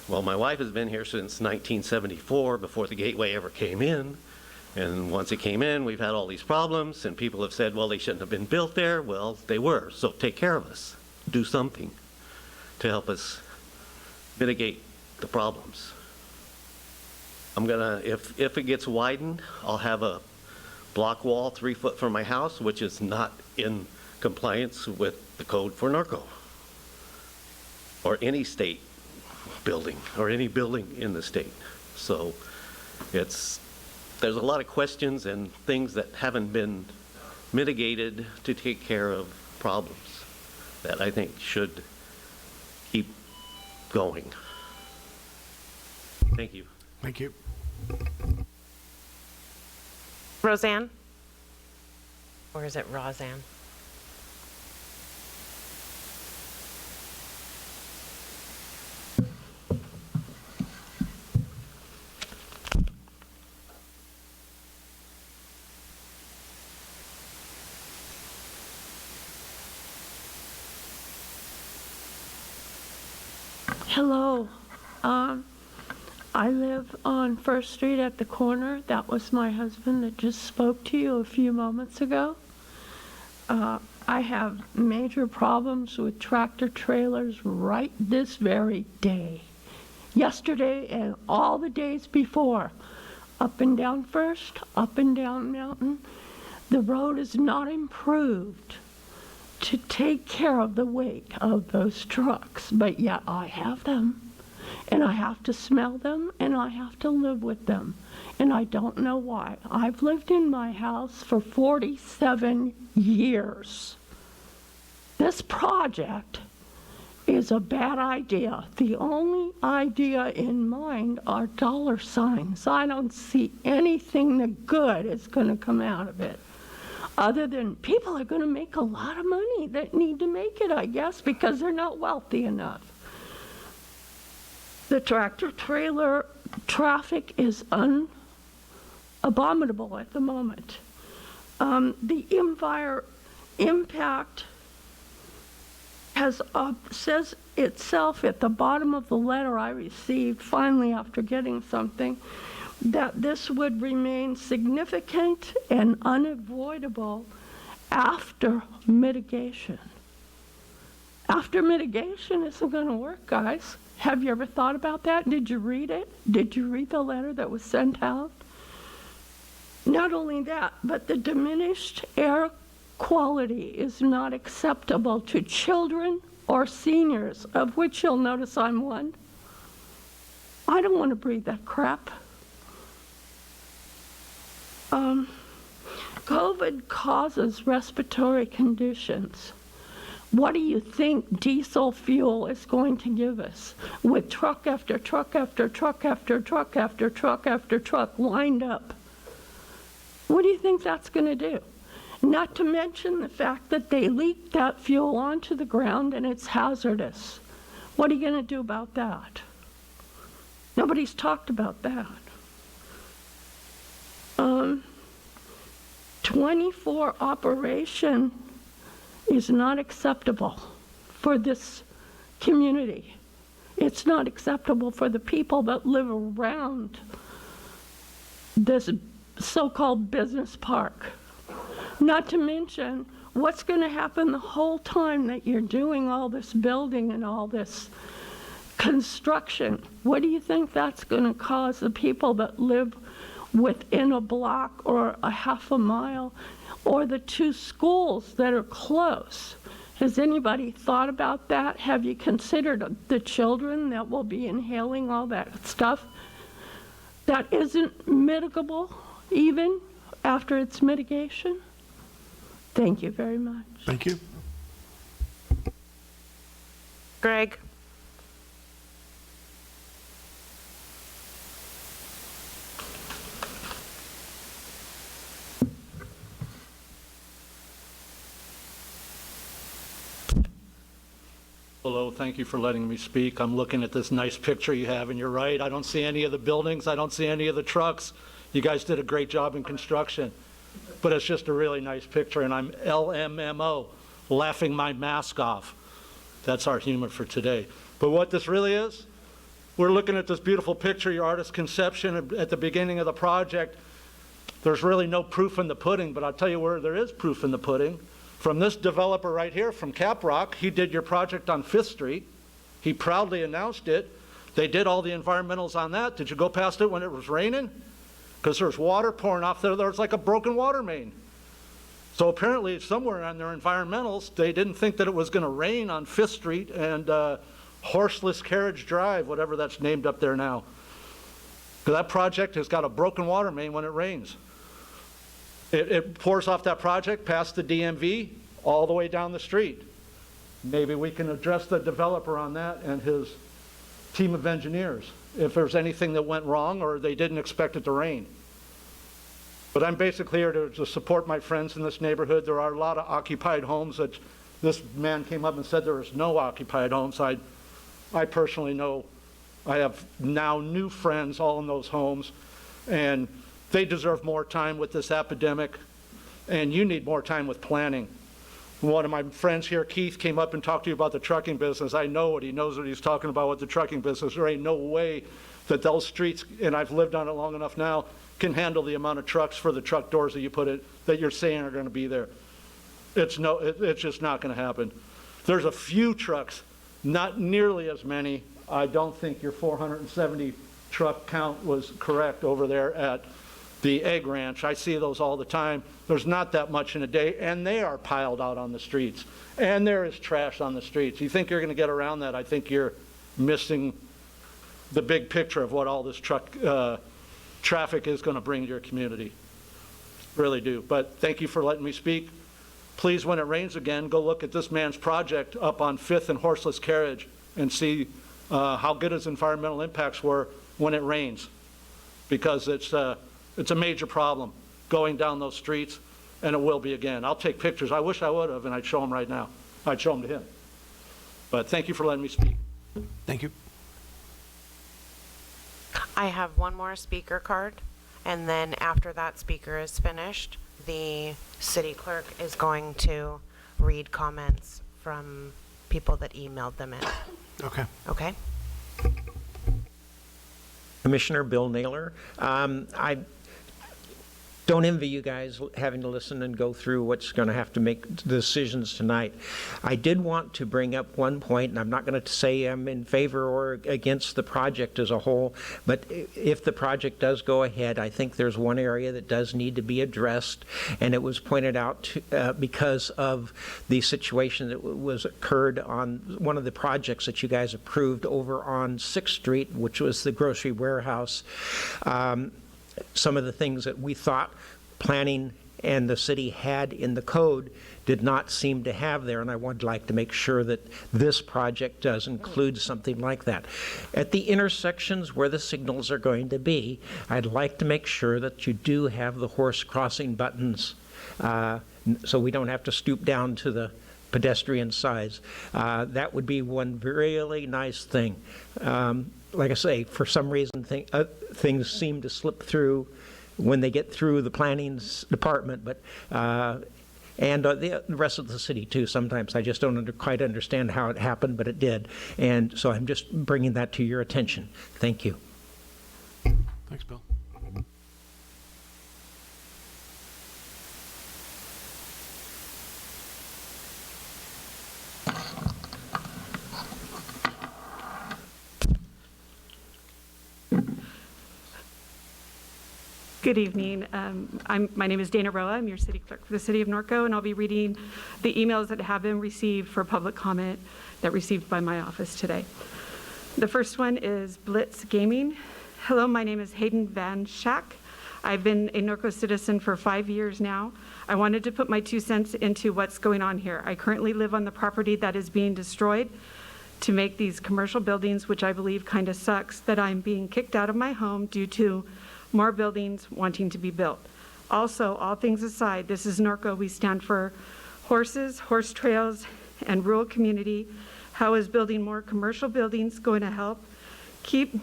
well, my wife has been here since 1974, before the gateway ever came in. And once it came in, we've had all these problems, and people have said, well, they shouldn't have been built there. Well, they were, so take care of us. Do something to help us mitigate the problems. I'm gonna, if it gets widened, I'll have a block wall 3 foot from my house, which is not in compliance with the code for Norco, or any state building, or any building in the state. So there's a lot of questions and things that haven't been mitigated to take care of problems that I think should keep going. Thank you. Thank you. Roseanne? Or is it Roseanne? Hello. I live on First Street at the corner. That was my husband that just spoke to you a few moments ago. I have major problems with tractor trailers right this very day. Yesterday and all the days before. Up and down First, up and down Mountain. The road is not improved to take care of the weight of those trucks, but yet I have them. And I have to smell them, and I have to live with them. And I don't know why. I've lived in my house for 47 years. This project is a bad idea. The only idea in mind are dollar signs. I don't see anything that good is going to come out of it. Other than people are going to make a lot of money that need to make it, I guess, because they're not wealthy enough. The tractor trailer traffic is abominable at the moment. The impact says itself at the bottom of the letter I received finally after getting something, that this would remain significant and unavoidable after mitigation. After mitigation isn't going to work, guys. Have you ever thought about that? Did you read it? Did you read the letter that was sent out? Not only that, but the diminished air quality is not acceptable to children or seniors, of which you'll notice I'm one. I don't want to breathe that crap. COVID causes respiratory conditions. What do you think diesel fuel is going to give us with truck after truck after truck after truck after truck after truck lined up? What do you think that's going to do? Not to mention the fact that they leaked that fuel onto the ground and it's hazardous. What are you going to do about that? Nobody's talked about that. 24 operation is not acceptable for this community. It's not acceptable for the people that live around this so-called business park. Not to mention what's going to happen the whole time that you're doing all this building and all this construction. What do you think that's going to cause the people that live within a block or a half a mile, or the 2 schools that are close? Has anybody thought about that? Have you considered the children that will be inhaling all that stuff that isn't mitigable even after its mitigation? Thank you very much. Thank you. Greg? Hello, thank you for letting me speak. I'm looking at this nice picture you have, and you're right. I don't see any of the buildings. I don't see any of the trucks. You guys did a great job in construction. But it's just a really nice picture, and I'm LMMO, laughing my mask off. That's our humor for today. But what this really is, we're looking at this beautiful picture, your artist's conception at the beginning of the project. There's really no proof in the pudding, but I'll tell you where there is proof in the pudding. From this developer right here from Caprock, he did your project on 5th Street. He proudly announced it. They did all the environmentals on that. Did you go past it when it was raining? Because there's water pouring off there. There's like a broken water main. So apparently somewhere on their environmentals, they didn't think that it was going to rain on 5th Street and Horseless Carriage Drive, whatever that's named up there now. Because that project has got a broken water main when it rains. It pours off that project past the DMV all the way down the street. Maybe we can address the developer on that and his team of engineers if there's anything that went wrong or they didn't expect it to rain. But I'm basically here to support my friends in this neighborhood. There are a lot of occupied homes that this man came up and said there is no occupied homes. I personally know, I have now new friends all in those homes, and they deserve more time with this epidemic, and you need more time with planning. One of my friends here, Keith, came up and talked to you about the trucking business. I know what he knows what he's talking about with the trucking business. There ain't no way that those streets, and I've lived on it long enough now, can handle the amount of trucks for the truck doors that you put it, that you're saying are going to be there. It's just not going to happen. There's a few trucks, not nearly as many. I don't think your 470 truck count was correct over there at the Egg Ranch. I see those all the time. There's not that much in a day, and they are piled out on the streets. And there is trash on the streets. You think you're going to get around that? I think you're missing the big picture of what all this traffic is going to bring to your community. Really do. But thank you for letting me speak. Please, when it rains again, go look at this man's project up on 5th and Horseless Carriage and see how good his environmental impacts were when it rains. Because it's a major problem going down those streets, and it will be again. I'll take pictures. I wish I would have, and I'd show them right now. I'd show them to him. But thank you for letting me speak. Thank you. I have one more speaker card, and then after that speaker is finished, the city clerk is going to read comments from people that emailed them in. Okay. Okay? Commissioner Bill Naylor. I don't envy you guys having to listen and go through what's going to have to make decisions tonight. I did want to bring up one point, and I'm not going to say I'm in favor or against the project as a whole, but if the project does go ahead, I think there's one area that does need to be addressed, and it was pointed out because of the situation that was occurred on one of the projects that you guys approved over on 6th Street, which was the grocery warehouse. Some of the things that we thought planning and the city had in the code did not seem to have there, and I would like to make sure that this project does include something like that. At the intersections where the signals are going to be, I'd like to make sure that you do have the horse crossing buttons so we don't have to stoop down to the pedestrian size. That would be one really nice thing. Like I say, for some reason, things seem to slip through when they get through the planning department, but and the rest of the city too. Sometimes I just don't quite understand how it happened, but it did. And so I'm just bringing that to your attention. Thank you. Thanks, Bill. Good evening. My name is Dana Roa. I'm your city clerk for the city of Norco, and I'll be reading the emails that have been received for public comment that received by my office today. The first one is Blitz Gaming. Hello, my name is Hayden Van Schack. I've been a Norco citizen for 5 years now. I wanted to put my 2 cents into what's going on here. I currently live on the property that is being destroyed to make these commercial buildings, which I believe kind of sucks that I'm being kicked out of my home due to more buildings wanting to be built. Also, all things aside, this is Norco. We stand for horses, horse trails, and rural community. How is building more commercial buildings going to help keep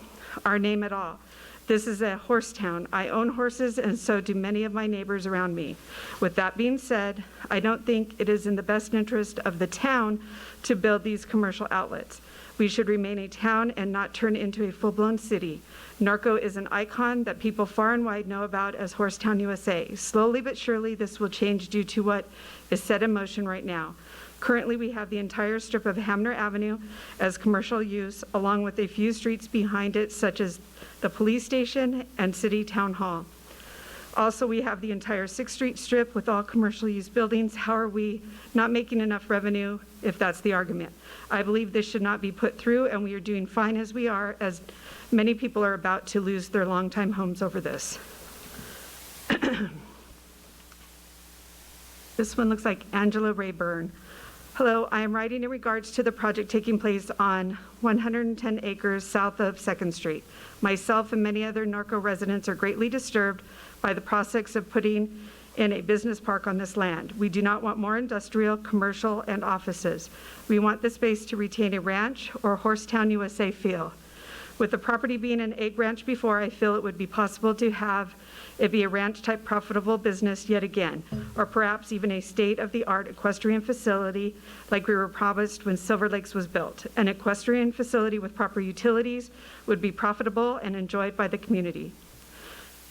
our name at all? This is a horse town. I own horses, and so do many of my neighbors around me. With that being said, I don't think it is in the best interest of the town to build these commercial outlets. We should remain a town and not turn into a full-blown city. Norco is an icon that people far and wide know about as Horsetown, USA. Slowly but surely, this will change due to what is set in motion right now. Currently, we have the entire strip of Hamner Avenue as commercial use, along with a few streets behind it, such as the police station and City Town Hall. Also, we have the entire 6th Street strip with all commercial use buildings. How are we not making enough revenue, if that's the argument? I believe this should not be put through, and we are doing fine as we are, as many people are about to lose their longtime homes over this. This one looks like Angela Rayburn. Hello, I am writing in regards to the project taking place on 110 acres south of 2nd Street. Myself and many other Norco residents are greatly disturbed by the prospects of putting in a business park on this land. We do not want more industrial, commercial, and offices. We want the space to retain a ranch or Horsetown, USA feel. With the property being an egg ranch before, I feel it would be possible to have it be a ranch-type profitable business yet again, or perhaps even a state-of-the-art equestrian facility like we were promised when Silver Lakes was built. An equestrian facility with proper utilities would be profitable and enjoyed by the community.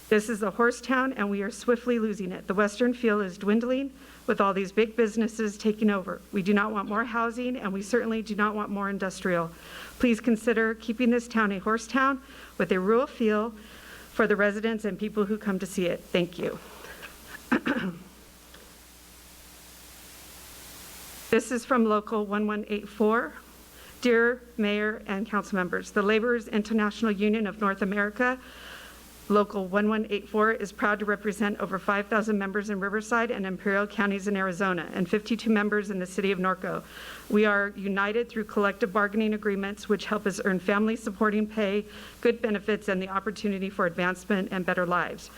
This is a horse town, and we are swiftly losing it. The western feel is dwindling with all these big businesses taking over. We do not want more housing, and we certainly do not want more industrial. Please consider keeping this town a horse town with a rural feel for the residents and people who come to see it. Thank you. This is from Local 1184. Dear Mayor and council members, the Laborers International Union of North America, Local 1184 is proud to represent over 5,000 members in Riverside and Imperial counties in Arizona and 52 members in the city of Norco. We are united through collective bargaining agreements which help us earn family supporting pay, good benefits, and the opportunity for advancement and better lives.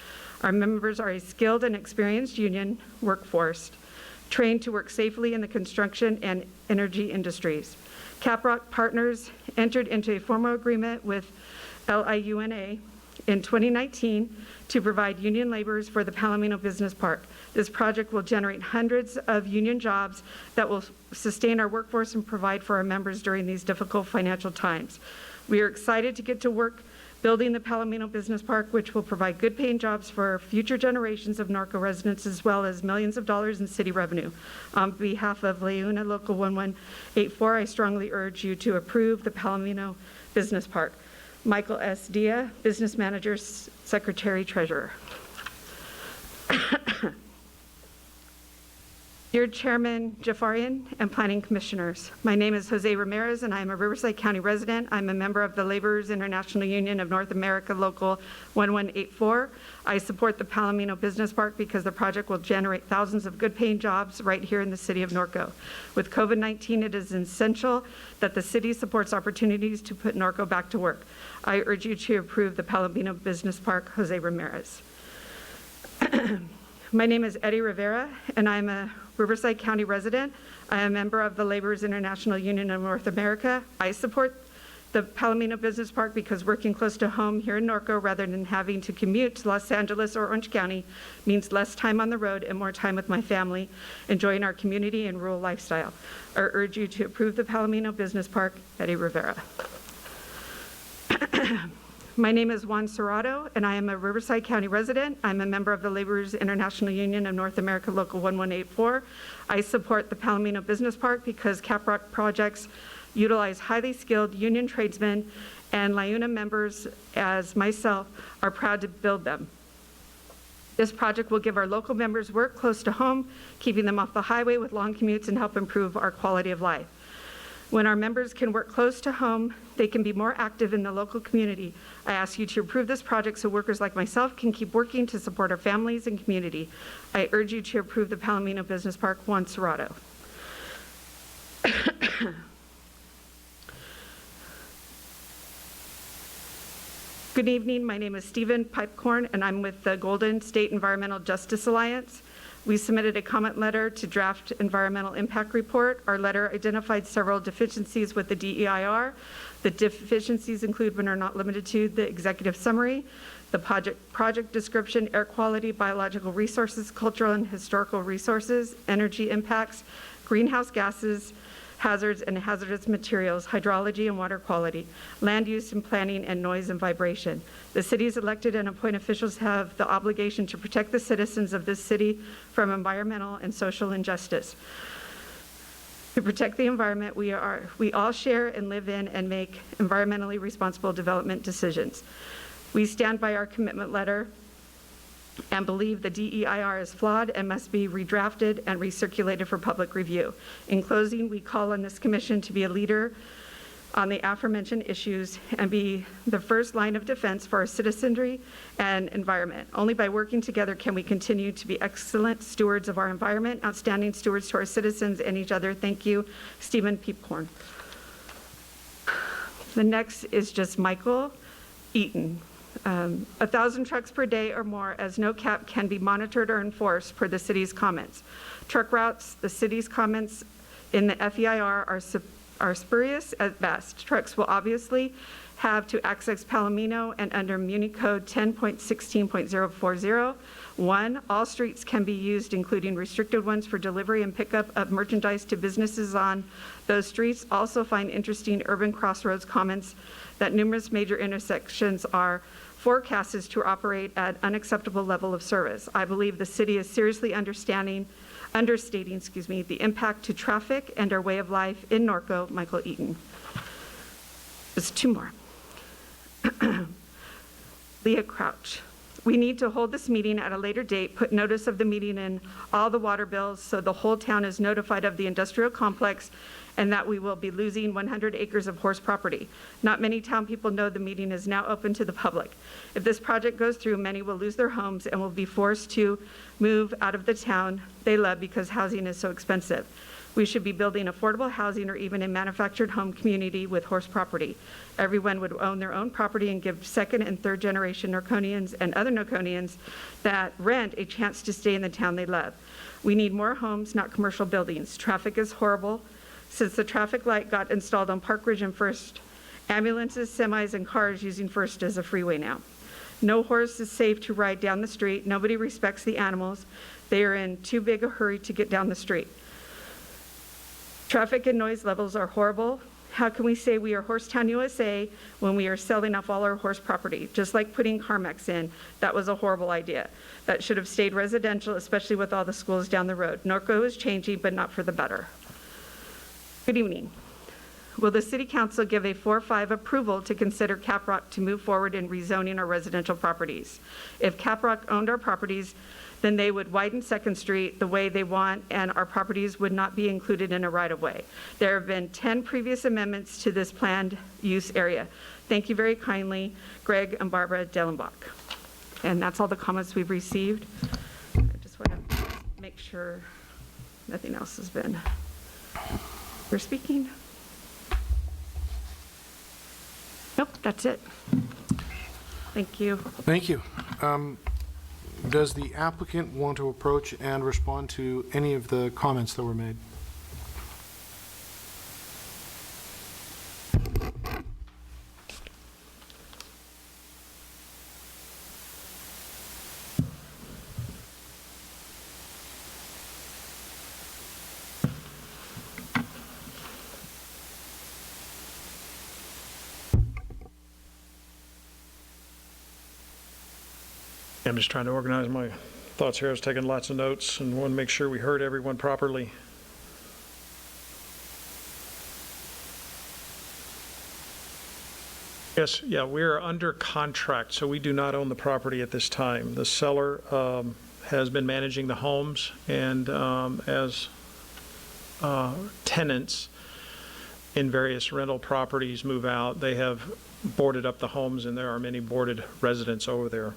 Our members are a skilled and experienced union workforce trained to work safely in the construction and energy industries. Caprock Partners entered into a formal agreement with LIUNA in 2019 to provide union laborers for the Palomino Business Park. This project will generate hundreds of union jobs that will sustain our workforce and provide for our members during these difficult financial times. We are excited to get to work building the Palomino Business Park, which will provide good paying jobs for future generations of Norco residents, as well as millions of dollars in city revenue. On behalf of LaUna Local 1184, I strongly urge you to approve the Palomino Business Park. Michael S. Dia, Business Manager, Secretary, Treasurer. Dear Chairman Jafarian and Planning Commissioners, my name is Jose Ramirez and I am a Riverside County resident. I'm a member of the Laborers International Union of North America Local 1184. I support the Palomino Business Park because the project will generate thousands of good paying jobs right here in the city of Norco. With COVID-19, it is essential that the city supports opportunities to put Norco back to work. I urge you to approve the Palomino Business Park. Jose Ramirez. My name is Eddie Rivera, and I'm a Riverside County resident. I am a member of the Laborers International Union of North America. I support the Palomino Business Park because working close to home here in Norco rather than having to commute to Los Angeles or Orange County means less time on the road and more time with my family, enjoying our community and rural lifestyle. I urge you to approve the Palomino Business Park. Eddie Rivera. My name is Juan Serrato, and I am a Riverside County resident. I'm a member of the Laborers International Union of North America Local 1184. I support the Palomino Business Park because Caprock projects utilize highly skilled union tradesmen, and LaUna members, as myself, are proud to build them. This project will give our local members work close to home, keeping them off the highway with long commutes and help improve our quality of life. When our members can work close to home, they can be more active in the local community. I ask you to approve this project so workers like myself can keep working to support our families and community. I urge you to approve the Palomino Business Park. Juan Serrato. Good evening, my name is Stephen Pipecorn, and I'm with the Golden State Environmental Justice Alliance. We submitted a comment letter to draft environmental impact report. Our letter identified several deficiencies with the DEIR. The deficiencies include, but are not limited to, the executive summary, the project description, air quality, biological resources, cultural and historical resources, energy impacts, greenhouse gases, hazards and hazardous materials, hydrology and water quality, land use and planning, and noise and vibration. The city's elected and appointed officials have the obligation to protect the citizens of this city from environmental and social injustice. To protect the environment, we all share and live in and make environmentally responsible development decisions. We stand by our commitment letter and believe the DEIR is flawed and must be redrafted and recirculated for public review. In closing, we call on this commission to be a leader on the aforementioned issues and be the first line of defense for our citizenry and environment. Only by working together can we continue to be excellent stewards of our environment, outstanding stewards to our citizens and each other. Thank you, Stephen Piepcorn. The next is just Michael Eaton. 1,000 trucks per day or more, as no cap can be monitored or enforced per the city's comments. Truck routes, the city's comments in the FEIR are spurious at best. Trucks will obviously have to access Palomino, and under Muni Code 10.16.040, 1, all streets can be used, including restricted ones, for delivery and pickup of merchandise to businesses on those streets. Also find interesting urban crossroads comments that numerous major intersections are forecasted to operate at unacceptable level of service. I believe the city is seriously understating the impact to traffic and our way of life in Norco. Michael Eaton. There's 2 more. Leah Crouch. We need to hold this meeting at a later date, put notice of the meeting in all the water bills so the whole town is notified of the industrial complex and that we will be losing 100 acres of horse property. Not many town people know the meeting is now open to the public. If this project goes through, many will lose their homes and will be forced to move out of the town they love because housing is so expensive. We should be building affordable housing or even a manufactured home community with horse property. Everyone would own their own property and give second and third generation Norconians and other Norconians that rent a chance to stay in the town they love. We need more homes, not commercial buildings. Traffic is horrible. Since the traffic light got installed on Park Ridge and First, ambulances, semis, and cars using First as a freeway now. No horse is safe to ride down the street. Nobody respects the animals. They are in too big a hurry to get down the street. Traffic and noise levels are horrible. how can we say we are Horsetown, USA when we are selling off all our horse property? Just like putting CarMax in, that was a horrible idea. That should have stayed residential, especially with all the schools down the road. Norco is changing, but not for the better. Good evening. Will the City Council give a 4-5 approval to consider Caprock to move forward in rezoning our residential properties? If Caprock owned our properties, then they would widen Second Street the way they want, and our properties would not be included in a right-of-way. There have been 10 previous amendments to this planned use area. Thank you very kindly, Greg and Barbara Dellenbach. And that's all the comments we've received. I just want to make sure nothing else has been. You're speaking? Nope, that's it. Thank you. Thank you. Does the applicant want to approach and respond to any of the comments that were made? I'm just trying to organize my thoughts here. I was taking lots of notes and want to make sure we heard everyone properly. Yes, yeah, we are under contract, so we do not own the property at this time. The seller has been managing the homes, and as tenants in various rental properties move out, they have boarded up the homes, and there are many boarded residents over there.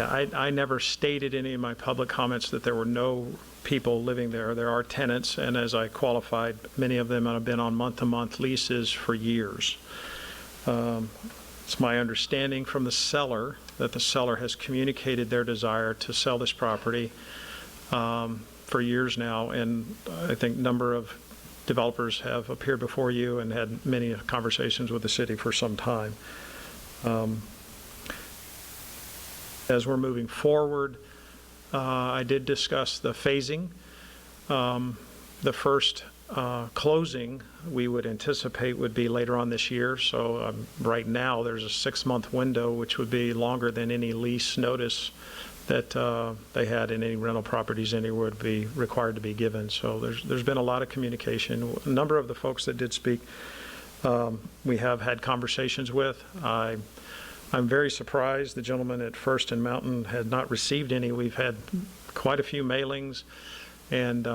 I never stated in any of my public comments that there were no people living there. There are tenants, and as I qualified, many of them have been on month-to-month leases for years. It's my understanding from the seller that the seller has communicated their desire to sell this property for years now, and I think a number of developers have appeared before you and had many conversations with the city for some time. As we're moving forward, I did discuss the phasing. The first closing we would anticipate would be later on this year. So right now there's a 6-month window, which would be longer than any lease notice that they had in any rental properties anywhere would be required to be given. So there's been a lot of communication. A number of the folks that did speak, we have had conversations with. I'm very surprised the gentleman at First and Mountain had not received any. We've had quite a few mailings, and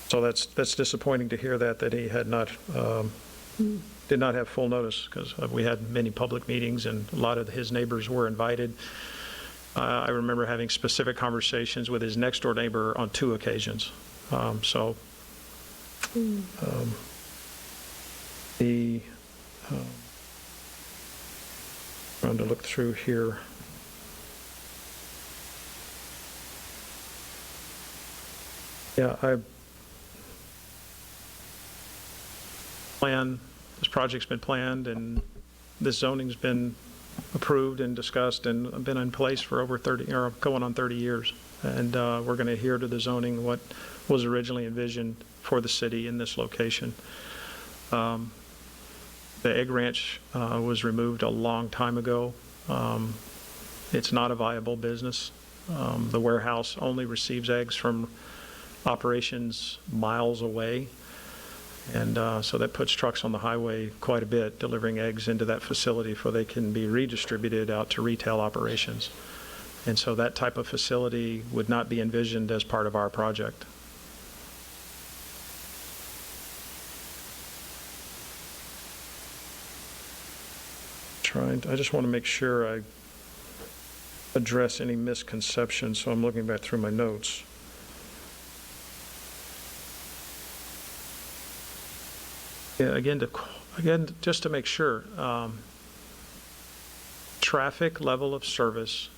so that's disappointing to hear that he had not did not have full notice, because we had many public meetings and a lot of his neighbors were invited. I remember having specific conversations with his next door neighbor on 2 occasions. Trying to look through here. Yeah, this project's been planned, and this zoning's been approved and discussed and been in place for over 30, or going on 30 years. And we're going to adhere to the zoning, what was originally envisioned for the city in this location. The egg ranch was removed a long time ago. It's not a viable business. The warehouse only receives eggs from operations miles away. And so that puts trucks on the highway quite a bit, delivering eggs into that facility so they can be redistributed out to retail operations. And so that type of facility would not be envisioned as part of our project. I just want to make sure I address any misconceptions, so I'm looking back through my notes. Yeah, again, just to make sure, traffic level of service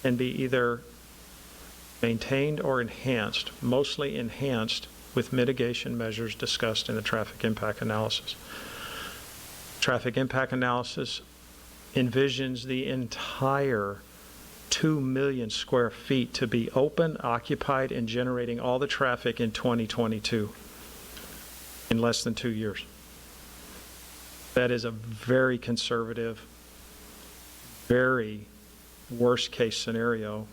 can be either maintained or enhanced, mostly enhanced with mitigation measures discussed in the traffic impact analysis. Traffic impact analysis envisions the entire 2 million square feet to be open, occupied, and generating all the traffic in 2022. in less than 2 years. That is a very conservative, very worst-case scenario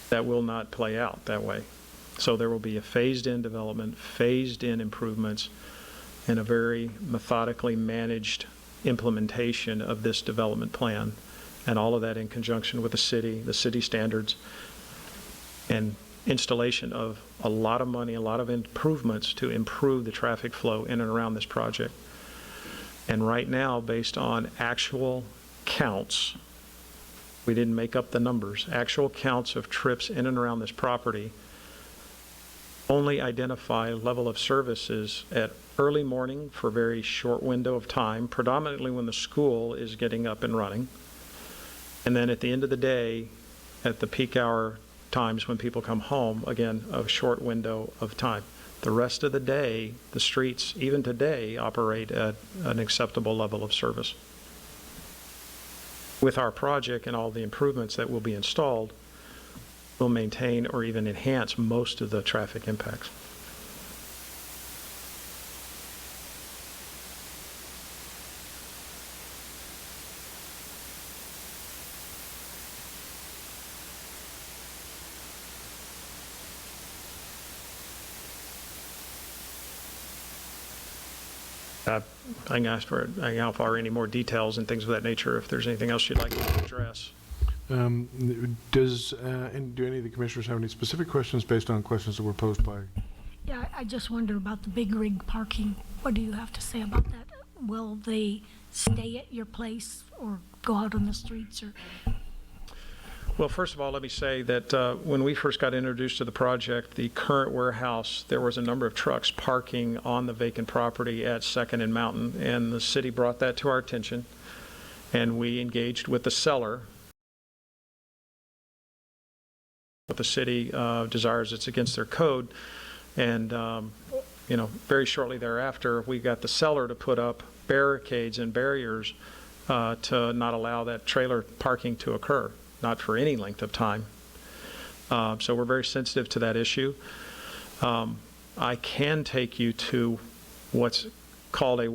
that will not play out that way. So there will be a phased-in development, phased-in improvements, and a very methodically managed implementation of this development plan, and all of that in conjunction with the city standards, and installation of a lot of money, a lot of improvements to improve the traffic flow in and around this project. And right now, based on actual counts, we didn't make up the numbers, actual counts of trips in and around this property only identify level of services at early morning for a very short window of time, predominantly when the school is getting up and running, and then at the end of the day, at the peak hour times when people come home, again, a short window of time. The rest of the day, the streets, even today, operate at an acceptable level of service. With our project and all the improvements that will be installed, we'll maintain or even enhance most of the traffic impacts. I can offer any more details and things of that nature if there's anything else you'd like to address. Do any of the commissioners have any specific questions based on questions that were posed by? Yeah, I just wonder about the big rig parking. What do you have to say about that? Will they stay at your place or go out on the streets? Or? Well, first of all, let me say that when we first got introduced to the project, the current warehouse, there was a number of trucks parking on the vacant property at 2nd and Mountain, and the city brought that to our attention, and we engaged with the seller. What the city desires, it's against their code, and very shortly thereafter, we got the seller to put up barricades and barriers to not allow that trailer parking to occur. Not for any length of time. So we're very sensitive to that issue. I can take you to what's called a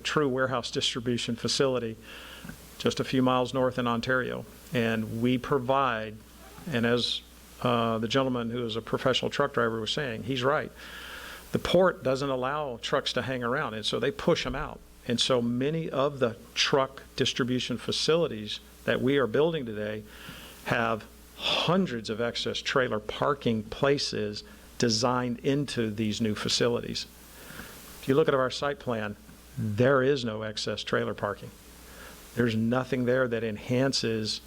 true warehouse distribution facility just a few miles north in Ontario. And we provide, and as the gentleman who is a professional truck driver was saying, he's right. The port doesn't allow trucks to hang around, and so they push them out. And so many of the truck distribution facilities that we are building today have hundreds of excess trailer parking places designed into these new facilities. If you look at our site plan, there is no excess trailer parking. There's nothing there that enhances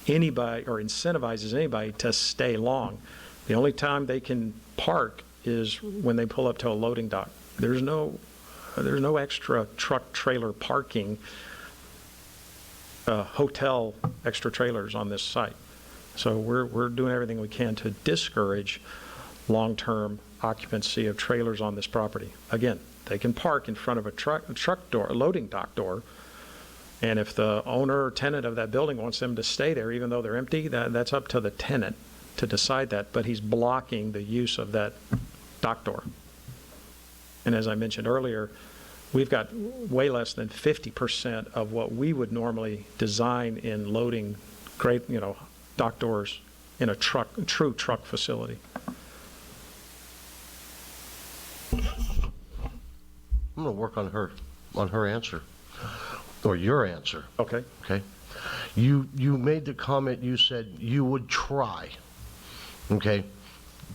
anybody or incentivizes anybody to stay long. The only time they can park is when they pull up to a loading dock. There's no extra truck trailer parking, hotel extra trailers on this site. So we're doing everything we can to discourage long-term occupancy of trailers on this property. Again, they can park in front of a truck door, a loading dock door, and if the owner or tenant of that building wants them to stay there, even though they're empty, that's up to the tenant to decide that, but he's blocking the use of that dock door. And as I mentioned earlier, we've got way less than 50% of what we would normally design in loading great, dock doors in a true truck facility. I'm going to work on her answer, or your answer. Okay. Okay. You made the comment, you said you would try, okay,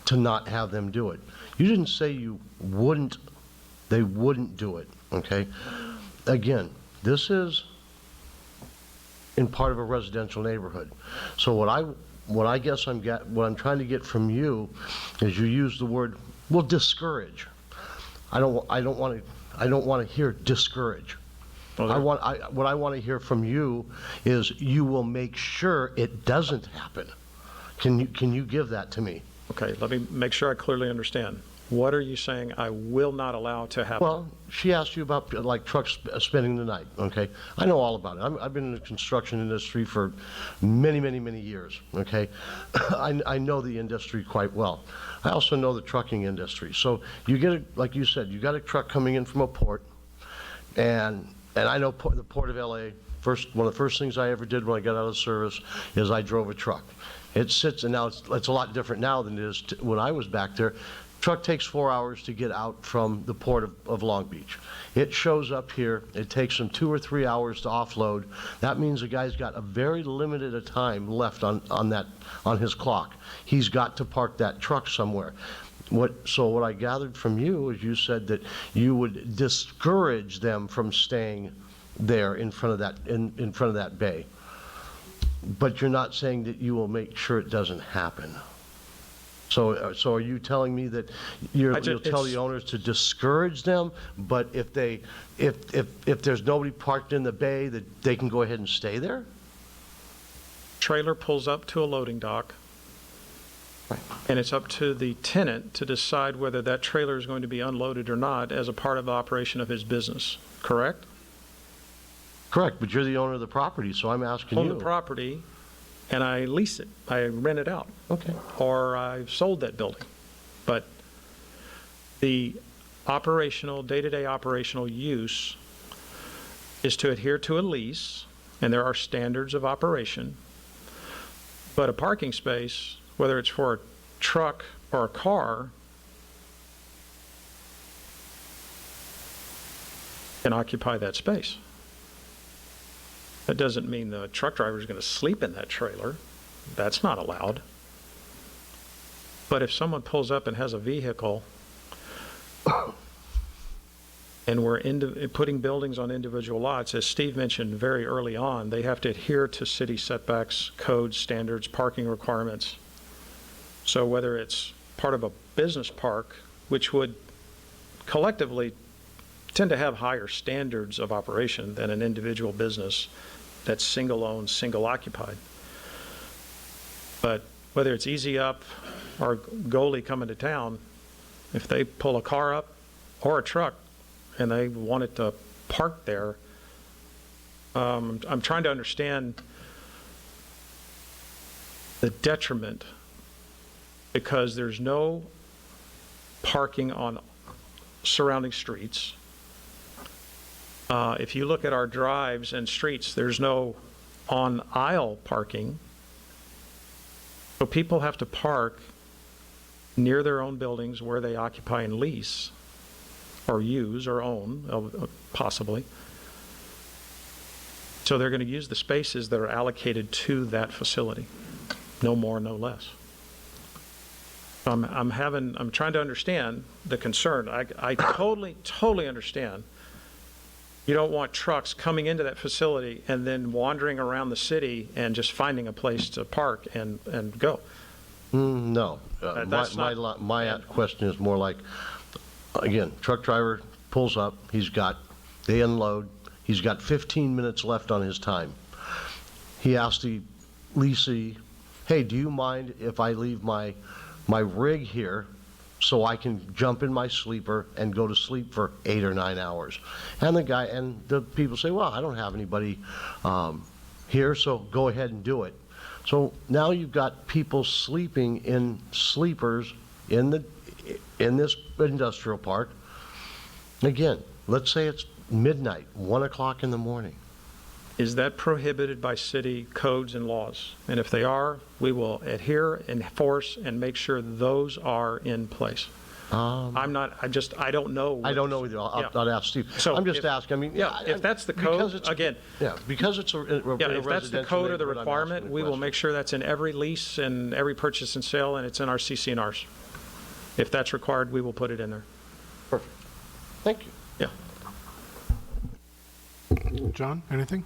to not have them do it. You didn't say they wouldn't do it, okay? Again, this is in part of a residential neighborhood. So what I guess what I'm trying to get from you is you use the word, well, discourage. I don't want to hear discourage. Well, what I want to hear from you is you will make sure it doesn't happen. Can you give that to me? Okay, let me make sure I clearly understand. What are you saying I will not allow to happen? Well, she asked you about like trucks spending the night, okay? I know all about it. I've been in the construction industry for many, many, many years, okay? I know the industry quite well. I also know the trucking industry. So you get, like you said, you got a truck coming in from a port, and I know the Port of LA, one of the first things I ever did when I got out of service is I drove a truck. It sits, and now it's a lot different now than it is when I was back there. Truck takes 4 hours to get out from the port of Long Beach. It shows up here. It takes them 2 or 3 hours to offload. That means the guy's got a very limited time left on his clock. He's got to park that truck somewhere. So what I gathered from you is you said that you would discourage them from staying there in front of that bay. But you're not saying that you will make sure it doesn't happen. So are you telling me that you'll tell the owners to discourage them, but if there's nobody parked in the bay, that they can go ahead and stay there? Trailer pulls up to a loading dock, and it's up to the tenant to decide whether that trailer is going to be unloaded or not as a part of the operation of his business, correct? Correct, but you're the owner of the property, so I'm asking you. Own the property, and I lease it. I rent it out. Okay. Or I've sold that building. But the day-to-day operational use is to adhere to a lease, and there are standards of operation. But a parking space, whether it's for a truck or a car, can occupy that space. That doesn't mean the truck driver is going to sleep in that trailer. That's not allowed. But if someone pulls up and has a vehicle, and we're putting buildings on individual lots, as Steve mentioned very early on, they have to adhere to city setbacks, codes, standards, parking requirements. So whether it's part of a business park, which would collectively tend to have higher standards of operation than an individual business that's single-owned, single-occupied. But whether it's Easy Up or Goalie coming to town, if they pull a car up or a truck and they want it to park there, I'm trying to understand the detriment, because there's no parking on surrounding streets. If you look at our drives and streets, there's no on-aisle parking. So people have to park near their own buildings where they occupy and lease, or use or own, possibly. So they're going to use the spaces that are allocated to that facility. No more, no less. I'm trying to understand the concern. I totally understand. You don't want trucks coming into that facility and then wandering around the city and just finding a place to park and go. No. My question is more like, again, truck driver pulls up, they unload, he's got 15 minutes left on his time. He asks the leasee, hey, do you mind if I leave my rig here so I can jump in my sleeper and go to sleep for 8 or 9 hours? And the people say, well, I don't have anybody here, so go ahead and do it. So now you've got people sleeping in sleepers in this industrial park. Again, let's say it's midnight, 1 o'clock in the morning. Is that prohibited by city codes and laws? And if they are, we will adhere, enforce, and make sure those are in place. I don't know. I don't know either. I'll ask Steve. So I'm just asking. If that's the code, again. Yeah, because it's a if that's the code or the requirement, we will make sure that's in every lease and every purchase and sale, and it's in our CC&Rs. If that's required, we will put it in there. Perfect. Thank you. Yeah. John, anything?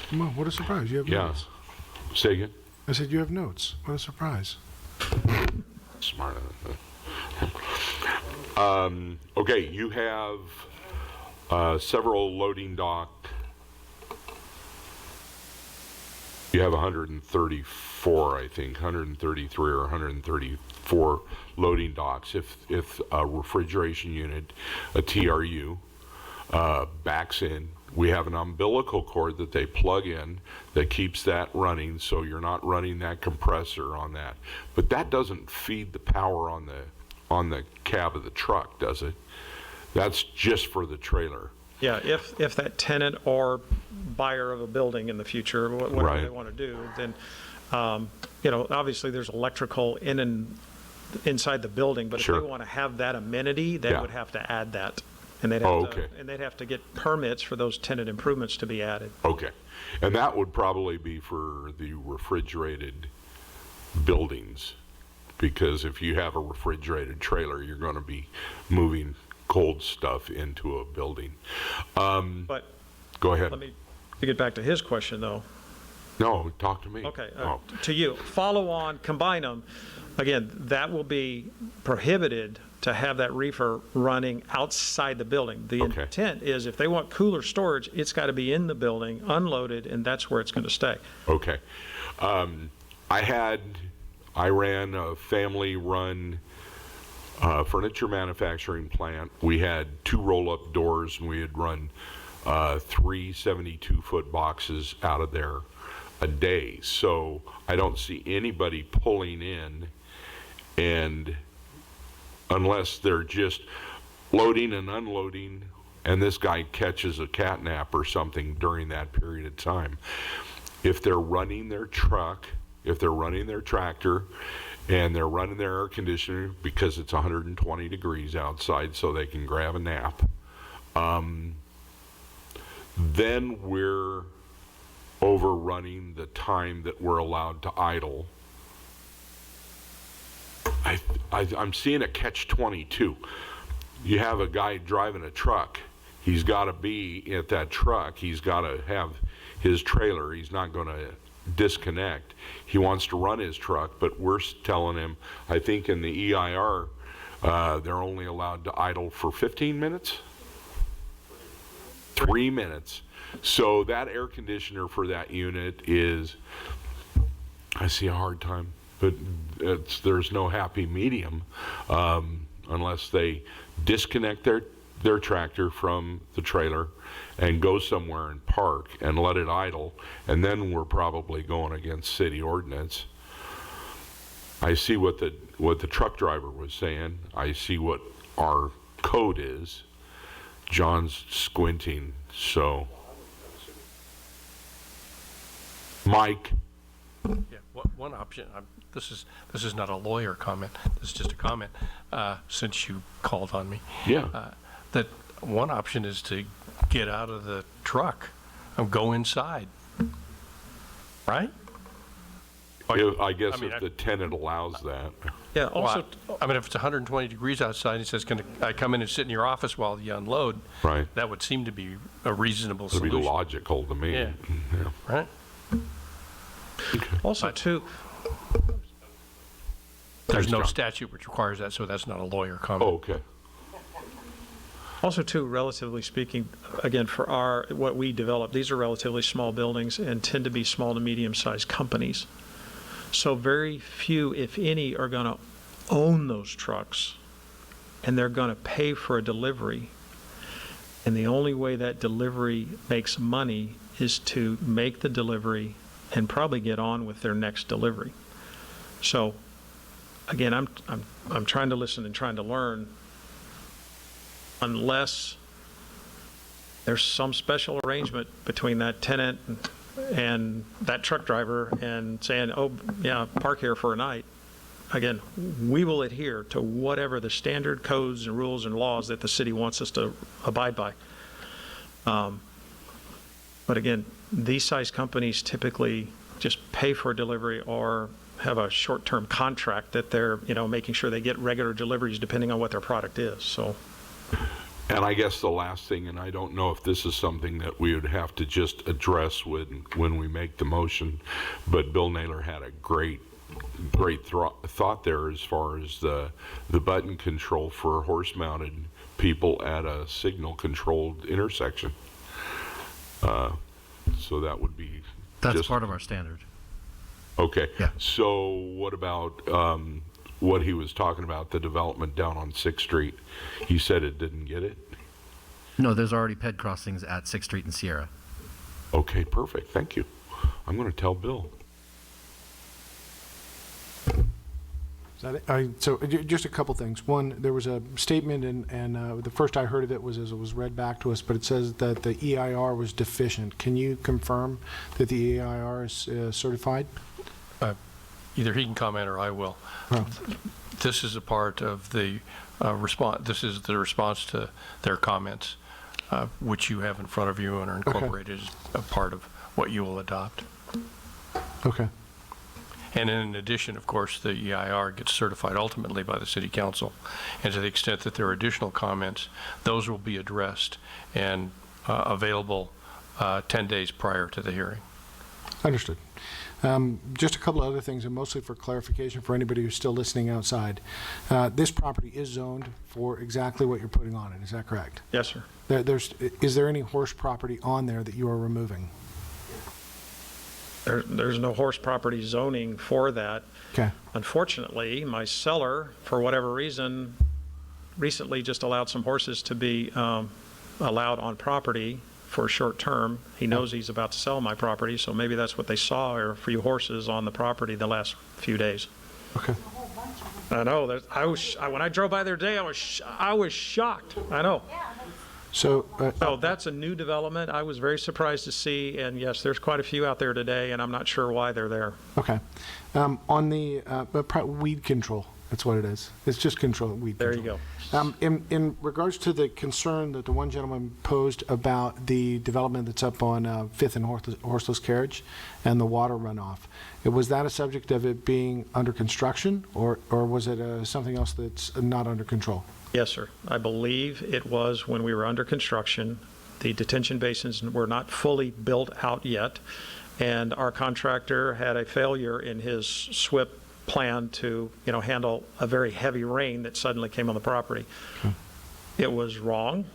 Come on, what a surprise. You have notes. Yes. Say again? I said you have notes. What a surprise. Smart. Okay, you have several loading dock You have 134, I think, 133 or 134 loading docks. If a refrigeration unit, a TRU, backs in, we have an umbilical cord that they plug in that keeps that running, so you're not running that compressor on that. But that doesn't feed the power on the cab of the truck, does it? That's just for the trailer. Yeah, if that tenant or buyer of a building in the future, whatever Right. they want to do, then, obviously there's electrical inside the building, but Sure. if they want to have that amenity, they Yeah. would have to add that. And they'd have to get permits for those tenant improvements to be added. Okay. And that would probably be for the refrigerated buildings, because if you have a refrigerated trailer, you're going to be moving cold stuff into a building. But Go ahead. to get back to his question, though. No, talk to me. Okay, Oh. to you, follow on, combine them. Again, that will be prohibited to have that reefer running outside the building. The intent is if they want cooler storage, it's got to be in the building, unloaded, and that's where it's going to stay. Okay. I ran a family-run furniture manufacturing plant. We had 2 roll-up doors, and we had run 3 72-foot boxes out of there a day. So I don't see anybody pulling in, and unless they're just loading and unloading, and this guy catches a cat nap or something during that period of time. If they're running their truck, if they're running their tractor, and they're running their air conditioner because it's 120 degrees outside so they can grab a nap, then we're overrunning the time that we're allowed to idle. I'm seeing a catch-22. You have a guy driving a truck. He's got to be at that truck. He's got to have his trailer. He's not going to disconnect. He wants to run his truck, but we're telling him, I think in the EIR, they're only allowed to idle for 15 minutes? 3 minutes. So that air conditioner for that unit is, I see a hard time, but there's no happy medium unless they disconnect their tractor from the trailer and go somewhere and park and let it idle, and then we're probably going against city ordinance. I see what the truck driver was saying. I see what our code is. John's squinting, so. Mike? Yeah, one option, this is not a lawyer comment, this is just a comment, since you called on me. Yeah. That one option is to get out of the truck and go inside, right? I guess if the tenant allows that. Yeah, also. I mean, if it's 120 degrees outside, and he says, can I come in and sit in your office while you unload? Right. That would seem to be a reasonable It'd solution. be logical to me. Yeah. Right? Also, too, there's no statute which requires that, so that's not a lawyer comment. Oh, okay. Also, too, relatively speaking, again, for what we develop, these are relatively small buildings and tend to be small to medium-sized companies. So very few, if any, are going to own those trucks, and they're going to pay for a delivery. And the only way that delivery makes money is to make the delivery and probably get on with their next delivery. So, again, I'm trying to listen and trying to learn. Unless there's some special arrangement between that tenant and that truck driver and saying, oh, yeah, park here for a night. Again, we will adhere to whatever the standard codes and rules and laws that the city wants us to abide by. But again, these size companies typically just pay for a delivery or have a short-term contract that they're, making sure they get regular deliveries depending on what their product is, so. And I guess the last thing, and I don't know if this is something that we would have to just address when we make the motion, but Bill Naylor had a great thought there as far as the button control for horse-mounted people at a signal-controlled intersection. So that would be That's part of our standard. Okay. Yeah. So what about what he was talking about, the development down on 6th Street? He said it didn't get it? No, there's already ped crossings at 6th Street and Sierra. Okay, perfect. Thank you. I'm going to tell Bill. Is that it? So just a couple things. One, there was a statement, and the first I heard of it was as it was read back to us, but it says that the EIR was deficient. Can you confirm that the EIR is certified? Either he can comment or I will. Oh. This is a part of the response. This is the response to their comments, which you have in front of you and are incorporated as a part of what you will adopt. Okay. And in addition, of course, the EIR gets certified ultimately by the City Council. And to the extent that there are additional comments, those will be addressed and available 10 days prior to the hearing. Understood. Just a couple of other things, and mostly for clarification for anybody who's still listening outside. This property is zoned for exactly what you're putting on it. Is that correct? Yes, sir. Is there any horse property on there that you are removing? There's no horse property zoning for that. Okay. Unfortunately, my seller, for whatever reason, recently just allowed some horses to be allowed on property for a short term. He knows he's about to sell my property, so maybe that's what they saw, are a few horses on the property the last few days. Okay. I know. When I drove by there today, I was shocked. I know. So that's a new development. I was very surprised to see, and yes, there's quite a few out there today, and I'm not sure why they're there. Okay. On the weed control, that's what it is. It's just control, weed control. There you go. In regards to the concern that the one gentleman posed about the development that's up on 5th and Horseless Carriage and the water runoff, was that a subject of it being under construction, or was it something else that's not under control? Yes, sir. I believe it was when we were under construction. The detention basins were not fully built out yet, and our contractor had a failure in his SWIP plan to, handle a very heavy rain that suddenly came on the property. Okay. It was wrong.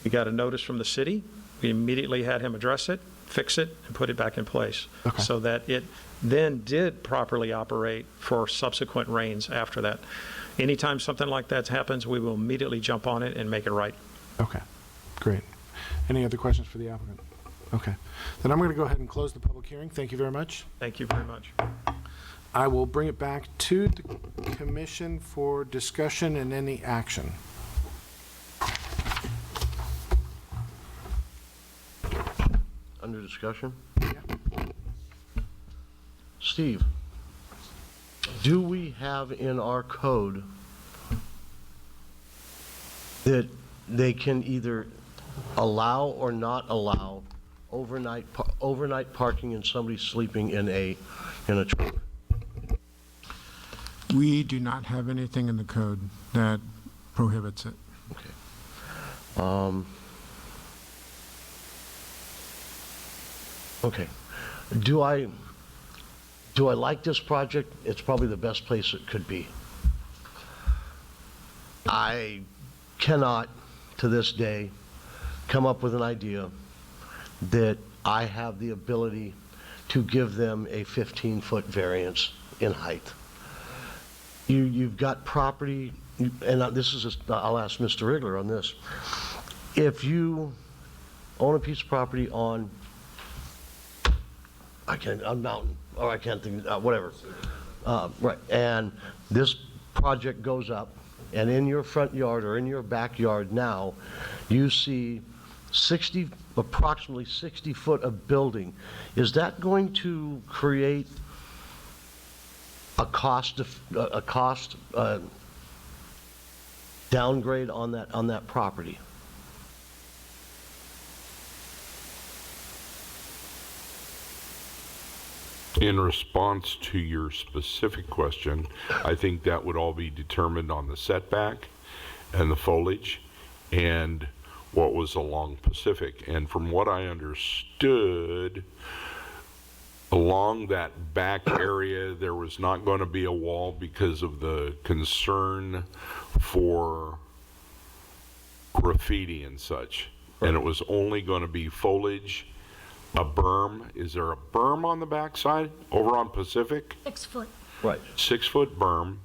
We got a notice from the city. We immediately had him address it, fix it, and put it back in place, okay, so that it then did properly operate for subsequent rains after that. Anytime something like that happens, we will immediately jump on it and make it right. Okay, great. Any other questions for the applicant? Okay. Then I'm going to go ahead and close the public hearing. Thank you very much. Thank you very much. I will bring it back to the commission for discussion and any action. Under discussion? Steve, do we have in our code that they can either allow or not allow overnight parking and somebody sleeping in a truck? We do not have anything in the code that prohibits it. Okay. Okay. Do I like this project? It's probably the best place it could be. I cannot, to this day, come up with an idea that I have the ability to give them a 15-foot variance in height. You've got property, and this is I'll ask Mr. Rigler on this. If you own a piece of property on mountain, or I can't think, whatever, right, and this project goes up, and in your front yard or in your backyard now, you see approximately 60 foot of building, is that going to create a cost downgrade on that property? In response to your specific question, I think that would all be determined on the setback and the foliage and what was along Pacific. And from what I understood, along that back area, there was not going to be a wall because of the concern for graffiti and such. And it was only going to be foliage a berm. Is there a berm on the backside over on Pacific? 6 foot. Right. 6-foot berm,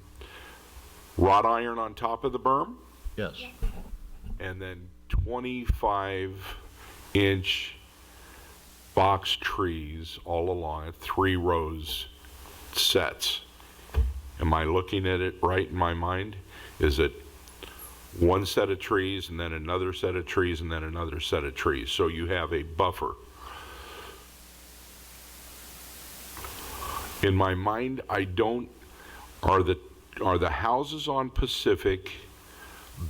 wrought iron on top of the berm, Yes. and then 25-inch box trees all along it, 3 rows sets. Am I looking at it right in my mind? Is it one set of trees and then another set of trees and then another set of trees? So you have a buffer. In my mind, are the houses on Pacific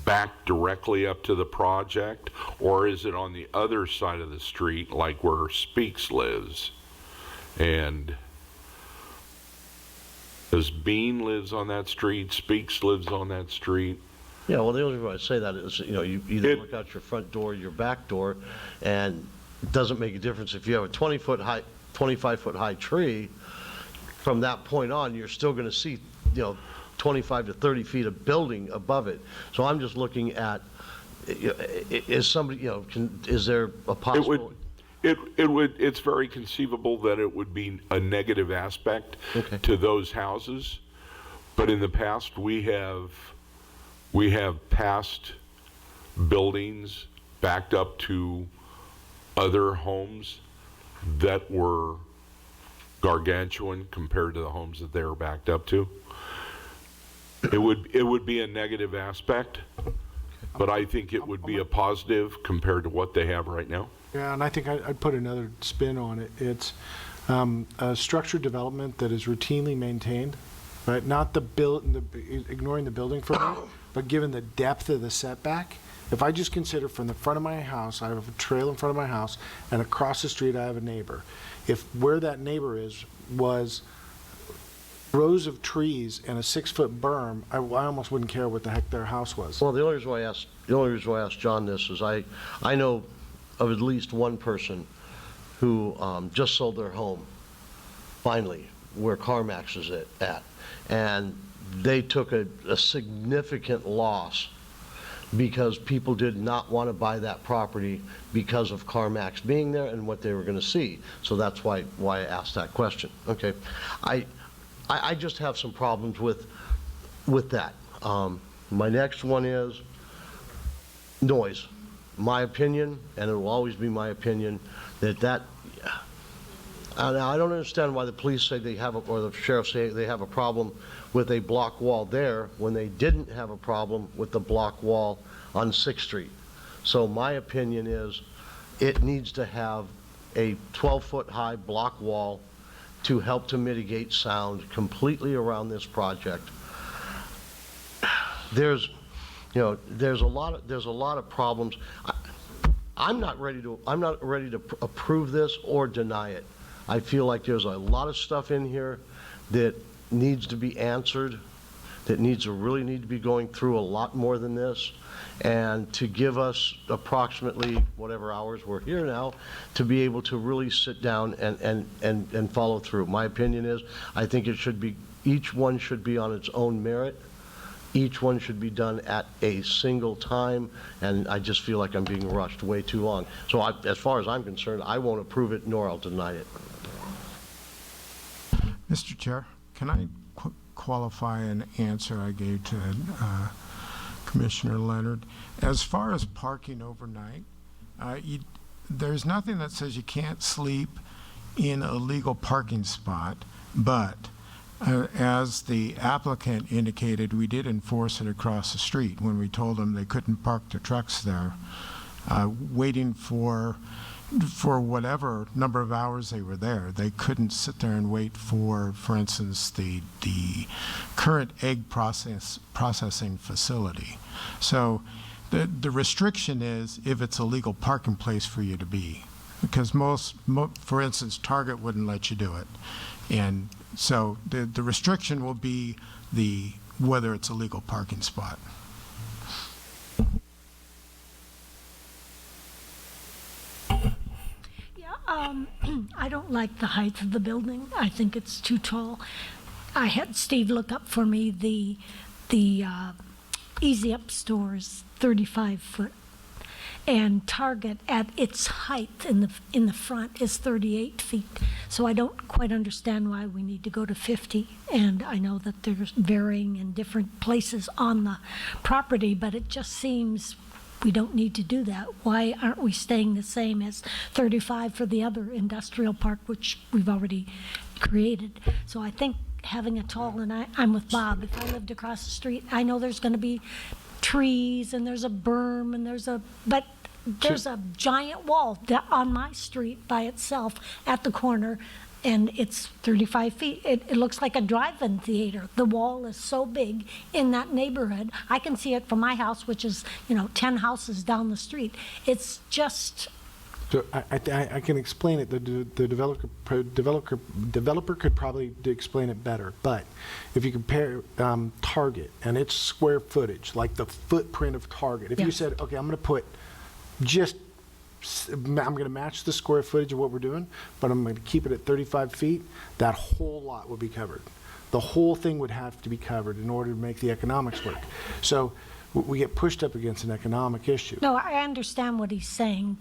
back directly up to the project, or is it on the other side of the street, like where Speaks lives? And does Bean lives on that street? Speaks lives on that street? Yeah, well, the only reason I say that is, you know, you either look out your front door, your back door, and it doesn't make a difference if you have a 25-foot high tree. From that point on, you're still going to see, you know, 25 to 30 feet of building above it. So I'm just looking at, is somebody, you know, is there a possible? It's very conceivable that it would be a negative aspect to those houses. But in the past, we have passed buildings backed up to other homes that were gargantuan compared to the homes that they were backed up to. It would be a negative aspect, but I think it would be a positive compared to what they have right now. Yeah, and I think I'd put another spin on it. It's a structured development that is routinely maintained, right? Not ignoring the building for me, but given the depth of the setback. If I just consider from the front of my house, I have a trail in front of my house, and across the street I have a neighbor. If where that neighbor was rows of trees and a 6-foot berm, I almost wouldn't care what the heck their house was. Well, the only reason why I asked John this is I know of at least one person who just sold their home, finally, where CarMax is at, and they took a significant loss because people did not want to buy that property because of CarMax being there and what they were going to see. So that's why I asked that question. Okay, I just have some problems with that. My next one is noise. My opinion, and it will always be my opinion, that and I don't understand why the police say they have, or the sheriff say they have a problem with a block wall there when they didn't have a problem with the block wall on 6th Street. So my opinion is it needs to have a 12-foot high block wall to help to mitigate sound completely around this project. There's a lot of problems. I'm not ready to approve this or deny it. I feel like there's a lot of stuff in here that needs to be answered, that really need to be going through a lot more than this, and to give us approximately whatever hours we're here now to be able to really sit down and follow through. My opinion is I think each one should be on its own merit. Each one should be done at a single time, and I just feel like I'm being rushed way too long. So as far as I'm concerned, I won't approve it nor I'll deny it. Mr. Chair, can I qualify an answer I gave to Commissioner Leonard? As far as parking overnight, there's nothing that says you can't sleep in a legal parking spot, but as the applicant indicated, we did enforce it across the street when we told them they couldn't park their trucks there, waiting for whatever number of hours they were there. They couldn't sit there and wait for instance, the current egg processing facility. So the restriction is if it's a legal parking place for you to be, because for instance, Target wouldn't let you do it. And so the restriction will be whether it's a legal parking spot. I don't like the height of the building. I think it's too tall. I had Steve look up for me the Easy Up store is 35 foot. and Target at its height in the front is 38 feet. So I don't quite understand why we need to go to 50. And I know that there's varying in different places on the property, but it just seems we don't need to do that. Why aren't we staying the same as 35 for the other industrial park, which we've already created? So I think having a tall, and I'm with Bob, if I lived across the street, I know there's going to be trees and there's a berm and there's a giant wall on my street by itself at the corner, and it's 35 feet. It looks like a drive-in theater. The wall is so big in that neighborhood. I can see it from my house, which is, 10 houses down the street. It's just... So I can explain it. The developer could probably explain it better. But if you compare Target and its square footage, like the footprint of Target, if you said, okay, I'm going to match the square footage of what we're doing, but I'm going to keep it at 35 feet, that whole lot would be covered. The whole thing would have to be covered in order to make the economics work. So we get pushed up against an economic issue. No, I understand what he's saying,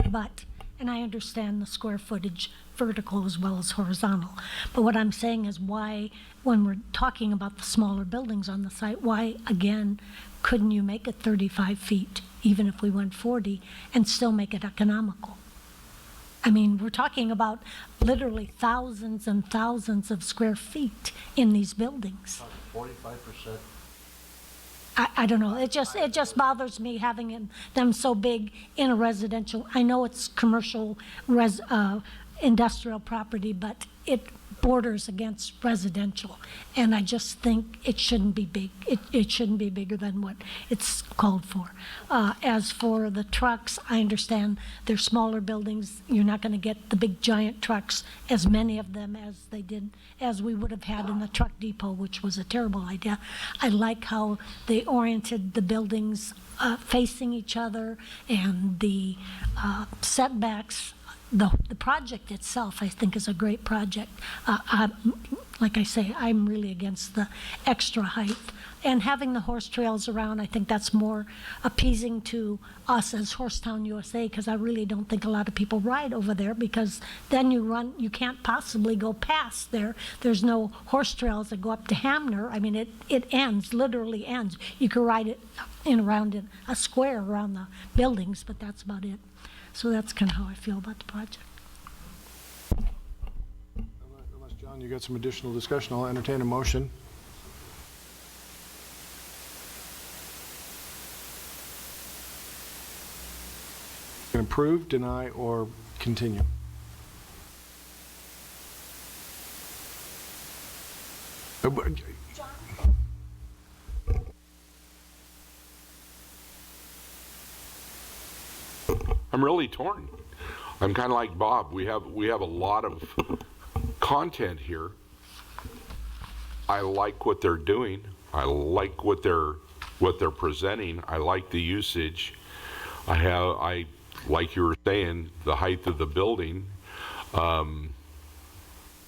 and I understand the square footage vertical as well as horizontal. But what I'm saying is why, when we're talking about the smaller buildings on the site, why, again, couldn't you make it 35 feet, even if we went 40, and still make it economical? I mean, we're talking about literally thousands and thousands of square feet in these buildings. 45%. I don't know. It just bothers me having them so big in a residential. I know it's commercial industrial property, but it borders against residential, and I just think it shouldn't be big. It shouldn't be bigger than what it's called for. As for the trucks, I understand they're smaller buildings. You're not going to get the big giant trucks, as many of them as we would have had in the truck depot, which was a terrible idea. I like how they oriented the buildings facing each other, and the setbacks. The project itself, I think, is a great project. Like I say, I'm really against the extra height. And having the horse trails around, I think that's more appeasing to us as Horsetown USA, because I really don't think a lot of people ride over there, because then you can't possibly go past there. There's no horse trails that go up to Hamner. I mean, it ends, literally ends. You could ride it around a square around the buildings, but that's about it. So that's kind of how I feel about the project. Unless, John, you got some additional discussion, I'll entertain a motion. Can approve, deny, or continue. I'm really torn. I'm kind of like Bob. We have a lot of content here. I like what they're doing. I like what they're presenting. I like the usage. I like you were saying, the height of the building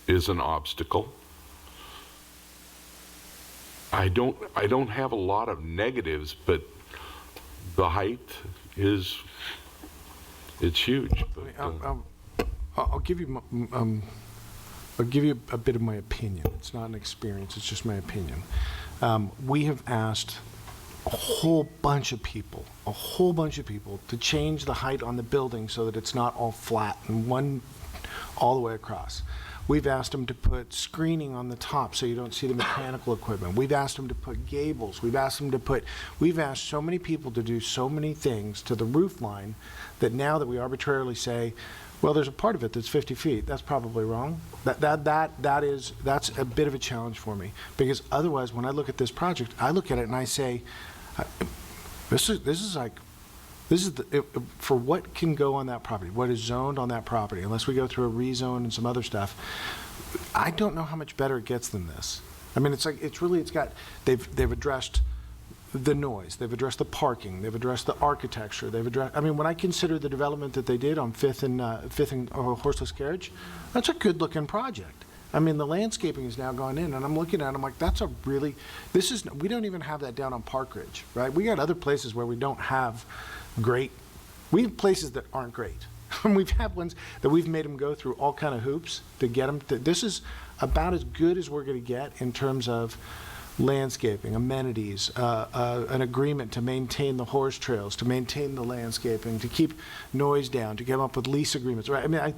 is an obstacle. I don't have a lot of negatives, but the height is. It's huge. But, I'll give you a bit of my opinion. It's not an experience. It's just my opinion. We have asked a whole bunch of people to change the height on the building so that it's not all flat and one all the way across. We've asked them to put screening on the top so you don't see the mechanical equipment. We've asked them to put gables. We've asked so many people to do so many things to the roof line that now that we arbitrarily say, well, there's a part of it that's 50 feet. That's probably wrong. That's a bit of a challenge for me, because otherwise, when I look at this project, I look at it and I say, this is for what can go on that property, what is zoned on that property, unless we go through a rezone and some other stuff. I don't know how much better it gets than this. I mean, they've addressed the noise, they've addressed the parking, they've addressed the architecture, when I consider the development that they did on Fifth and Horseless Carriage, that's a good looking project. I mean, the landscaping has now gone in, and I'm looking at it, I'm like, we don't even have that down on Park Ridge, right? We got other places where we don't have great We have places that aren't great. We've had ones that we've made them go through all kind of hoops to get them to, this is about as good as we're going to get in terms of landscaping, amenities, an agreement to maintain the horse trails, to maintain the landscaping, to keep noise down, to come up with lease agreements, right? I mean,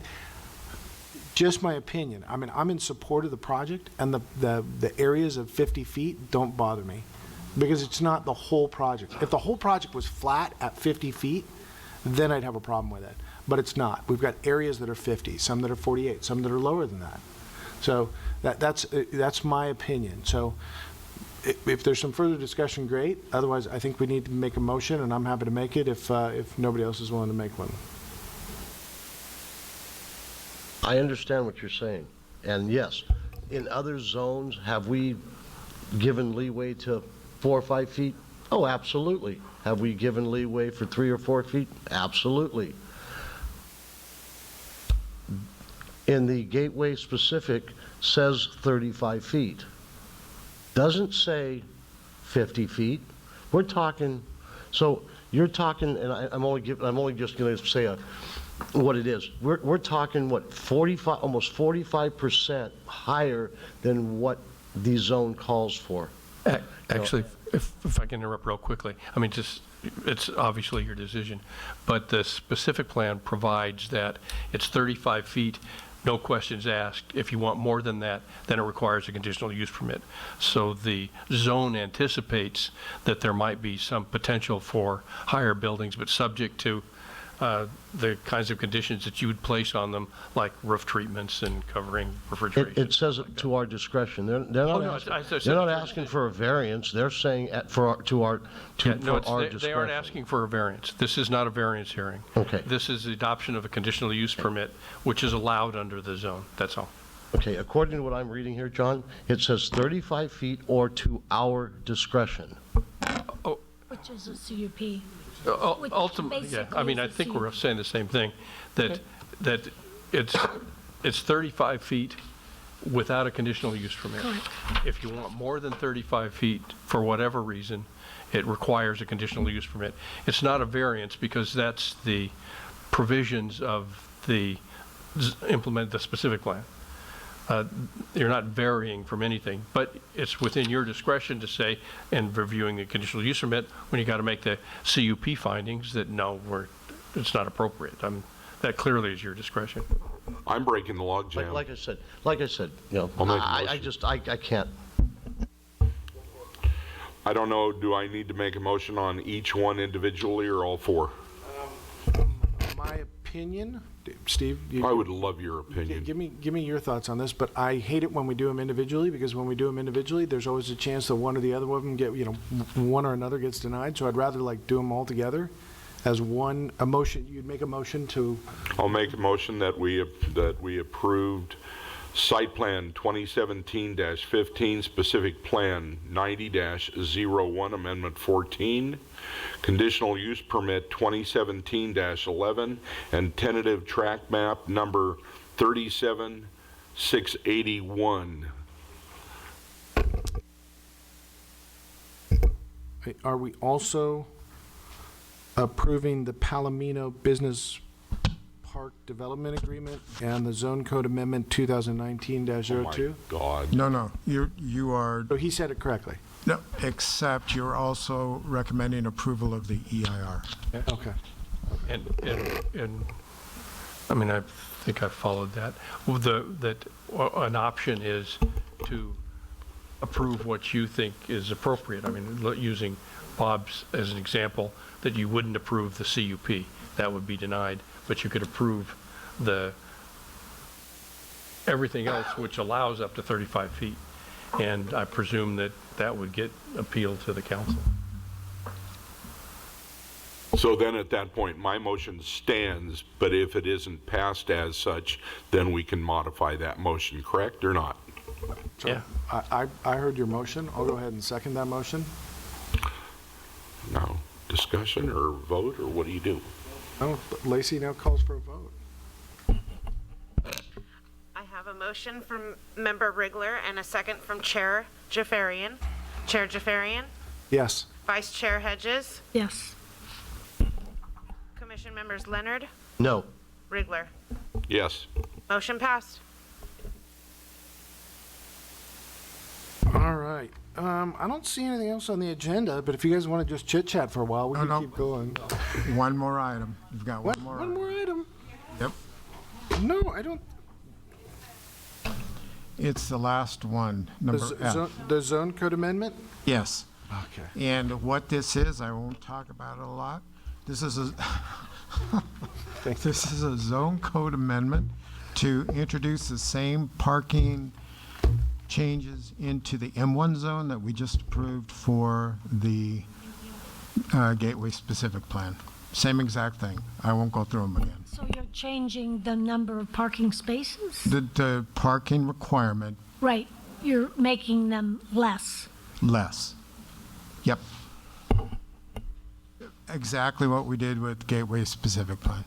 just my opinion. I mean, I'm in support of the project, and the areas of 50 feet don't bother me, because it's not the whole project. If the whole project was flat at 50 feet, then I'd have a problem with it. But it's not. We've got areas that are 50, some that are 48, some that are lower than that. So that's my opinion. So if there's some further discussion, great. Otherwise, I think we need to make a motion, and I'm happy to make it if nobody else is willing to make one. I understand what you're saying. And yes, in other zones, have we given leeway to 4 or 5 feet? Oh, absolutely. Have we given leeway for 3 or 4 feet? Absolutely. In the Gateway specific says 35 feet. Doesn't say 50 feet. We're talking, so you're talking, and I'm only just going to say what it is. We're talking what, 45, almost 45% higher than what the zone calls for. Actually, if I can interrupt real quickly, I mean, just, it's obviously your decision, but the specific plan provides that it's 35 feet, no questions asked. If you want more than that, then it requires a conditional use permit. So the zone anticipates that there might be some potential for higher buildings, but subject to the kinds of conditions that you would place on them, like roof treatments and covering refrigeration. It says it to our discretion. They're not asking for a variance. They're saying for our discretion. They aren't asking for a variance. This is not a variance hearing. Okay. This is the adoption of a conditional use permit, which is allowed under the zone. That's all. Okay, according to what I'm reading here, John, it says 35 feet or to our discretion. Which is a CUP. Ultimately, yeah. I mean, I think we're saying the same thing, that it's 35 feet without a conditional use permit. Correct. If you want more than 35 feet, for whatever reason, it requires a conditional use permit. It's not a variance, because that's the provisions of the specific plan. You're not varying from anything, but it's within your discretion to say, in reviewing the conditional use permit, when you got to make the CUP findings, that no, it's not appropriate. That clearly is your discretion. I'm breaking the log jam. Like I said, you know, I'll make a motion. I can't. I don't know, do I need to make a motion on each one individually or all four? My opinion, Steve? I would love your opinion. Give me your thoughts on this, but I hate it when we do them individually, because when we do them individually, there's always a chance that one or the other of them one or another gets denied, so I'd rather do them all together as one, a motion. You'd make a motion to... I'll make a motion that we approved Site Plan 2017-15, Specific Plan 90-01, Amendment 14, Conditional Use Permit 2017-11, and Tentative Track Map number 37681. Are we also approving the Palomino Business Park Development Agreement and the Zone Code Amendment 2019-02? Oh my God. No, you are, So he said it correctly. no, except you're also recommending approval of the EIR. Okay. And I mean, I think I followed that. Well, an option is to approve what you think is appropriate. I mean, using Bob's as an example, that you wouldn't approve the CUP. That would be denied, but you could approve everything else, which allows up to 35 feet. And I presume that would get appealed to the council. So then at that point, my motion stands, but if it isn't passed as such, then we can modify that motion, correct or not? So Yeah. I heard your motion. I'll go ahead and second that motion. Now, discussion or vote, or what do you do? Oh, Lacey now calls for a vote. I have a motion from Member Rigler and a second from Chair Jafarian. Chair Jafarian? Yes. Vice Chair Hedges? Yes. Commission members Leonard, No. Rigler. Yes. Motion passed. All right. I don't see anything else on the agenda, but if you guys want to just chit-chat for a while, we can keep going. One more item. You've got one more. One more item? Yep. No, I don't. It's the last one, number F. The zone code amendment? Yes. Okay. And what this is, I won't talk about it a lot. This is a, this is a zone code amendment to introduce the same parking changes into the M1 zone that we just approved for the Gateway specific plan. Same exact thing. I won't go through them again. So you're changing the number of parking spaces? The parking requirement, Right, you're making them less. less. Yep. Exactly what we did with Gateway specific plan.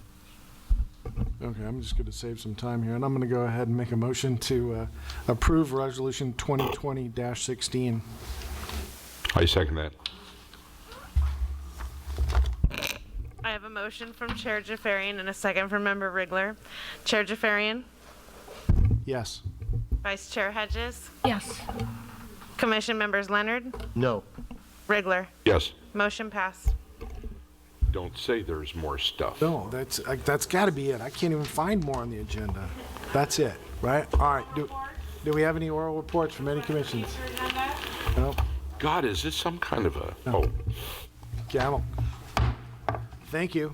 Okay, I'm just going to save some time here, and I'm going to go ahead and make a motion to approve Resolution 2020-16. I second that. I have a motion from Chair Jafarian and a second from Member Rigler. Chair Jafarian, Yes. Vice Chair Hedges, Yes. Commission members Leonard, No. Rigler. Yes. Motion passed. Don't say there's more stuff. No, that's got to be it. I can't even find more on the agenda. That's it, right? All right. Do we have any oral reports from any commissions? No. God, is this some kind of a... Oh. Gavel. Thank you.